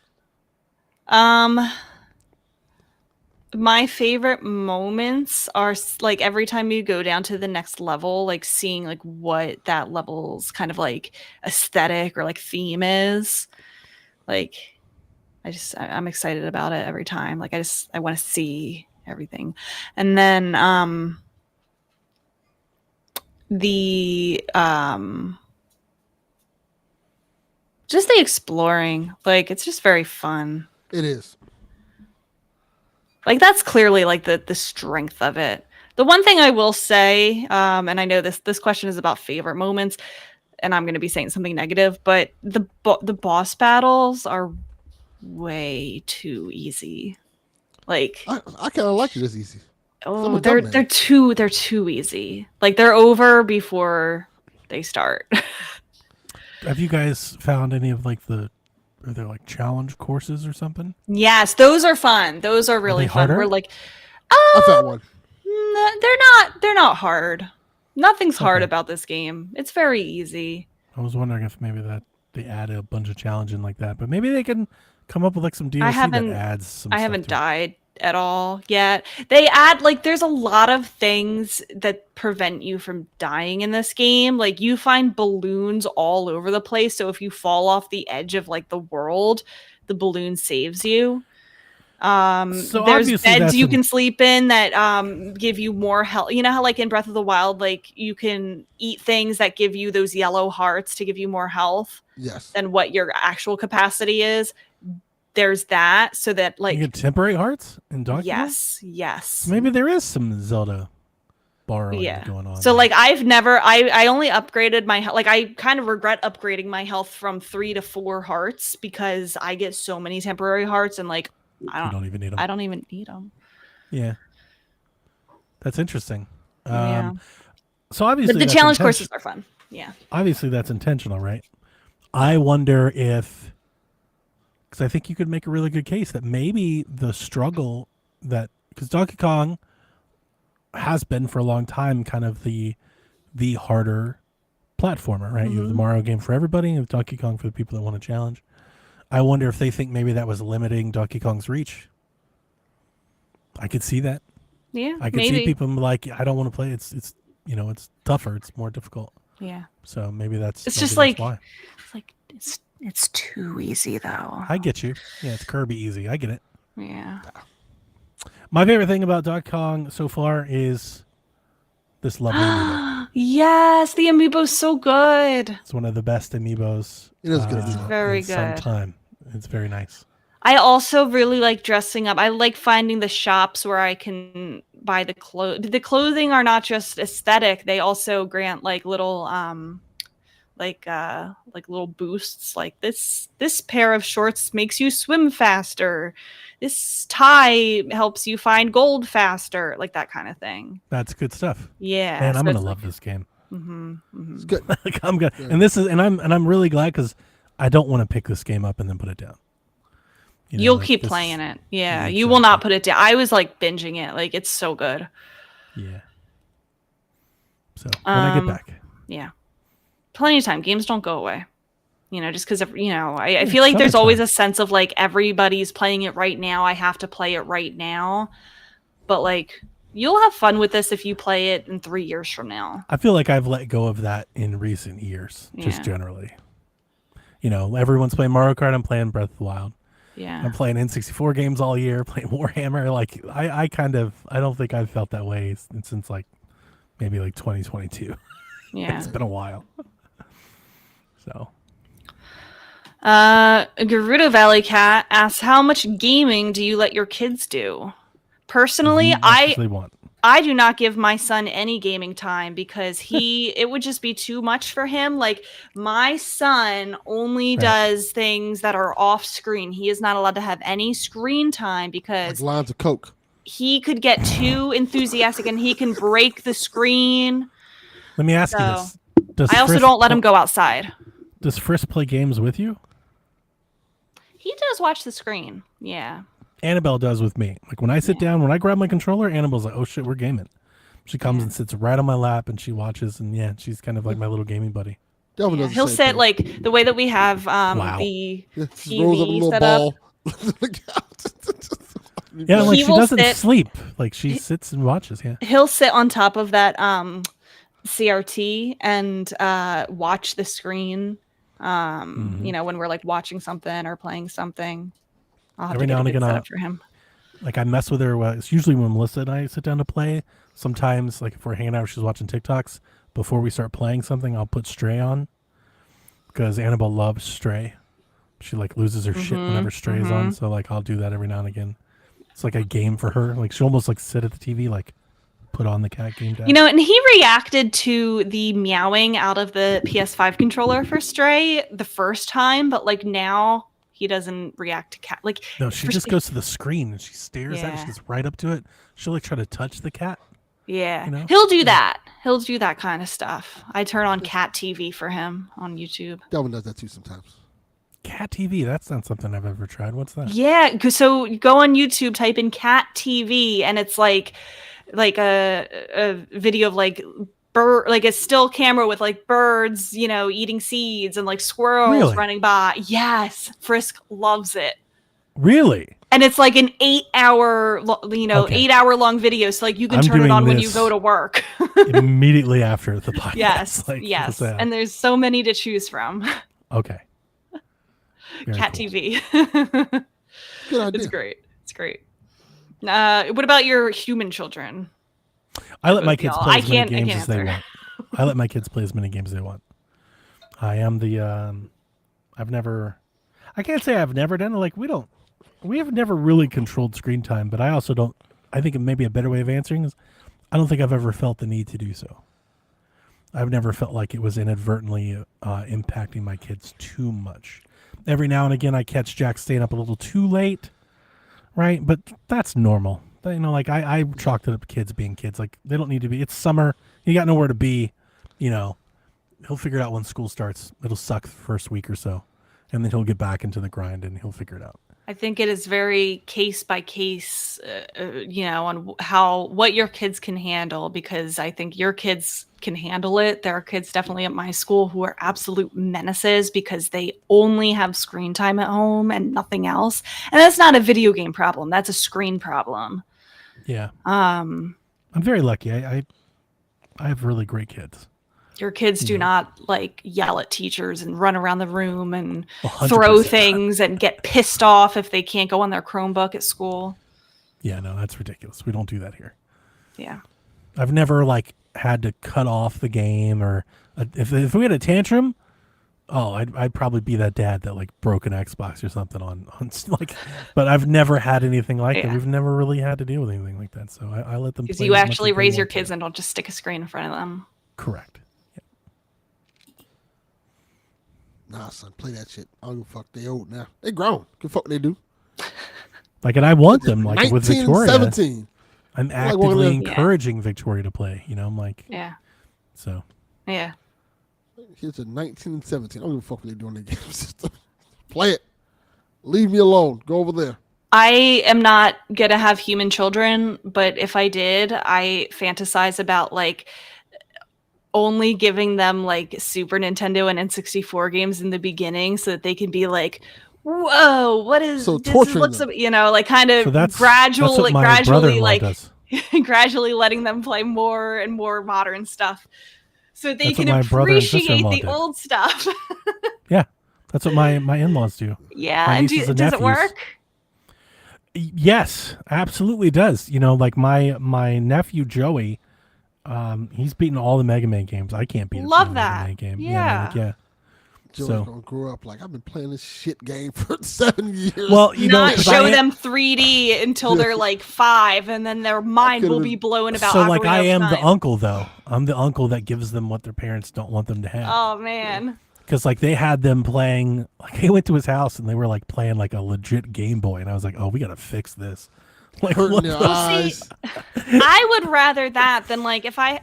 My favorite moments are like every time you go down to the next level, like seeing like what that level's kind of like aesthetic or like theme is. Like I'm excited about it every time. Like I want to see everything. And then just the exploring, like it's just very fun. It is. Like that's clearly like the strength of it. The one thing I will say, and I know this question is about favorite moments, and I'm going to be saying something negative, but the boss battles are way too easy. Like I kind of like it as easy. oh, they're too easy. Like they're over before they start. Have you guys found any of like are there like challenge courses or something? Yes, those are fun. Those are really fun. harder? We're like, I found one. they're not hard. Nothing's hard Okay. about this game. It's very easy. I was wondering if maybe that they add a bunch of challenge in like that, but maybe they can come up with like some DLC that adds some. I stuff haven't to it. died at all yet. They add like there's a lot of things that prevent you from dying in this game. Like you find balloons all over the place, so if you fall off the edge of like the world, the balloon saves you. So There's obviously beds that's you an- can sleep in that give you more health. You know how like in Breath of the Wild, like you can eat things that give you those yellow hearts to give you more health Yes. than what your actual capacity is. There's that, so that like You get temporary hearts in Donkey Kong? yes. So maybe there is some Zelda borrowing going on. So there. like I only upgraded my like I kind of regret upgrading my health from 3 to 4 hearts because I get so many temporary hearts and like you don't even need them. I don't even need them. Yeah, that's interesting. Yeah. So obviously, But the that's challenge intention- courses are fun. Yeah. Obviously, that's intentional, right? I wonder if, because I think you could make a really good case that maybe the struggle because Donkey Kong has been for a long time kind of the harder platformer, right? You have the Mario game for everybody, and you have Donkey Kong for the people that want to challenge. I wonder if they think maybe that was limiting Donkey Kong's reach. I could see that. Yeah. I could see people like, I don't want to play. It's it's tougher. It's more difficult. Yeah. So maybe that's It's maybe just that's like why. it's too easy though. I get you. Yeah, it's Kirby easy. I get it. Yeah. My favorite thing about Donkey Kong so far is this lovely amiibo. Yes, the amiibo's so good. It's one of the best amiibos. It is a good amiibo. Very in some good. time. It's very nice. I also really like dressing up. I like finding the shops where I can buy the clothes. The clothing are not just aesthetic; they also grant like little, like little boosts. Like this pair of shorts makes you swim faster. This tie helps you find gold faster. Like that kind of thing. That's good stuff. Yeah, Man, so I'm gonna it's love this game. It's good. Like, I'm good. And this is, and I'm really glad because I don't want to pick this game up and then put it down. You know, You'll like keep this- playing it. Yeah, Yeah, you will not exactly. put it down. I was like binging it. Like it's so good. Yeah. So when I get back, Yeah, plenty of time. Games don't go away. You know, just because I feel like some there's of always time. a sense of like everybody's playing it right now. I have to play it right now. But like you'll have fun with this if you play it in 3 years from now. I feel like I've let go of that in recent years, just Yeah. generally. You know, everyone's playing Mario Kart. I'm playing Breath of the Wild. Yeah. I'm playing N64 games all year, playing Warhammer. Like I don't think I've felt that way since like maybe like 2022. Yeah. It's been a while. So Gerudo Valley Cat asks, how much gaming do you let your kids do? Personally, as much as they want. I do not give my son any gaming time because it would just be too much for him. Like, my son only Right. does things that are off screen. He is not allowed to have any screen time Like because lines of coke. he could get too enthusiastic and he can break the screen. Let me ask you So, this. I also don't let him go outside. Does Frisk play games with you? He does watch the screen. Yeah. Annabelle does with me. Like when I sit down, when I grab my controller, Annabelle's like, "Oh shit, we're gaming." She comes and sits right on my lap and she watches, and yeah, she's kind of like my little gaming buddy. Delvin does the He'll same sit thing. like the way that we have Wow. the Yeah, she rolls up a TV little set up. ball. Yeah, like He she will doesn't sit- sleep. Like she sits and watches. Yeah. He'll sit on top of that CRT and watch the screen. You know, when we're like watching something or playing something. I'll have Every to now get and a good again, setup for him. Like I mess with her. It's usually when Melissa and I sit down to play. Sometimes, like if we're hanging out, she's watching TikToks. Before we start playing something, I'll put Stray on because Annabelle loves Stray. She like loses her shit whenever Stray is on. So like I'll do that every now and again. It's like a game for her. Like she almost like sit at the TV, like put on the cat game. You know, and he reacted to the meowing out of the PS5 controller for Stray the first time, but like now he doesn't react to cat. Like No, she just goes to the screen and she stares at it. She Yeah. gets right up to it. She'll like try to touch the cat. yeah, You know? he'll do that. He'll do that kind of stuff. I turn on cat TV for him on YouTube. Delvin does that too sometimes. Cat TV. That's not something I've ever tried. What's that? Yeah, so you go on YouTube, type in cat TV, and it's like a video of like like a still camera with like birds, you know, eating seeds and like squirrels Really? running by. Yes, Frisk loves it. Really? And it's like an 8-hour, Okay. 8-hour long video. So like you can I'm turn it doing on when you this go to work. Immediately after the podcast. Yes, Like, yes. what's that? And there's so many to choose from. Okay. Very Cat cool. TV. Good idea. It's great. It's great. What about your human children? I let my Both kids y'all. play I as many can't games as they answer. want. I let my kids play as many games as they want. I am the I can't say I've never done it. Like we have never really controlled screen time, but I also don't. I think maybe a better way of answering is I don't think I've ever felt the need to do so. I've never felt like it was inadvertently impacting my kids too much. Every now and again, I catch Jack staying up a little too late, right? But that's normal. You know, like I chalked it up to kids being kids. Like they don't need to be. It's summer. You got nowhere to be. You know, he'll figure it out when school starts. It'll suck the first week or so, and then he'll get back into the grind and he'll figure it out. I think it is very case by case, on what your kids can handle, because I think your kids can handle it. There are kids definitely at my school who are absolute menaces because they only have screen time at home and nothing else. And that's not a video game problem. That's a screen problem. Yeah. I'm very lucky. I have really great kids. Your kids do not like yell at teachers and run around the room and 100%. throw things and get pissed off if they can't go on their Chromebook at school. Yeah, no, that's ridiculous. We don't do that here. Yeah. I've never like had to cut off the game or if we had a tantrum, I'd probably be that dad that like broke an Xbox or something on like, but I've never had anything like that. Yeah. We've never really had to deal with anything like that. So I let them. Because play you as much actually as they raise your want kids to. and don't just stick a screen in front of them. Correct. Nah, son, play that shit. I don't give a fuck. They old now. They grown. Good fuck they do. Like, and I want them like with 19 and Victoria. 17. I'm Like one of actively them- encouraging Victoria to play. You know, I'm like, Yeah. so Yeah. Kids are 19 and 17. I don't give a fuck what they do in their game system. Play it. Leave me alone. Go over there. I am not going to have human children, but if I did, I fantasize about like only giving them like Super Nintendo and N64 games in the beginning so that they can be like, whoa, what is So this? torturing Looks, them. like kind of so that's gradually, what my gradually, brother-in-law like does. gradually letting them play more and more modern stuff so they That's can what my brother and appreciate sister-in-law the did. old stuff. That's That's what my in-laws do. Yeah, My and nieces and does it nephews. work? Yes, absolutely does. You know, like my nephew Joey, he's beaten all the Mega Man games. I can't beat a Love Mega that. Man game. Yeah. Yeah. Joey's So- gonna grow up like I've been playing this shit game for 7 years. Well, you know, Not 'cause show I- them 3D until they're like 5, and then their mind will could've be been- blown about. So like Ocarina I of am the Time. uncle though. I'm the uncle that gives them what their parents don't want them to have. Oh man. Because like they had them playing, like I went to his house and they were like playing like a legit Game Boy, and I was like, oh, we gotta fix this. Like, hurting what their the- eyes. I would rather that than like if I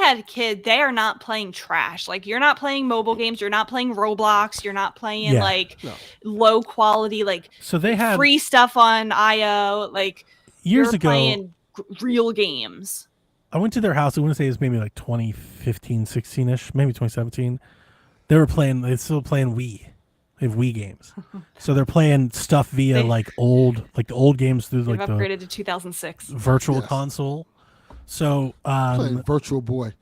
had a kid, they are not playing trash. Like you're not playing mobile games, you're not playing Roblox, you're not playing Yeah. like No. low quality like So they had free stuff on IO. Like years you're ago. playing real games. I went to their house. I want to say it was maybe like 2015, 16 ish, maybe 2017. They're still playing Wii. They have Wii games, so they're playing stuff via They- like the old games through They've like the upgraded to 2006. virtual Yes. console. So Playing Virtual Boy.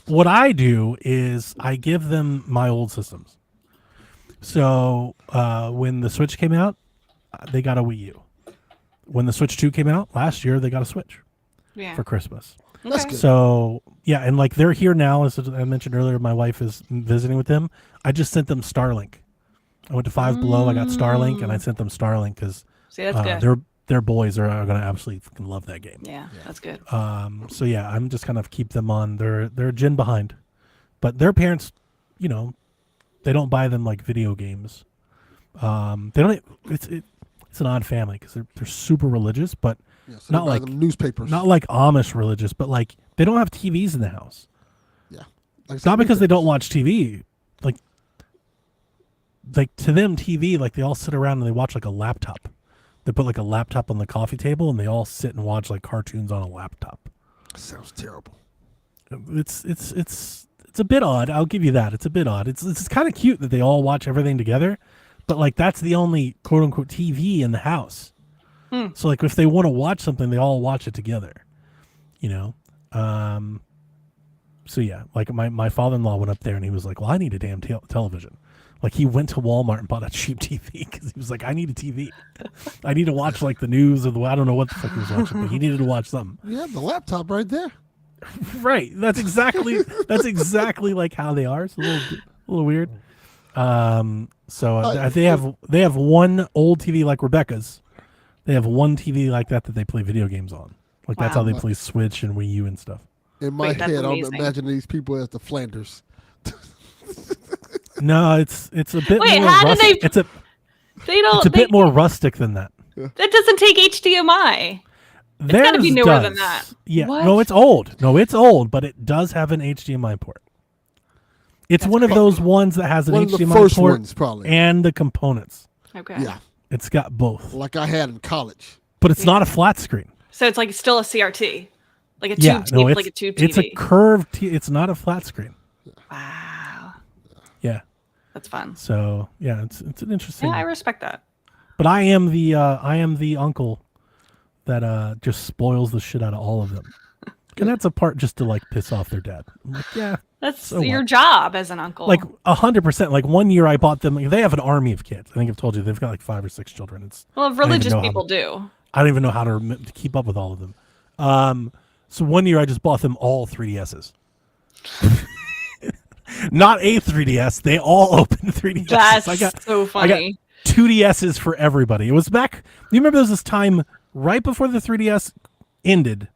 what I do is I give them my old systems. So when the Switch came out, they got a Wii U. When the Switch 2 came out last year, they got a Switch Yeah. for Christmas. That's Okay. good. So yeah, and like they're here now. As I mentioned earlier, my wife is visiting with them. I just sent them Starlink. I went to Five Below. I got Starlink, and I sent them Starlink because See, that's good. their boys are going to absolutely fucking love that game. Yeah, that's good. So yeah, I'm just kind of keep them on. They're a gen behind, but their parents, you know, they don't buy them like video games. They don't. It's an odd family because they're super religious, but Yeah, so not they buy like them newspapers. not like Amish religious, but like they don't have TVs in the house. Yeah. Like It's not because they don't watch TV. Like to them, TV, like they all sit around and they watch like a laptop. They put like a laptop on the coffee table and they all sit and watch like cartoons on a laptop. Sounds terrible. It's a bit odd. I'll give you that. It's a bit odd. It's kind of cute that they all watch everything together, but like that's the only quote unquote TV in the house. So like if they want to watch something, they all watch it together. You know. So yeah, like my father-in-law went up there and he was like, "Well, I need a damn television." Like he went to Walmart and bought a cheap TV because he was like, "I need a TV. I need to watch like the news or I don't know what the fuck he was watching, but he needed to watch something." You have the laptop right there. Right. That's exactly like how they are. It's a little weird. So they have one old TV like Rebecca's. They have one TV like that they play video games on. Like that's how Wow. they play Switch and Wii U and stuff. In my Wait, that's head, I'm amazing. imagining these people as the Flanders. No, it's a bit Wait, more how do rustic. they- It's a They bit more rustic than that. That doesn't take HDMI. gotta be Theirs newer than does. that. Yeah. What? No, it's old. No, it's old, but it does have an HDMI port. It's one of those ones that has an One of the HDMI first port ones, probably. and the components. Okay. Yeah, It's got both, like I had in college. but it's not a flat screen. So it's like still a CRT, like a tube Yeah, no, TV, it's like a tube it's a TV. curved. It's not a flat screen. Wow, Yeah. that's fun. So yeah, it's an interesting. Yeah, I respect that. But I am the uncle that just spoils the shit out of all of them, and that's a part just to like piss off their dad. I'm like, yeah. That's So your what? job as an uncle. Like 100%. Like 1 year I bought them. They have an army of kids. I think I've told you they've got like 5 or 6 children. It's well, don't even religious know how people do. I don't even know how to keep up with all of them. So 1 year I just bought them all 3DSs. Not a 3DS. They all open 3DSs. That's I got so funny. 2DSs for everybody. It was back. You remember there was this time right before the 3DS ended.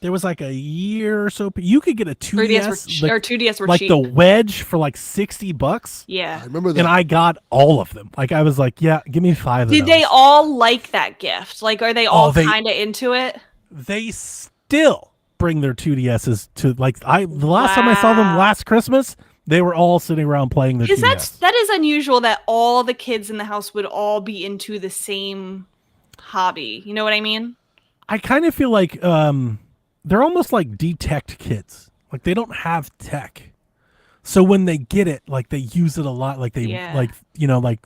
There was like a year or so. You could get a 2DS, 3DS were or 2DS were like cheap. the wedge for like $60. Yeah. I remember that. And I got all of them. Like I was like, yeah, give me 5 of Did those. they all like that gift? Like, are they all they- kind of into it? They still bring their 2DSs to like the last time I saw them Wow. last Christmas, they were all sitting around playing their Because 2DS. that is unusual that all the kids in the house would all be into the same hobby. You know what I mean? I kind of feel like they're almost like detect kids. Like they don't have tech. So when they get it, like they use it a lot. Like they Yeah. like, you know, like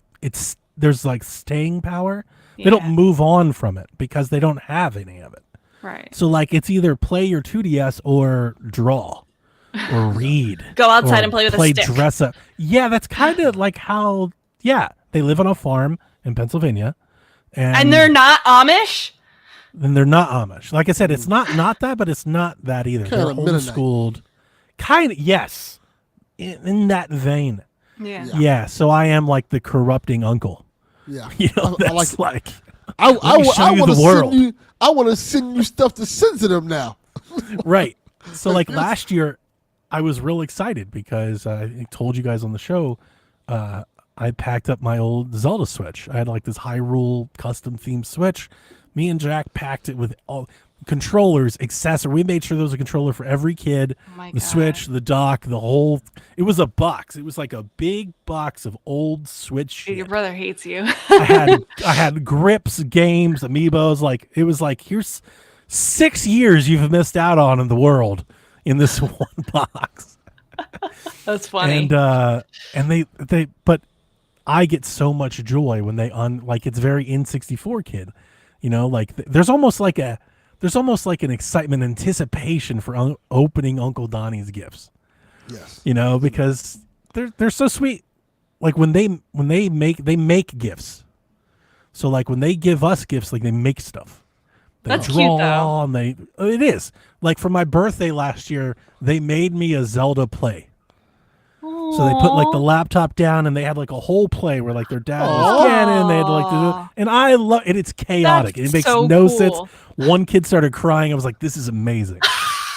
there's like staying power. They Yeah. don't move on from it because they don't have any of it. Right. So like it's either play your 2DS or draw or read. Go outside or and play with a stick. dress up. Yeah, that's kind of like how Yeah, they live on a farm in Pennsylvania, And they're not Amish? then they're not Amish. Like I said, it's not that, but it's not that either. Kinda They're Mennonite. homeschooled. Kind of, yes, in that vein. Yeah. Yeah. So I am like the corrupting uncle. Yeah. You know, I like that's it. like I me show you want to the world. send you. I want to send you stuff to send to them now. right. So like last year, I was real excited because I told you guys on the show, I packed up my old Zelda Switch. I had like this Hyrule custom themed Switch. Me and Jack packed it with all controllers, accessories. We made sure there was a controller for every kid. Oh my The God. Switch, the dock, the whole. It was a box. It was like a big box of old Switch Dude, your shit. brother hates you. I had grips, games, amiibos. Like it was like here's 6 years you've missed out on in the world in this one box. That's funny. And they but I get so much joy when they like it's very N64 kid, you know, like there's almost like an excitement, anticipation for opening Uncle Donnie's gifts, Yes. you know, because they're so sweet. Like when they make gifts, so like when they give us gifts, like they make stuff. They That's cute, though. and it is like for my birthday last year, they made me a Zelda play. So they put like the laptop down and they had like a whole play where like their dad was Ganon. They had to like do, and I love it. It's chaotic. That's It makes so no cool. sense. One kid started crying. I was like, this is amazing.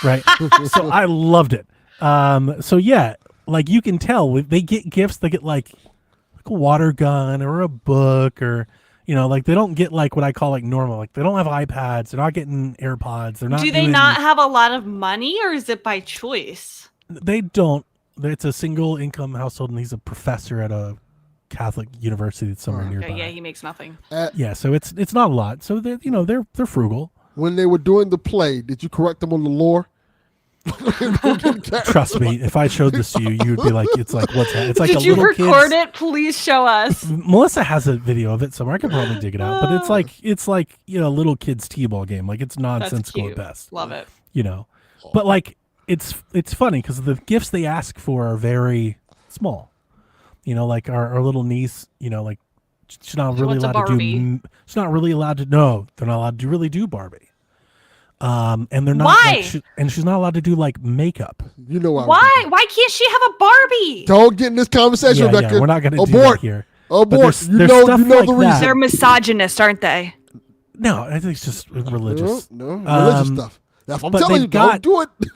Right. So I loved it. So yeah, like you can tell they get gifts, they get like a water gun or a book or, you know, like they don't get like what I call like normal. Like they don't have iPads. They're not getting AirPods. They're not. Do they doing- not have a lot of money, or is it by choice? They don't. It's a single income household, and he's a professor at a Catholic university that's somewhere nearby. Okay, yeah, he makes nothing. Yeah, so it's not a lot. So they're frugal. When they were doing the play, did you correct them on the lore? Trust me, if I showed this to you, you'd be like, it's like what's that? It's like Did a you little record kid's- it? Please show us. Melissa has a video of it somewhere. I could probably dig it out, but it's like you know, little kid's t-ball game. Like it's That's nonsensical cute. at best. Love it. You know, but like it's funny because the gifts they ask for are very small. You know, like our little niece. You know, like she's not really wants a allowed to Barbie. do. She's not really allowed to. No, they're not allowed to really do Barbie. And they're not. Why? Like, and she's not allowed to do like makeup. You know why? Why? Why can't she have a Barbie? Don't get in this conversation, Yeah, Rebecca. we're not going to do Abort. that here. Abort. there's- You there's know stuff the like reason. that. They're misogynist, aren't they? No, I think it's just religious. No, religious stuff. That's what I'm but telling you. they've got- Don't do it.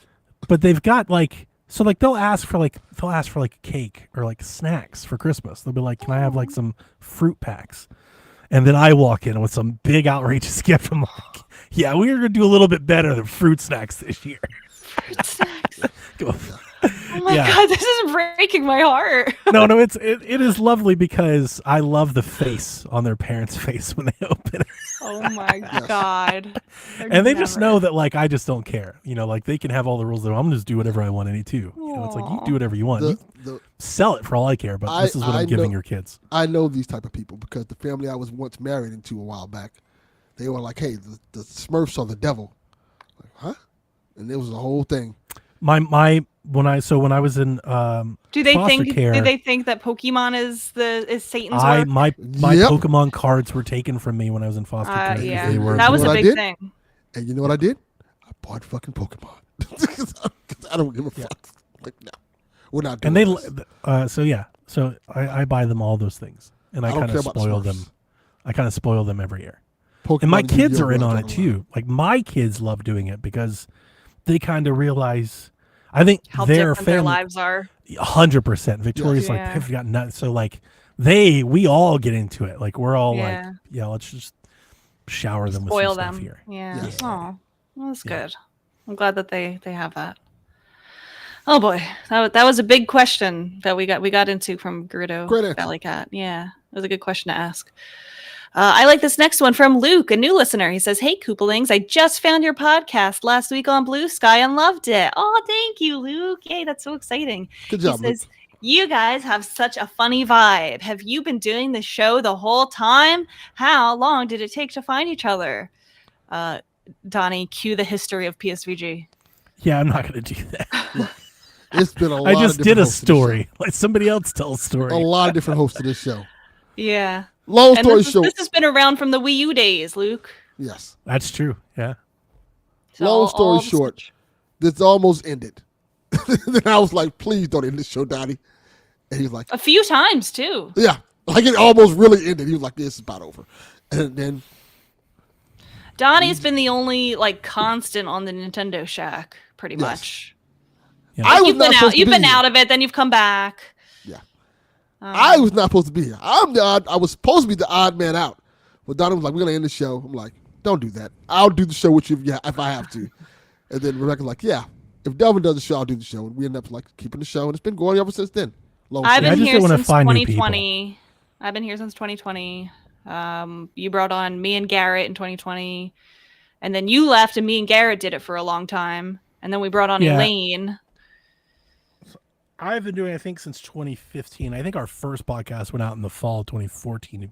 But they've got like so like they'll ask for like a cake or like snacks for Christmas. They'll be like, "Can I have like some fruit packs?" And then I walk in with some big outrageous gift. I'm like, "Yeah, we're gonna do a little bit better than fruit snacks this year." Fruit snacks. Go- Oh my Yeah. god, this is breaking my heart. no, it is lovely because I love the face on their parents' face when they open it. Oh my god. And they just know that like I just don't care. You know, like they can have all the rules. That I'm gonna just do whatever I want any too. You know, it's like you do whatever you want. You The, sell it for all I care, but this is what I'm giving your kids. I know these type of people because the family I was once married into a while back, they were like, "Hey, the Smurfs are the devil." Like, huh? And it was the whole thing. When I was in Do they foster think care, do they think that Pokemon is Satan's I work? my Yep. Pokemon cards were taken from me when I was in foster care. 'cause Yeah. they were That was You a know what I big did? thing. And you know what I did? I bought fucking Pokemon. 'Cause I don't give a fuck. Like, no, we're not doing and this. so I buy them all those things, and I I don't kind care of about the spoil Smurfs. them. I kind of spoil them every year. Pokemon And my and kids Yu-Gi-Oh! are in we're on not it talking about. too. Like my kids love doing it because they kind of realize. I think How their different their family, lives are. 100%. Victoria's like Yeah. they've got nuts. So like we all get into it. Like we're all Yeah. like, yeah, let's just shower them Spoil with some them. stuff here. Yeah. Yes. Oh, well, that's Yeah. good. I'm glad that they have that. Oh boy, that was a big question that we got into from Gerudo Great answer. Valley Cat. Yeah, it was a good question to ask. I like this next one from Luke, a new listener. He says, "Hey, Koopalings, I just found your podcast last week on Blue Sky and loved it. Oh, thank you, Luke. Yay, that's so exciting." Good He job, Luke. says, "You guys have such a funny vibe. Have you been doing the show the whole time? How long did it take to find each other?" Donnie, cue the history of PSVG. Yeah, I'm not going to do that. It's been a lot. I of just different did a hosts to this story. Let somebody else tell a story. show. A lot of different hosts to this show. Yeah. Long And story this short, has been around from the Wii U days, Luke. yes. That's true. Yeah. So Long story all the short, Switch- this almost ended. Then I was like, please don't end this show, Donnie. And he was like, a few times too. yeah. Like it almost really ended. He was like, this is about over. And then, Donnie's been the only like constant on the Nintendo Shack, pretty Yes. much. Yeah. I was You've not been supposed out. to You've be been here. out of it, then you've come back. Yeah. I was not supposed to be here. I was supposed to be the odd man out. But Donnie was like, we're going to end the show. I'm like, don't do that. I'll do the show with you if I have to. And then Rebecca's like, yeah, if Delvin does the show, I'll do the show. And we end up like keeping the show. And it's been going ever since then. Long I've story. I been just here don't wanna since find new 2020. I've been here since 2020. You brought on me and Garrett in 2020, and then you left, and me and Garrett did it for a long time, and then we brought on Yeah. Elaine. I've been doing, I think, since 2015. I think our first podcast went out in the fall of 2014.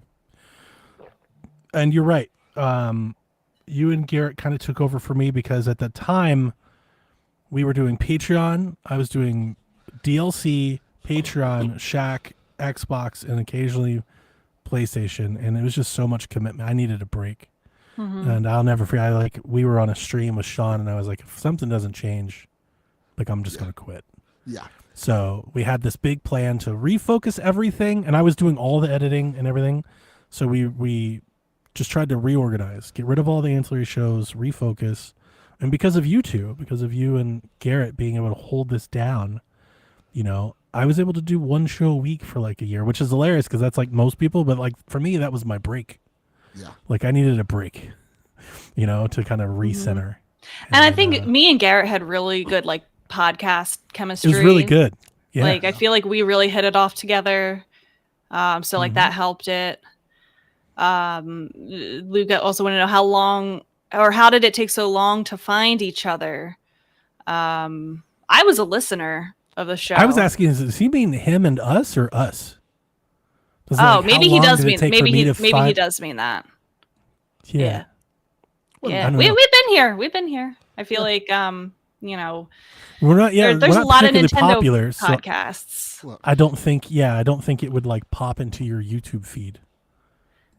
And you're right. You and Garrett kind of took over for me because at the time we were doing Patreon. I was doing DLC, Patreon, Shack, Xbox, and occasionally PlayStation. And it was just so much commitment. I needed a break. And I'll never forget. We were on a stream with Sean, and I was like, if something doesn't change, I'm just going to quit. Yeah. So we had this big plan to refocus everything, and I was doing all the editing and everything. So we just tried to reorganize, get rid of all the ancillary shows, refocus. And because of you two, because of you and Garrett being able to hold this down, I was able to do one show a week for like a year, which is hilarious because that's like most people. But like for me, that was my break. Yeah. Like I needed a break, to kind of recenter. And I think me and Garrett had really good like podcast it chemistry. was really good. Yeah. Like I feel like we really hit it off together. So like that helped it. Luca also want to know how long or how did it take so long to find each other? I was a listener of the show. I was asking, does he mean him and us or us? Does, Oh, like, maybe how he long does did it mean take for maybe me he to maybe he find- does mean that. Yeah. Yeah. I Yeah. don't We've know. been here. We've been here. I feel like We're not. Yeah, there's we're a not lot of particularly Nintendo popular. So podcasts. I don't think. Yeah, I don't think it would like pop into your YouTube feed.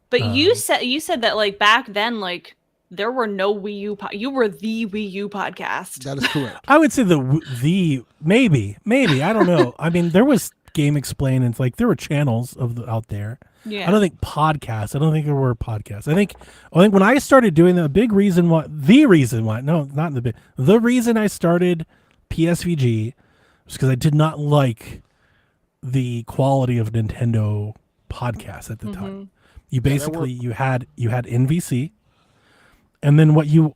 But you said that like back then like there were no Wii U you were the Wii U podcast. That is correct. I would say the maybe I don't know. I mean, there was Game Explain, and it's like there were channels out there. Yeah. I don't think podcasts. I don't think there were podcasts. I think when I started doing the reason I started PSVG was because I did not like the quality of Nintendo podcasts at the time. You basically you had NVC, and then you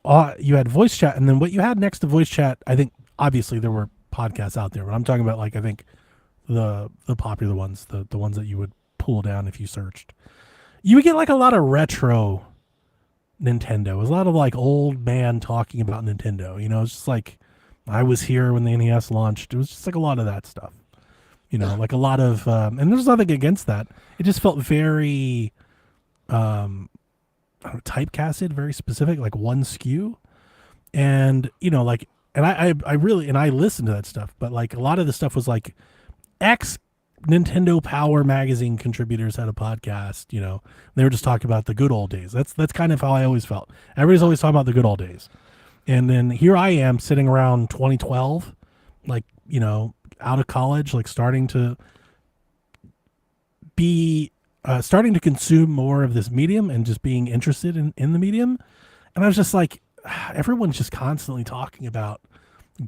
had voice chat, and then what you had next to voice chat. I think obviously there were podcasts out there, but I'm talking about like I think the popular ones, the ones that you would pull down if you searched. You would get like a lot of retro Nintendo. It was a lot of like old man talking about Nintendo. It's just like I was here when the NES launched. It was just like a lot of that stuff. Like a lot of and there's nothing against that. It just felt very typecasted, very specific, like one SKU. And I listened to that stuff, but like a lot of the stuff was like ex Nintendo Power magazine contributors had a podcast, they were just talking about the good old days. That's kind of how I always felt. Everybody's always talking about the good old days. And then here I am sitting around 2012, like, out of college, like starting to consume more of this medium and just being interested in the medium. And I was just like, everyone's just constantly talking about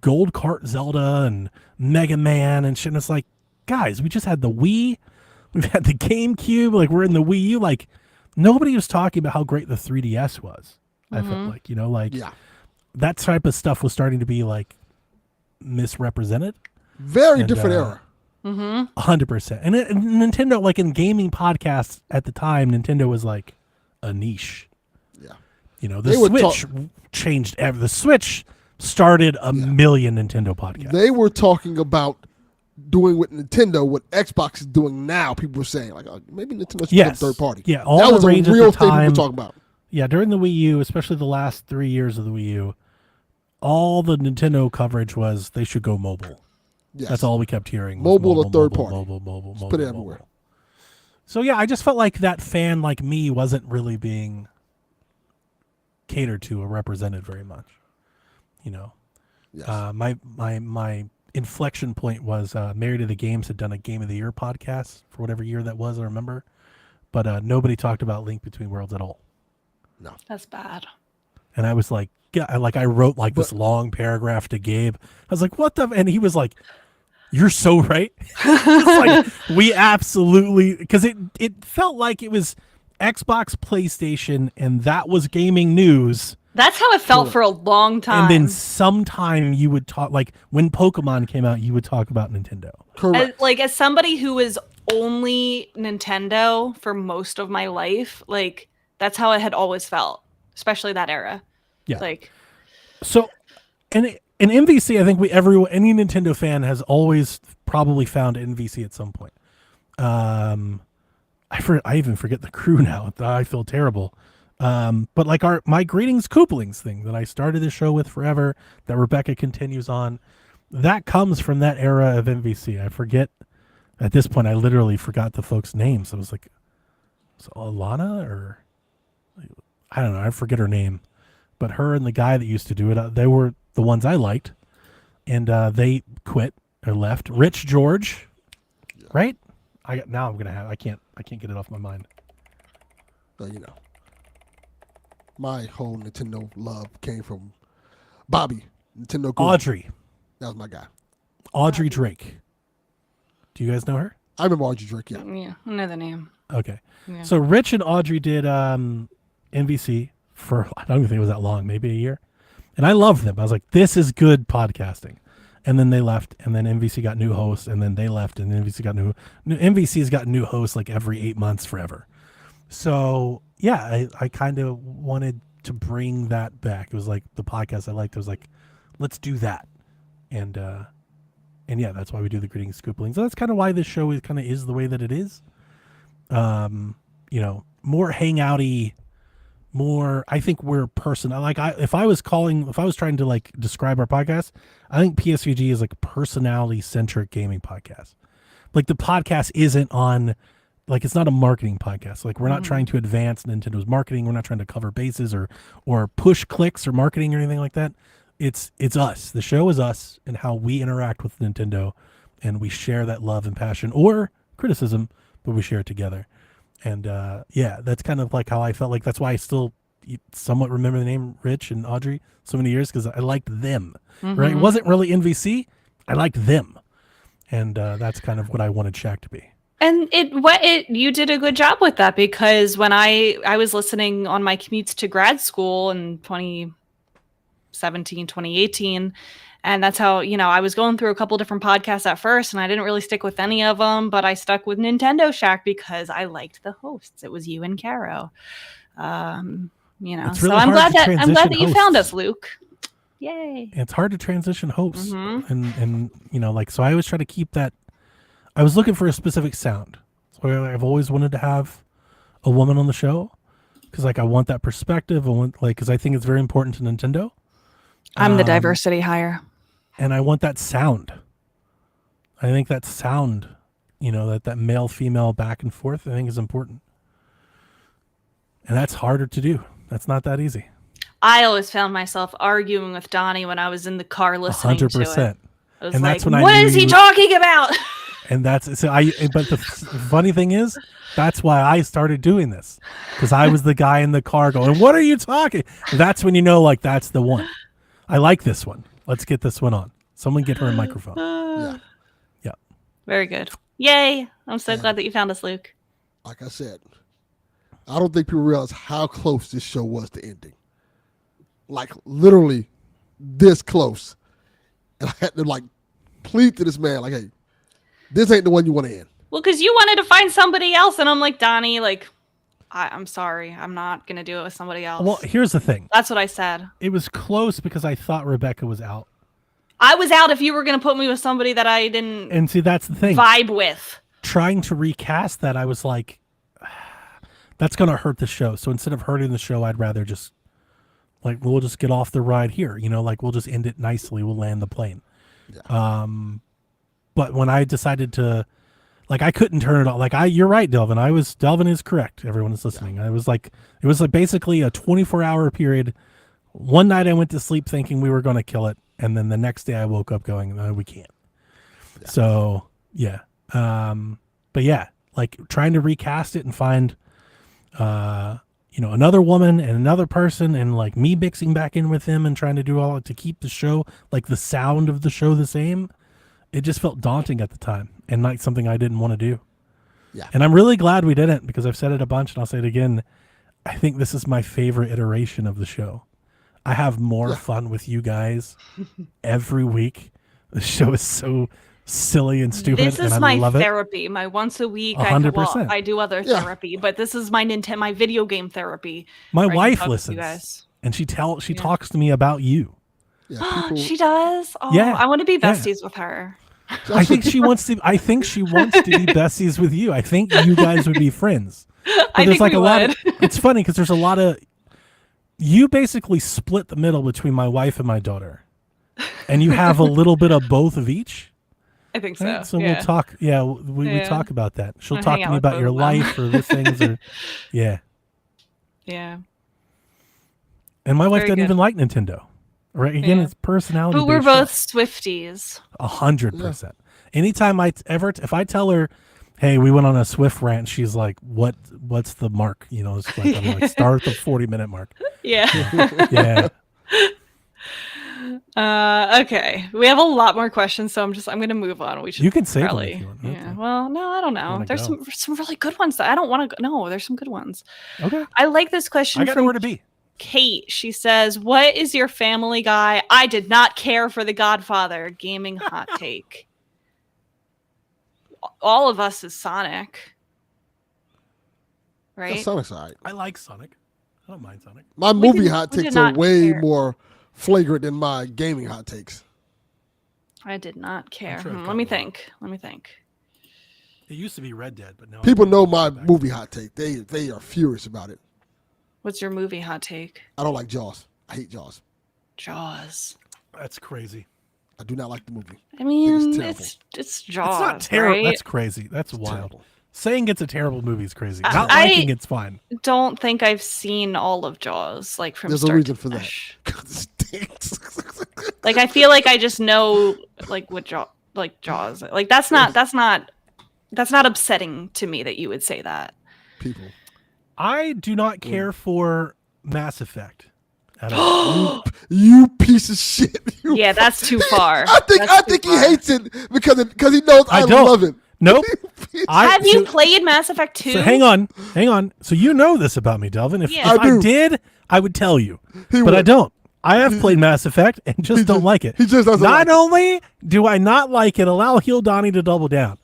Gold Cart Zelda and Mega Man and shit. And it's like, guys, we just had the Wii, we've had the GameCube, like we're in the Wii U. Like nobody was talking about how great the 3DS was. I felt like, Yeah. that type of stuff was starting to be like misrepresented. Very different era. 100%. And Nintendo, like in gaming podcasts at the time, Nintendo was like a niche. Yeah. The They would Switch changed the Switch started a million Nintendo podcasts. They were talking about doing with Nintendo what Xbox is doing now. People were saying like, maybe Nintendo should become third party. Yeah, all that the was a rage at real the thing time. people were talking about. Yeah, during the Wii U, especially the last 3 years of the Wii U, all the Nintendo coverage was they should go mobile. Yes. That's all we kept hearing. Was Mobile or third party. Mobile. Put it everywhere. So yeah, I just felt like that fan like me wasn't really being catered to or represented very much. You know, Yes. my inflection point was Married to the Games had done a Game of the Year podcast for whatever year that was, I remember, but nobody talked about Link Between Worlds at all. No. That's bad. And I was like, yeah, I wrote like this long paragraph to Gabe. I was like, what the? And he was like, you're so right. It's like, we absolutely, because it felt like it was Xbox, PlayStation, and that was gaming news. That's how it felt for a long time. And then sometime you would talk, like when Pokemon came out, you would talk about Nintendo. Correct. As somebody who was only Nintendo for most of my life, like that's how it had always felt, especially that era. Yeah. Like, so, and in MVC, I think any Nintendo fan has always probably found MVC at some point. I even forget the crew now. I feel terrible. But like my Greetings Kooplings thing that I started the show with forever, that Rebecca continues on, that comes from that era of MVC. I forget, at this point, I literally forgot the folks' names. I was like, was it Alana or I don't know. I forget her name. But her and the guy that used to do it, they were the ones I liked. And they quit or left. Rich George, right? I can't get it off my mind. You know, my whole Nintendo love came from Bobby, Nintendo Guru. Audrey. That was my guy. Audrey Drake. Do you guys know her? I remember Audrey Drake, yeah. yeah, another name. Okay. Yeah. So Rich and Audrey did MVC for, I don't even think it was that long, maybe a year. And I loved them. I was like, this is good podcasting. And then they left, and then MVC got new hosts, and then they left, and MVC got MVC's got new hosts like every 8 months forever. So yeah, I kind of wanted to bring that back. It was like the podcast I liked. I was like, let's do that. And yeah, that's why we do the Greetings Scooplings. So that's kind of why this show is the way that it is. You know, more hangouty, more, I think we're personal. Like if I was trying to like describe our podcast, I think PSVG is like personality centric gaming podcast. Like the podcast isn't on, like it's not a marketing podcast. Like we're not trying to advance Nintendo's marketing. We're not trying to cover bases or push clicks or marketing or anything like that. It's us. The show is us and how we interact with Nintendo, and we share that love and passion or criticism, but we share it together. And yeah, that's kind of like how I felt. Like that's why I still somewhat remember the name Rich and Audrey so many years, because I liked them. Right? It wasn't really NVC. I liked them, and that's kind of what I wanted Shaq to be. And you did a good job with that, because when I was listening on my commutes to grad school in 2017, 2018, and that's how, you know, I was going through a couple different podcasts at first, and I didn't really stick with any of them, but I stuck with Nintendo Shack because I liked the hosts. It was you and Caro. You know, It's really so I'm hard glad to that you transition found hosts. us, Luke. Yay. It's hard to transition hosts, Mhm. and you know, like, so I always try to keep that. I was looking for a specific sound, so I've always wanted to have a woman on the show, because like I want that perspective. Because I think it's very important to Nintendo. I'm the diversity hire. And I want that sound. I think that sound, you know, that male female back and forth, I think is important, and that's harder to do. That's not that easy. I always found myself arguing with Donnie when I was in the car listening to it. 100%. I was And like, that's when I what knew is he you- talking about? And that's so but the funny thing is, that's why I started doing this, because I was the guy in the car going, what are you talking? That's when you know, like, that's the one. I like this one. Let's get this one on. Someone get her a microphone. Yeah. Yeah. Very good. Yay. I'm so glad that you found us, Luke. Like I said, I don't think people realize how close this show was to ending. Like literally this close. And I had to like plead to this man, like, hey, this ain't the one you want to end. Well, because you wanted to find somebody else, and I'm like, Donnie, like, I'm sorry. I'm not going to do it with somebody else. Well, here's the thing. That's what I said. It was close because I thought Rebecca was out. I was out if you were going to put me with somebody that I didn't And see, that's the thing. vibe with. Trying to recast that, I was like, that's going to hurt the show. So instead of hurting the show, I'd rather just, like, we'll just get off the ride here. You know, like, we'll just end it nicely. We'll land the plane. Yeah. But when I decided to Like I couldn't turn it on. Like you're right, Delvin. Delvin is correct. Everyone is listening. It was like basically a 24-hour period. One night I went to sleep thinking we were going to kill it, and then the next day I woke up going, no, we can't. Yeah. So yeah, but yeah, like trying to recast it and find, another woman and another person, and like me mixing back in with him and trying to do all to keep the show, like the sound of the show the same. It just felt daunting at the time and like something I didn't want to do. Yeah. And I'm really glad we didn't, because I've said it a bunch and I'll say it again. I think this is my favorite iteration of the show. I have more fun with you guys every week. The show is so silly and stupid. This is and my I love therapy. My once a week. 100%. I do other therapy, but this is my my video game therapy. My where I wife talk to you listens, guys. and she talks to me about you. Yeah, people, She does. Oh, Yeah. I want to be besties with her. I think she wants to. I think she wants to be besties with you. I think you guys would be friends. But I there's think like we a lot. would. It's funny because there's a lot of. You basically split the middle between my wife and my daughter, and you have a little bit of both of each. I think so. Right? So yeah. we'll talk. Yeah, we Yeah. talk about that. She'll I'll talk hang to out me with about both your of them. life or the things, or yeah. Yeah. And my wife Very doesn't good. even like Nintendo. Right? Again, Yeah. it's personality. But we're both Swifties. 100%. Anytime if I tell her, hey, we went on a Swift rant, she's like, what's the mark? It's like, I'm like, start at the 40-minute mark. Yeah. Yeah. Okay. We have a lot more questions, so I'm going to move on. We should You can save them probably. if you want. Yeah. Okay. Well, no, I don't know. Wanna There's go. some really good ones that I don't want to go. No, there's some good ones. Okay. I like this question I got from nowhere to be. Kate. She says, "What is your Family Guy? I did not care for The Godfather gaming hot take." All of us is Sonic, yeah, right? Sonic's all right. I like Sonic. I don't mind Sonic. My We movie did- hot we did takes are not way care. more flagrant than my gaming hot takes. I did not care. sure I've Let got me one. think. Let me think. It used to be Red Dead, but now People know my movie hot take. They are furious about it. What's your movie hot take? I don't like Jaws. I hate Jaws. Jaws. That's crazy. I do not like the movie. I mean, terrible. it's Jaws. It's not terrible. Right? That's crazy. That's wild. Terrible. Saying it's a terrible movie is crazy. I- Not liking it's fine. Don't think I've seen all of Jaws, like from There's a start reason to for that. finish. 'Cause it stinks. Like I feel like I just know like what Jaws. Like that's not upsetting to me that you would say that. People. I do not care for Mass Effect at all. You piece of shit. You Yeah, that's too far. I think That's too he far. hates it because he knows I don't. love it. Nope. Have you played Mass Effect 2? So hang on. So you know this about me, Delvin. If, Yeah. if I do. I did, I would tell you. He But would. I don't. I have played Mass Effect and just don't like it. he just doesn't like Not it. only do I not like it, allow Heel Donnie to double down.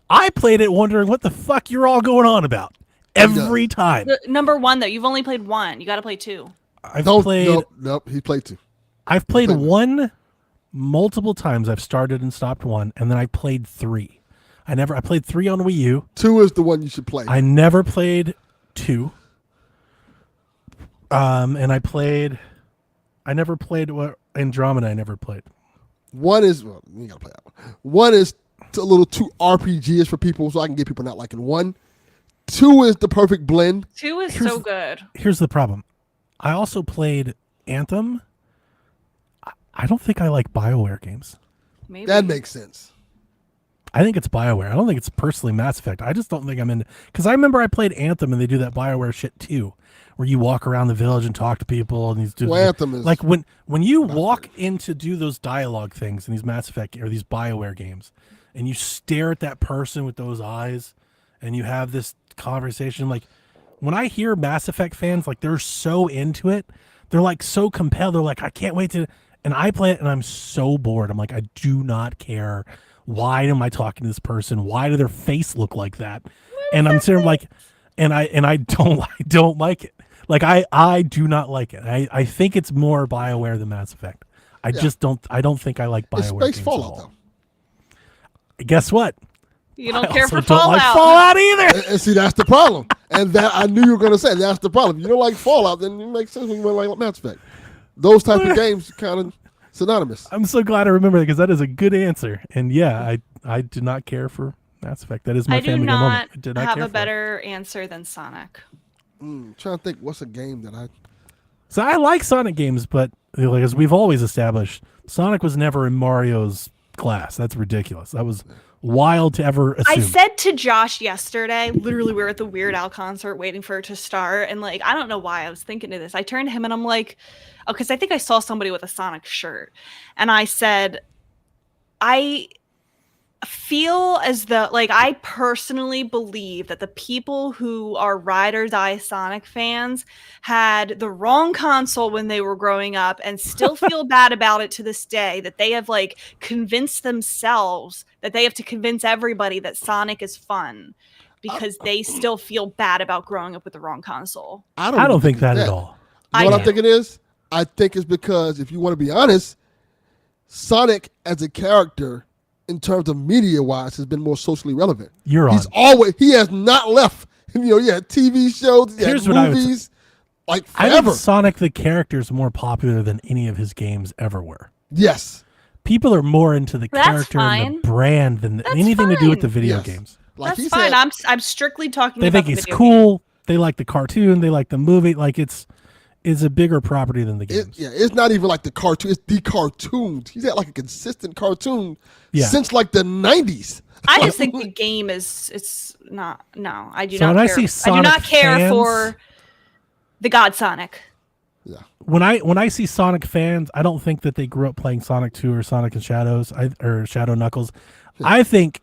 I played it wondering what the fuck you're all going on about every time. The, number 1 though, you've only played 1. You got to play 2. I've Don't, played nope. He played 2. I've played played one multiple times. I've started and stopped 1, and then I played 3. I played 3 on Wii U. 2 is the one you should play. I never played 2. And I never played what Andromeda. I never played. 1 is you gotta play that one. 1 is a little too RPG-ish for people, so I can get people not liking 1. 2 is the perfect blend. 2 is Here's- so good. Here's the problem. I also played Anthem. I don't think I like BioWare games. Maybe. That makes sense. I think it's BioWare. I don't think it's personally Mass Effect. I just don't think I'm in. Because I remember I played Anthem and they do that BioWare shit too, where you walk around the village and talk to people and these dudes. Well, Anthem is like when you walk in to do those dialogue things in these Mass Effect or these BioWare games, and you stare at that person with those eyes, and you have this conversation. Like when I hear Mass Effect fans, like they're so into it, they're like so compelled. They're like, I can't wait to. And I play it, and I'm so bored. I'm like, I do not care. Why am I talking to this person? Why do their face look like that? And I'm sitting like, and I don't like it. Like I do not like it. I think it's more BioWare than Mass Effect. I don't think I like BioWare. It's space games at Fallout all. though. Guess what? You don't I care also for don't Fallout. like Fallout either. And see, that's the problem. And that I knew you were gonna say that's the problem. If you don't like Fallout, then it makes sense when you like Mass Effect. Those type of games kind of synonymous. I'm so glad I remember that because that is a good answer. And yeah, I did not care for Mass Effect. That is my I do Family Guy not moment. I did not have care a for it. better answer than Sonic. Trying to think, what's a game that I? So I like Sonic games, but like as we've always established, Sonic was never in Mario's class. That's ridiculous. That was wild to ever assume. I said to Josh yesterday, literally, we were at the Weird Al concert waiting for it to start, and like I don't know why I was thinking of this. I turned to him and I'm like, oh, because I think I saw somebody with a Sonic shirt, and I said, I feel as though, like, I personally believe that the people who are ride or die Sonic fans had the wrong console when they were growing up and still feel bad about it to this day, that they have like convinced themselves that they have to convince everybody that Sonic is fun because they still feel bad about growing up with the wrong console. I don't even think it's that at all. You know I what do. I'm thinking is? I think it's because, if you want to be honest, Sonic as a character, in terms of media-wise, has been more socially relevant. You're on. He has not left. You know, he had TV shows, he had Here's what I would movies, like I forever. think Sonic the character is more popular than any of his games ever were. Yes. People are more into the That's character and fine. the brand than That's anything to do with the fine. video Yes. games. Like That's he's fine. had- I'm strictly talking They about think the it's video cool. They like the cartoon. They like the movie. Like it's a bigger property than the games. it's not even like the cartoon. It's the cartoons. He's had like a consistent cartoon Yeah. since like the 90s. I just think the game it's not. No, I do So not when I care. see I do Sonic not care fans- for the God Sonic. Yeah. When I see Sonic fans, I don't think that they grew up playing Sonic 2 or Sonic and Shadows or Shadow Knuckles. I think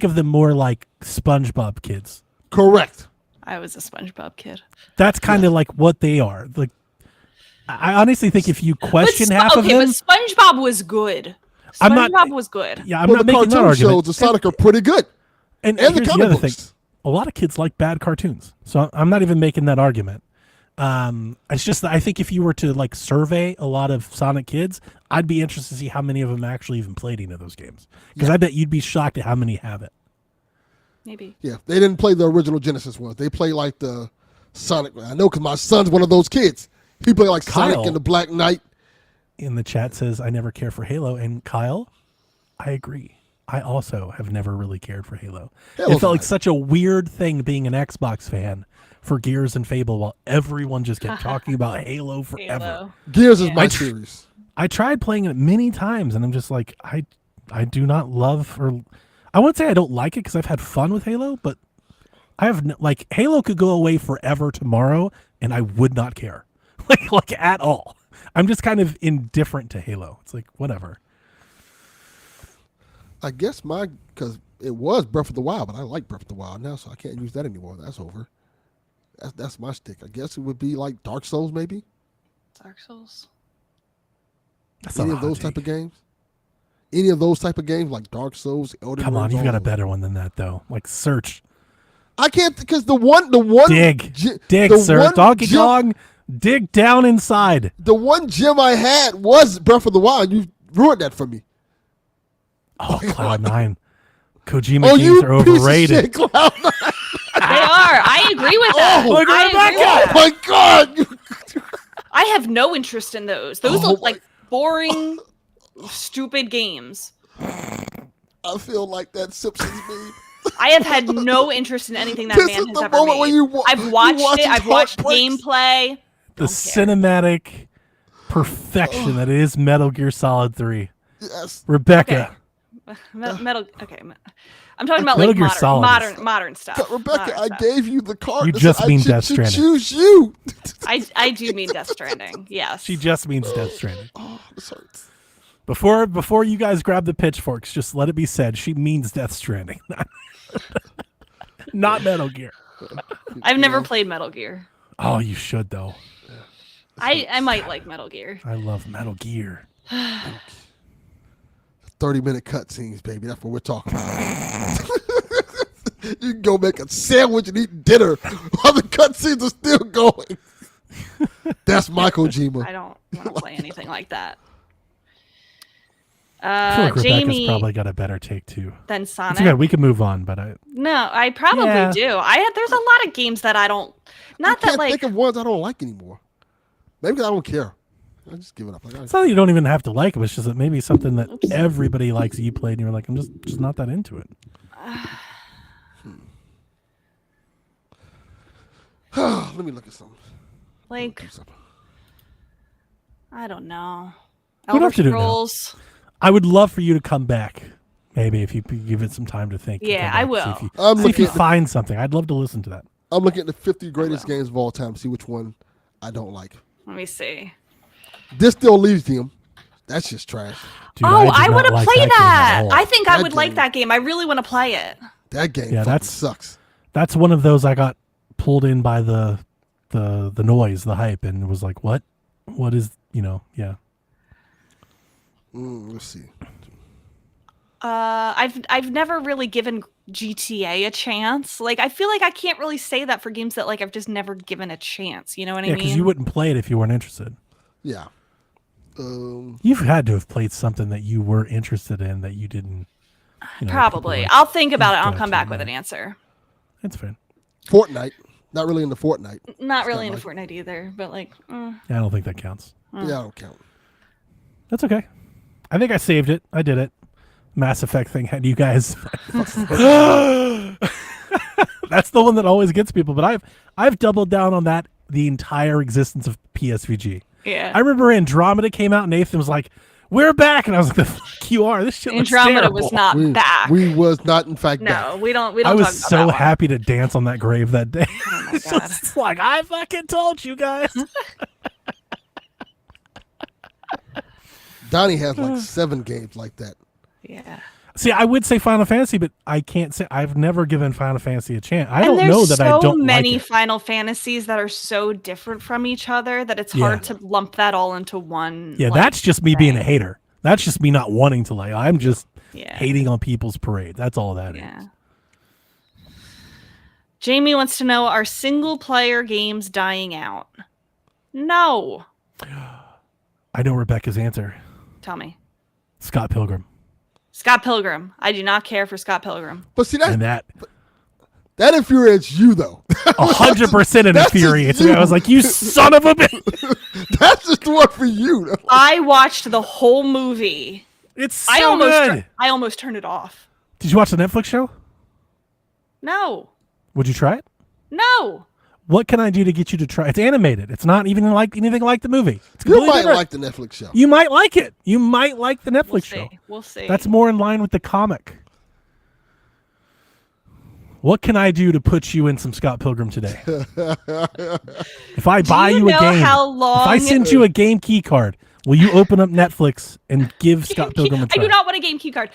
of them more like SpongeBob kids. Correct. I was a SpongeBob kid. That's kind of like what they are. Like I honestly think if you question But half of them, but SpongeBob was good. I'm not- SpongeBob was good. yeah, I'm Well, not the making that cartoon argument. shows of Sonic are pretty good. And And the here's comic other books. thing. A lot of kids like bad cartoons. So I'm not even making that argument. It's just that I think if you were to like survey a lot of Sonic kids, I'd be interested to see how many of them actually even played any of those games. Because I bet you'd be shocked at how many have it. Maybe. Yeah, they didn't play the original Genesis ones. They play like the Sonic. I know because my son's one of those kids. He played like Sonic Kyle. and the Black Knight. In the chat says, I never care for Halo. And Kyle, I agree. I also have never really cared for Halo. Halo's It felt like nice. such a weird thing being an Xbox fan for Gears and Fable while everyone just kept talking about Halo forever. Halo. Gears is Yeah. my series. I tried playing it many times, and I'm just like, I do not love, or I wouldn't say I don't like it because I've had fun with Halo, but I have like Halo could go away forever tomorrow, and I would not care, like at all. I'm just kind of indifferent to Halo. It's like whatever. I guess because it was Breath of the Wild, but I like Breath of the Wild now, so I can't use that anymore. That's over. That's my stick. I guess it would be like Dark Souls, maybe. Dark Souls. That's Any not of a hot those type take. of games. Any of those type of games like Dark Souls, Elden Come on, Ring, you've got a all of them. better one than that though. Like Search, I can't because the one dig, dig, the sir, one Donkey gem- Kong, dig down inside. The one gem I had was Breath of the Wild. You ruined that for me. Oh, Cloud9. Kojima Oh, games you are piece overrated. of shit, Cloud9. They are. I agree with that. Oh, look at I agree with Oh that. my God! I have no interest in those. Those Oh look my- like boring, stupid games. I feel like that Simpsons meme. I have had no interest in anything that This man is has the ever moment made. when you I've watched watch it. his I've watched heart breaks. gameplay. The Don't care. cinematic perfection that is Metal Gear Solid 3. Yes. Rebecca, Metal. Okay, I'm talking about Metal like Gear Solid modern stuff. But Rebecca, Modern I stuff. gave you the card. You that just said mean I Death should Stranding. choose you. I do mean Death Stranding. Yes. she just means Death Stranding. Oh, this hurts. Before you guys grab the pitchforks, just let it be said, she means Death Stranding. Not Metal Gear. I've never played Metal Gear. Oh, you should though. I might like Metal Gear. I love Metal Gear. 30-minute cutscenes, baby. That's what we're talking about. You can go make a sandwich and eat dinner while the cutscenes are still going. That's Michael I Kojima. don't want to play anything like that. I feel like Rebecca's Jamie, probably got a better take too. then It's Sonic. okay, we can move on, but No, I probably Yeah. do. There's a lot of games that I don't. Not I that can't like think of ones I don't like anymore. Maybe 'cause I don't care. I just give it up. Like, it's not that you don't even have to like them. It's just that maybe something that everybody likes that you played and you're like, I'm just not that into it. Let me look at something. Like, I don't know. We don't Elder have to do it now. Scrolls. I would love for you to come back. Maybe if you give it some time to think. and Yeah, come I back, see will. if you, I'm see if looking you at the, find something. I'd love to listen to that. I'm looking at the 50 greatest games of all time. See which one I don't like. Let me see. This still Elysium. That's just trash. Dude, Oh, did I not want to like play game at that. all. I think I That would like game- that game. I really want to play it. That game Yeah, fucking that's- sucks. That's one of those I got pulled in by the noise, the hype, and was like, what? What is, yeah. Let's see. I've never really given GTA a chance. Like, I feel like I can't really say that for games that like I've just never given a chance. You know what I Yeah, mean? because you wouldn't play it if you weren't interested. Yeah. You've had to have played something that you were interested in that you didn't. Probably. people I'll think about it. I'll Gotcha, come back with yeah. an answer. It's fine. Fortnite. Not really into Fortnite. Not really not into like- Fortnite either, but like, Yeah, I don't think that counts. Yeah, I don't count. That's okay. I think I saved it. I did it. Mass Effect thing had you guys. That's the one that always gets people. But I've doubled down on that the entire existence of PSVG. yeah. I remember Andromeda came out and Nathan was like, "We're back," and I was like, "The fuck you are? This shit looks Andromeda terrible." was not We, back. we was not, in fact, no, back. we don't. We I don't. was talk about so that one. happy to dance on that grave that day. Oh my It's god. just like, I fucking told you guys. Donnie has like 7 games like that. Yeah. See, I would say Final Fantasy, but I can't say I've never given Final Fantasy a chance. I And don't there's know that I so don't many like it. Final Fantasies that are so different from each other that it's hard to lump that all into one. Yeah, like, that's just me being a thing. hater. That's just me not wanting to like. I'm just Yeah. hating on people's parade. That's all that is. Yeah. Jamie wants to know, are single player games dying out? No. I know Rebecca's answer. Tell me. Scott Pilgrim. Scott Pilgrim. I do not care for Scott Pilgrim. But see, And that that infuriates you, though. 100% That's just infuriates me. I was like, you son of a bitch. That's just the one for you. I watched the whole movie. It's so I good. almost turned it off. Did you watch the Netflix show? No. Would you try it? No. What can I do to get you to try? It's animated. It's not even like anything like the movie. It's You completely might different. like the Netflix show. You might like it. You might like the Netflix We'll show. see. We'll see. That's more in line with the comic. What can I do to put you in some Scott Pilgrim today? If I buy you you a know game, how long- if I send you a game key card, will you open up Netflix and give Scott Pilgrim a I try? do not want a game key card.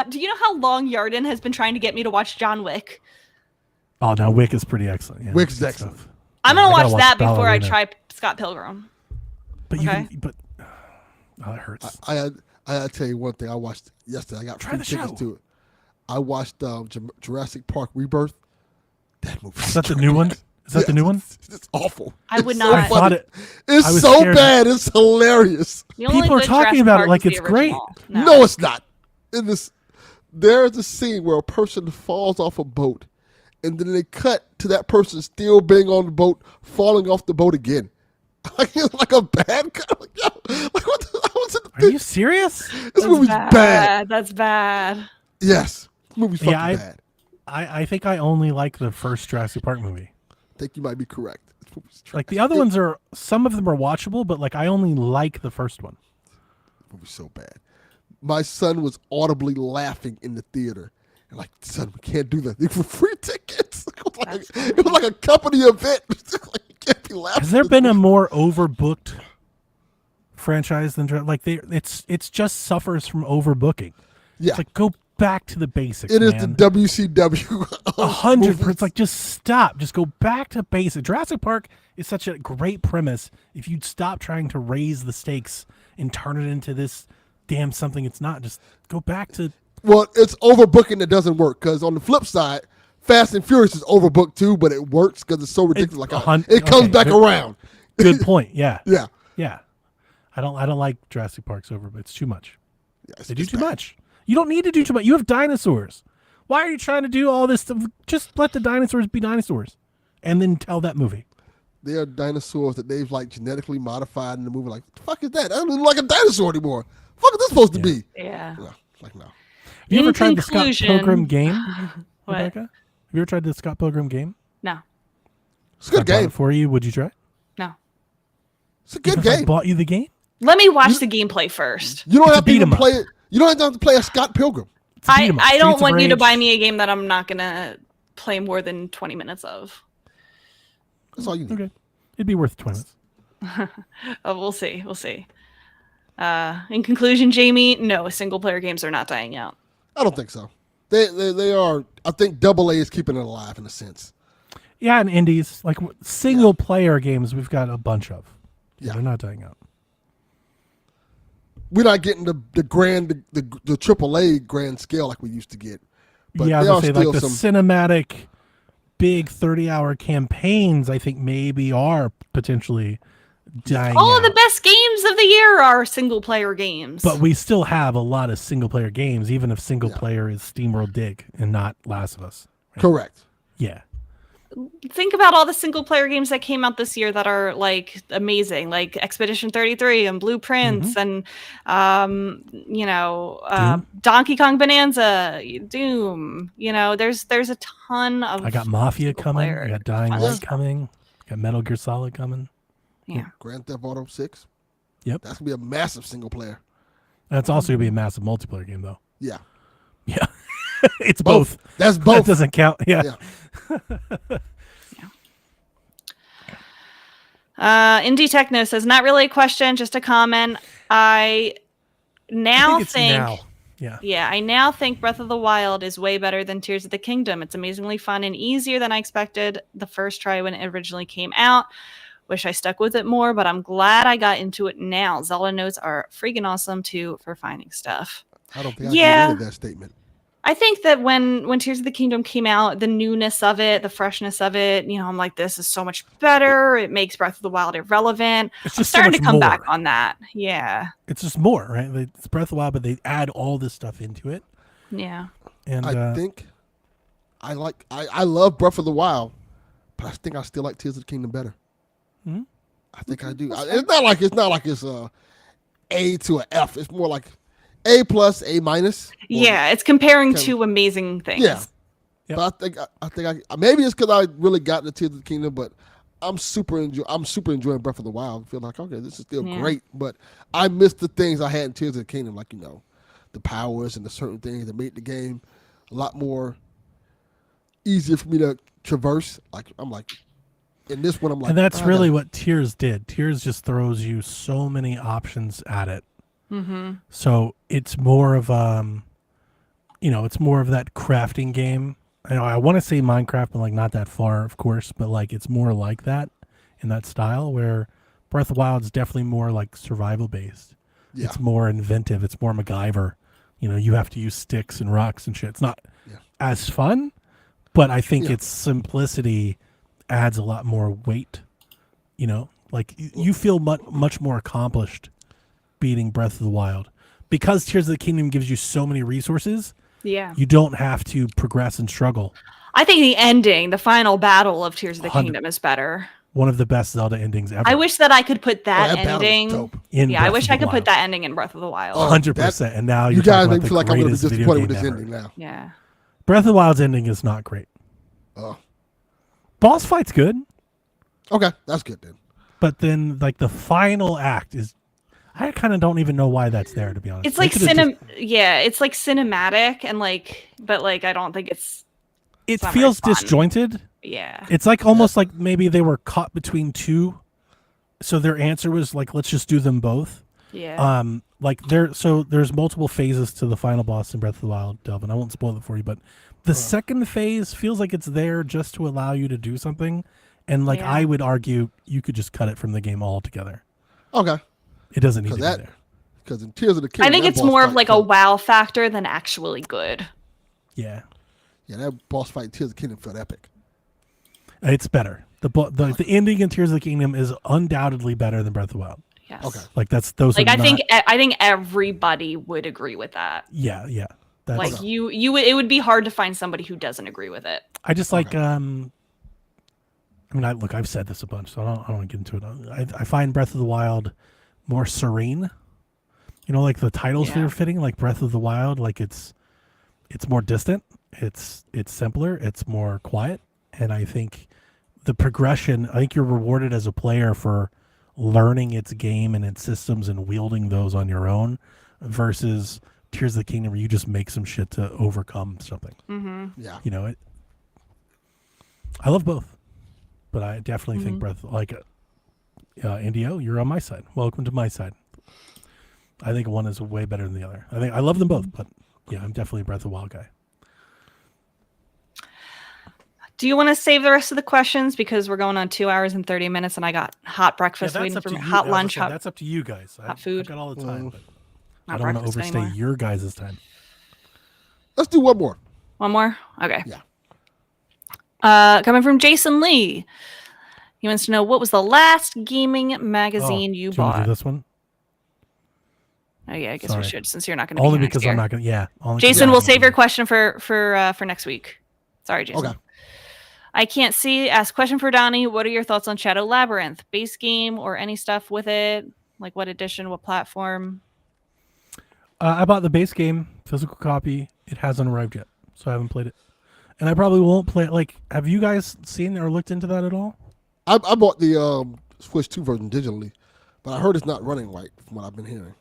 Do you know how long Yarden has been trying to get me to watch John Wick? Oh, no, Wick is pretty excellent. Yeah, Wick's good excellent. stuff. I'm Yeah, gonna I gotta watch that watch before I Ballerina. try Scott Pilgrim. But Okay. oh, that hurts. I gotta tell you one thing. I watched yesterday. I got Try free the tickets show. to it. I watched Jurassic Park Rebirth. That movie. Is that the new one? Is that the new one? It's awful. I would It's not- I So thought funny. it. It's I was so scared. bad. It's hilarious. The only People are good talking Jurassic about it Park like is the it's great. original. No, it's not. In this, there's a scene where a person falls off a boat, and then they cut to that person still being on the boat, falling off the boat again. Like it's like a bad cut. Like, yo, like what the, I was in Are you serious? this movie's bad. That's bad. Yes, this movie's fucking Yeah, bad. I think I only like the first Jurassic Park movie. I think you might be correct. This movie's Like the other ones are, some of them are watchable, but like I only like the first one. movie's so bad. My son was audibly laughing in the theater. And like, son, we can't do that. They were free tickets. It was like a company event. Like, you can't be laughing. Has there been a more overbooked franchise than like it's just suffers from overbooking? Yeah, It's like go back to the basics. it is man. the WCW. 100%. Like just stop. Just go back to basics. Jurassic Park is such a great premise. If you'd stop trying to raise the stakes and turn it into this damn something it's not, just go back to. Well, it's overbooking that doesn't work. Because on the flip side, Fast and Furious is overbooked too, but it works because it's so ridiculous. It comes okay, back good- around. Good point. Yeah. Yeah. Yeah. I don't like Jurassic Park's over, but it's too much. Yeah, They do it's too bad. much. You don't need to do too much. You have dinosaurs. Why are you trying to do all this stuff? Just let the dinosaurs be dinosaurs and then tell that movie. They are dinosaurs that they've like genetically modified in the movie. Like, what the fuck is that? I don't even look like a dinosaur anymore. What the fuck is this supposed to be? Yeah. No, like no. you In ever tried the Scott conclusion- Pilgrim game, What? Rebecca? Have you ever tried the Scott Pilgrim game? No, It's a good I bought game. it for you. Would you try? no. It's a good If I game. bought you the game. Let me watch the gameplay first. You don't It's a have to beat even 'em up. play it. You don't have to play a Scott Pilgrim. It's a beat 'em up. I don't Streets of want you to Rage. buy me a game that I'm not gonna play more than 20 minutes of. That's all you need. Okay, it'd be worth 20 minutes. We'll see. We'll see. In conclusion, Jamie, no, single player games are not dying out. I don't think so. They are. I think AA is keeping it alive in a sense. Yeah, and indies like single player games, we've got a bunch of. Yeah. They're not dying out. We're not getting the AAA grand scale like we used to get. But yeah, I there was are gonna say still like the some. cinematic, big 30-hour campaigns. I think maybe are potentially dying All out. of the best games of the year are single player games. But we still have a lot of single player games, even if single Yeah. player is SteamWorld Dig and not Last of Us. Correct. Yeah. think about all the single player games that came out this year that are like amazing, like Expedition 33 and Blueprints and Donkey Kong Bonanza, Doom. There's a ton of. I got Mafia single coming. player I got Dying fun Light stuff. coming. Got Metal Gear Solid coming. Yeah. Grand Theft Auto 6. Yep. That's gonna be a massive single player. That's also gonna be a massive multiplayer game, though. Yeah. Yeah, it's both. That's That both. doesn't count. Yeah. Indie Techno says, not really a question, just a comment. I now it's think now. Yeah. Yeah, I now think Breath of the Wild is way better than Tears of the Kingdom. It's amazingly fun and easier than I expected the first try when it originally came out. Wish I stuck with it more, but I'm glad I got into it now. Zelda notes are freaking awesome too for finding stuff. I don't think I Yeah. can agree with that statement. I think that when Tears of the Kingdom came out, the newness of it, the freshness of it, I'm like, this is so much better. It makes Breath of the Wild irrelevant. It's I'm just so starting to much come back more. on that. Yeah. It's just more, right? It's Breath of the Wild, but they add all this stuff into it. Yeah. And I think I love Breath of the Wild, but I think I still like Tears of the Kingdom better. Mhm. I think I do. It's not like it's A to a F. It's more like A plus, A minus. Yeah. It's comparing Okay. two amazing things. Yeah. Yep. But I think maybe it's because I really got into Tears of the Kingdom, but I'm super enjoying Breath of the Wild. I feel like, okay, this is still Yeah. great, but I missed the things I had in Tears of the Kingdom, like the powers and the certain things that made the game a lot more easier for me to traverse. Like I'm like, in this one, I'm like, and that's I really gotta- what Tears did. Tears just throws you so many options at it. Mm-hmm. So it's more of it's more of that crafting game. I want to say Minecraft, but like not that far, of course, but like it's more like that in that style where Breath of the Wild is definitely more like survival based. Yeah. It's more inventive. It's more MacGyver. You have to use sticks and rocks and shit. It's not Yeah. as fun, but I think Yeah. its simplicity adds a lot more weight. Like you feel much more accomplished beating Breath of the Wild because Tears of the Kingdom gives you so many resources. Yeah. You don't have to progress and struggle. I think the ending, the final battle of Tears of the 100. Kingdom is better. One of the best Zelda endings ever. I wish that I could put Oh, that, battle was ending. dope. in Yeah, I Breath wish of I the could put Wild. that ending in Breath of the Wild. Oh, 100%. And now You you guys talk make about me the feel like I'm going to be greatest video disappointed with game this ever. ending now. Yeah. Breath of the Wild's ending is not great. Oh, Boss fight's good, okay, that's good then. but then like the final act is, I kind of don't even know why that's there, to be honest. It's They like could've just- it's like cinematic and but I don't think it's It not feels very fun. disjointed. yeah. It's like almost like maybe they were caught between two, so their answer was like, let's just do them both. Yeah. There's multiple phases to the final boss in Breath of the Wild, Delvin. I won't spoil it for you, but the second phase feels like it's there just to allow you to do something, and like Yeah. I would argue you could just cut it from the game altogether. Okay, It doesn't need to because be there. because in Tears of the Kingdom, I think that it's boss more of fight like a felt- wow factor than actually good. Yeah, Yeah, that boss fight in Tears of the Kingdom felt epic. it's better. The ending in Tears of the Kingdom is undoubtedly better than Breath of the Wild. Yes. Okay. Like those. Like are I not, think everybody would agree with that. Yeah. That's, Like it would be hard to find somebody who doesn't agree with it. I just like I've said this a bunch, so I don't want to get into it. I find Breath of the Wild more serene. Like the titles Yeah. they're fitting, like Breath of the Wild, like it's it's more distant. It's simpler. It's more quiet, and I think the progression. I think you're rewarded as a player for learning its game and its systems and wielding those on your own, versus Tears of the Kingdom where you just make some shit to overcome something. Mm-hmm. Yeah. You know, I love both, but I definitely think Breath, like, Indio, you're on my side. Welcome to my side. I think one is way better than the other. I love them both, but yeah, I'm definitely a Breath of the Wild guy. Do you want to save the rest of the questions because we're going on 2 hours and 30 minutes, and I got hot breakfast waiting for me, hot lunch, That's up to you guys. hot food. I've got all the time, but I Not don't want to breakfast overstay anymore. your guys' time. Let's do one more. One more? Okay. Yeah. Coming from Jason Lee. He wants to know, what was the last gaming magazine you do want to bought? do this one? Oh yeah, I guess Sorry. we should, since you're not going to be Only here because next year. I'm not going to. Yeah. Only Jason, because we'll I'm save not your gonna- question for next week. Sorry, Jason. Okay. I can't see. Ask question for Donnie. What are your thoughts on Shadow Labyrinth? Base game or any stuff with it? Like what edition, what platform? I bought the base game, physical copy. It hasn't arrived yet, so I haven't played it. And I probably won't play it. Like, have you guys seen or looked into that at all? I bought the Switch 2 version digitally, but I heard it's not running right from what I've been hearing.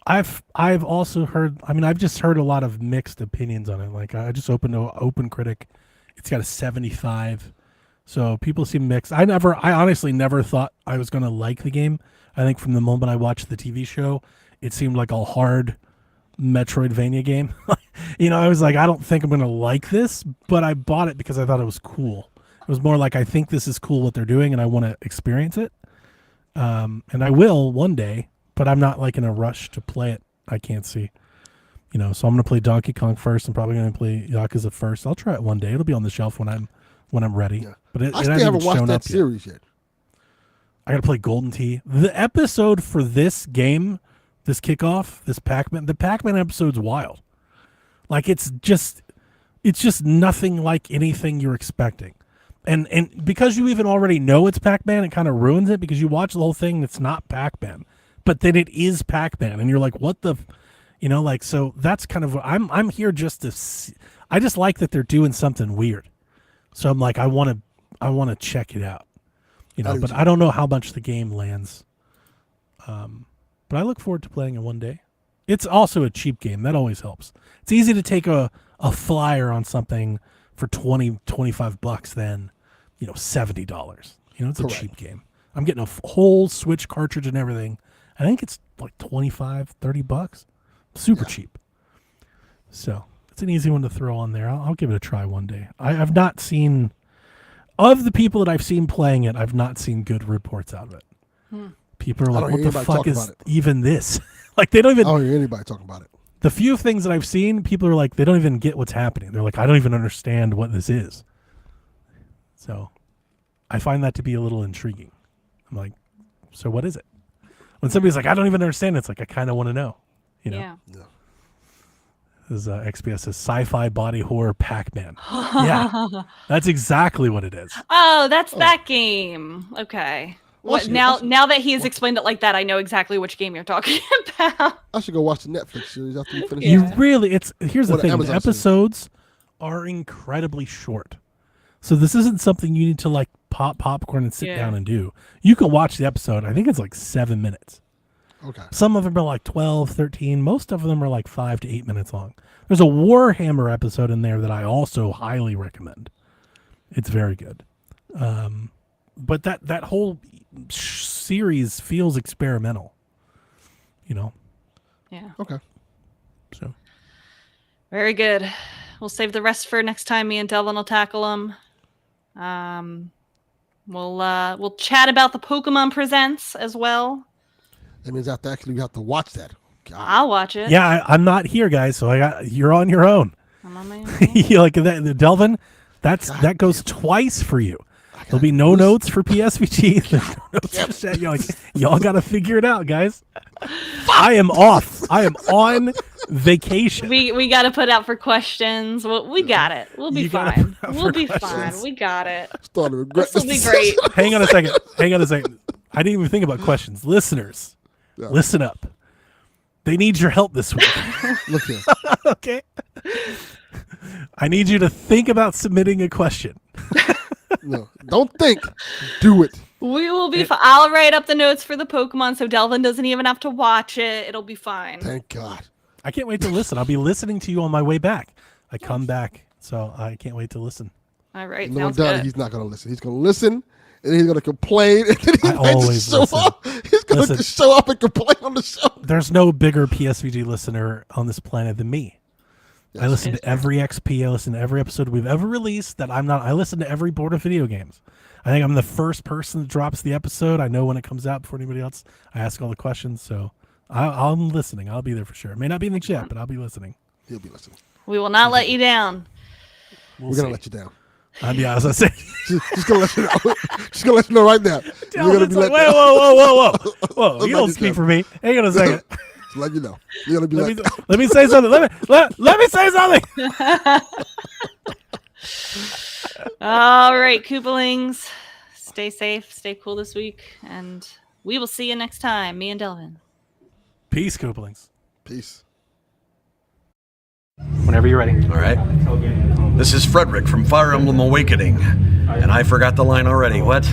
I've also heard. I mean, I've just heard a lot of mixed opinions on it. Like, I just opened Open Critic. It's got a 75. So people seem mixed. I honestly never thought I was going to like the game. I think from the moment I watched the TV show, it seemed like a hard Metroidvania game. You know, I was like, I don't think I'm going to like this, but I bought it because I thought it was cool. It was more like, I think this is cool what they're doing and I want to experience it. And I will one day, but I'm not like in a rush to play it. I can't see. You know, so I'm going to play Donkey Kong first. I'm probably going to play Yakuza first. I'll try it one day. It'll be on the shelf when I'm ready. Yeah. But it I hasn't still even haven't watched shown that up yet. series yet. I got to play Golden Tee. The episode for this game, this kickoff, this Pac-Man, the Pac-Man episode's wild. Like it's just nothing like anything you're expecting. And because you even already know it's Pac-Man, it kind of ruins it because you watch the whole thing and it's not Pac-Man. But then it is Pac-Man and you're like, what the, you know, like, so that's kind of, I'm here just to see, I just like that they're doing something weird. So I'm like, I want to check it out. You know, but I don't know how much the game lands. But I look forward to playing it one day. It's also a cheap game. That always helps. It's easy to take a flyer on something for $20-$25 than, you know, $70. You know, it's Correct. a cheap game. I'm getting a whole Switch cartridge and everything. I think it's like $25-$30. Super cheap. So it's an easy one to throw on there. I'll give it a try one day. I've not seen, of the people that I've seen playing it, I've not seen good reports out of it. People are I like, don't what hear the anybody fuck talking is about it. even this? Like, they don't I even, don't hear anybody talking about it. the few things that I've seen, people are like, they don't even get what's happening. They're like, I don't even understand what this is. So I find that to be a little intriguing. I'm like, so what is it? When somebody's like, I don't even understand, it's like, I kind of want to know. You know, Yeah. Yeah. this is XPS says sci-fi body horror Pac-Man. Yeah, that's exactly what it is. Oh, that's that game. Okay. What, should- now I should- now that he has explained it like that, I know exactly which game you're talking about. I should go watch the Netflix series after we finish. You this. really, here's the Or the thing. The Amazon series. episodes are incredibly short. So this isn't something you need to like pop popcorn and sit Yeah. down and do. You can watch the episode. I think it's like 7 minutes. Okay. Some of them are like 12, 13. Most of them are like 5 to 8 minutes long. There's a Warhammer episode in there that I also highly recommend. It's very good. But that whole series feels experimental. You know? Yeah. Okay. So Very good. We'll save the rest for next time. Me and Delvin will tackle them. We'll chat about the Pokemon Presents as well. That means after actually we have to watch that. God. I'll watch it. yeah, I'm not here, guys. So you're on your own. I'm on my own. You like that, Delvin? That goes twice for you. There'll be no notes for PSVG. There's no notes for chat. You're like, y'all got to figure it out, guys. I am off. I am on vacation. We got to put out for questions. We got it. We'll be You gotta fine. put out We'll for be questions. fine. We got it. Starting to regret This will this be great. decision. Hang on a second. Hang on a second. I didn't even think about questions. Listeners, Yeah. listen up. They need your help this week. Look here. Okay. I need you to think about submitting a question. No, don't think. Do it. We will be fine. I'll write up the notes for the Pokemon so Delvin doesn't even have to watch it. It'll be fine. Thank God. I can't wait to listen. I'll be listening to you on my way back. I come back, so I can't wait to listen. All right, No sounds doubt good. he's not going to listen. He's going to listen, and then he's going to complain, and then he's I going to always show listen. up. He's going Listen. to show up and complain on the show. There's no bigger PSVG listener on this planet than me. I Yes. listen to every XP. I listen to every episode we've ever released that I'm not. I listen to every board of video games. I think I'm the first person that drops the episode. I know when it comes out before anybody else. I ask all the questions, so I'm listening. I'll be there for sure. It may not be in the chat, but I'll be listening. He'll be listening. We will not let you down. We'll We're going see. to let you down. Yeah, as I say, Just going to let you know. Just going to let you know right now. You're going to Delvin's be like, let whoa! You Let don't you speak know. for me. Hang on a second. Just let you know. You're going to be Let me say something. Let me say something. All right, Koopalings. Stay safe, stay cool this week, and we will see you next time. Me and Delvin. Peace, Koopalings. Peace. Whenever you're ready. All right. This is Frederick from Fire Emblem Awakening. And I forgot the line already. What?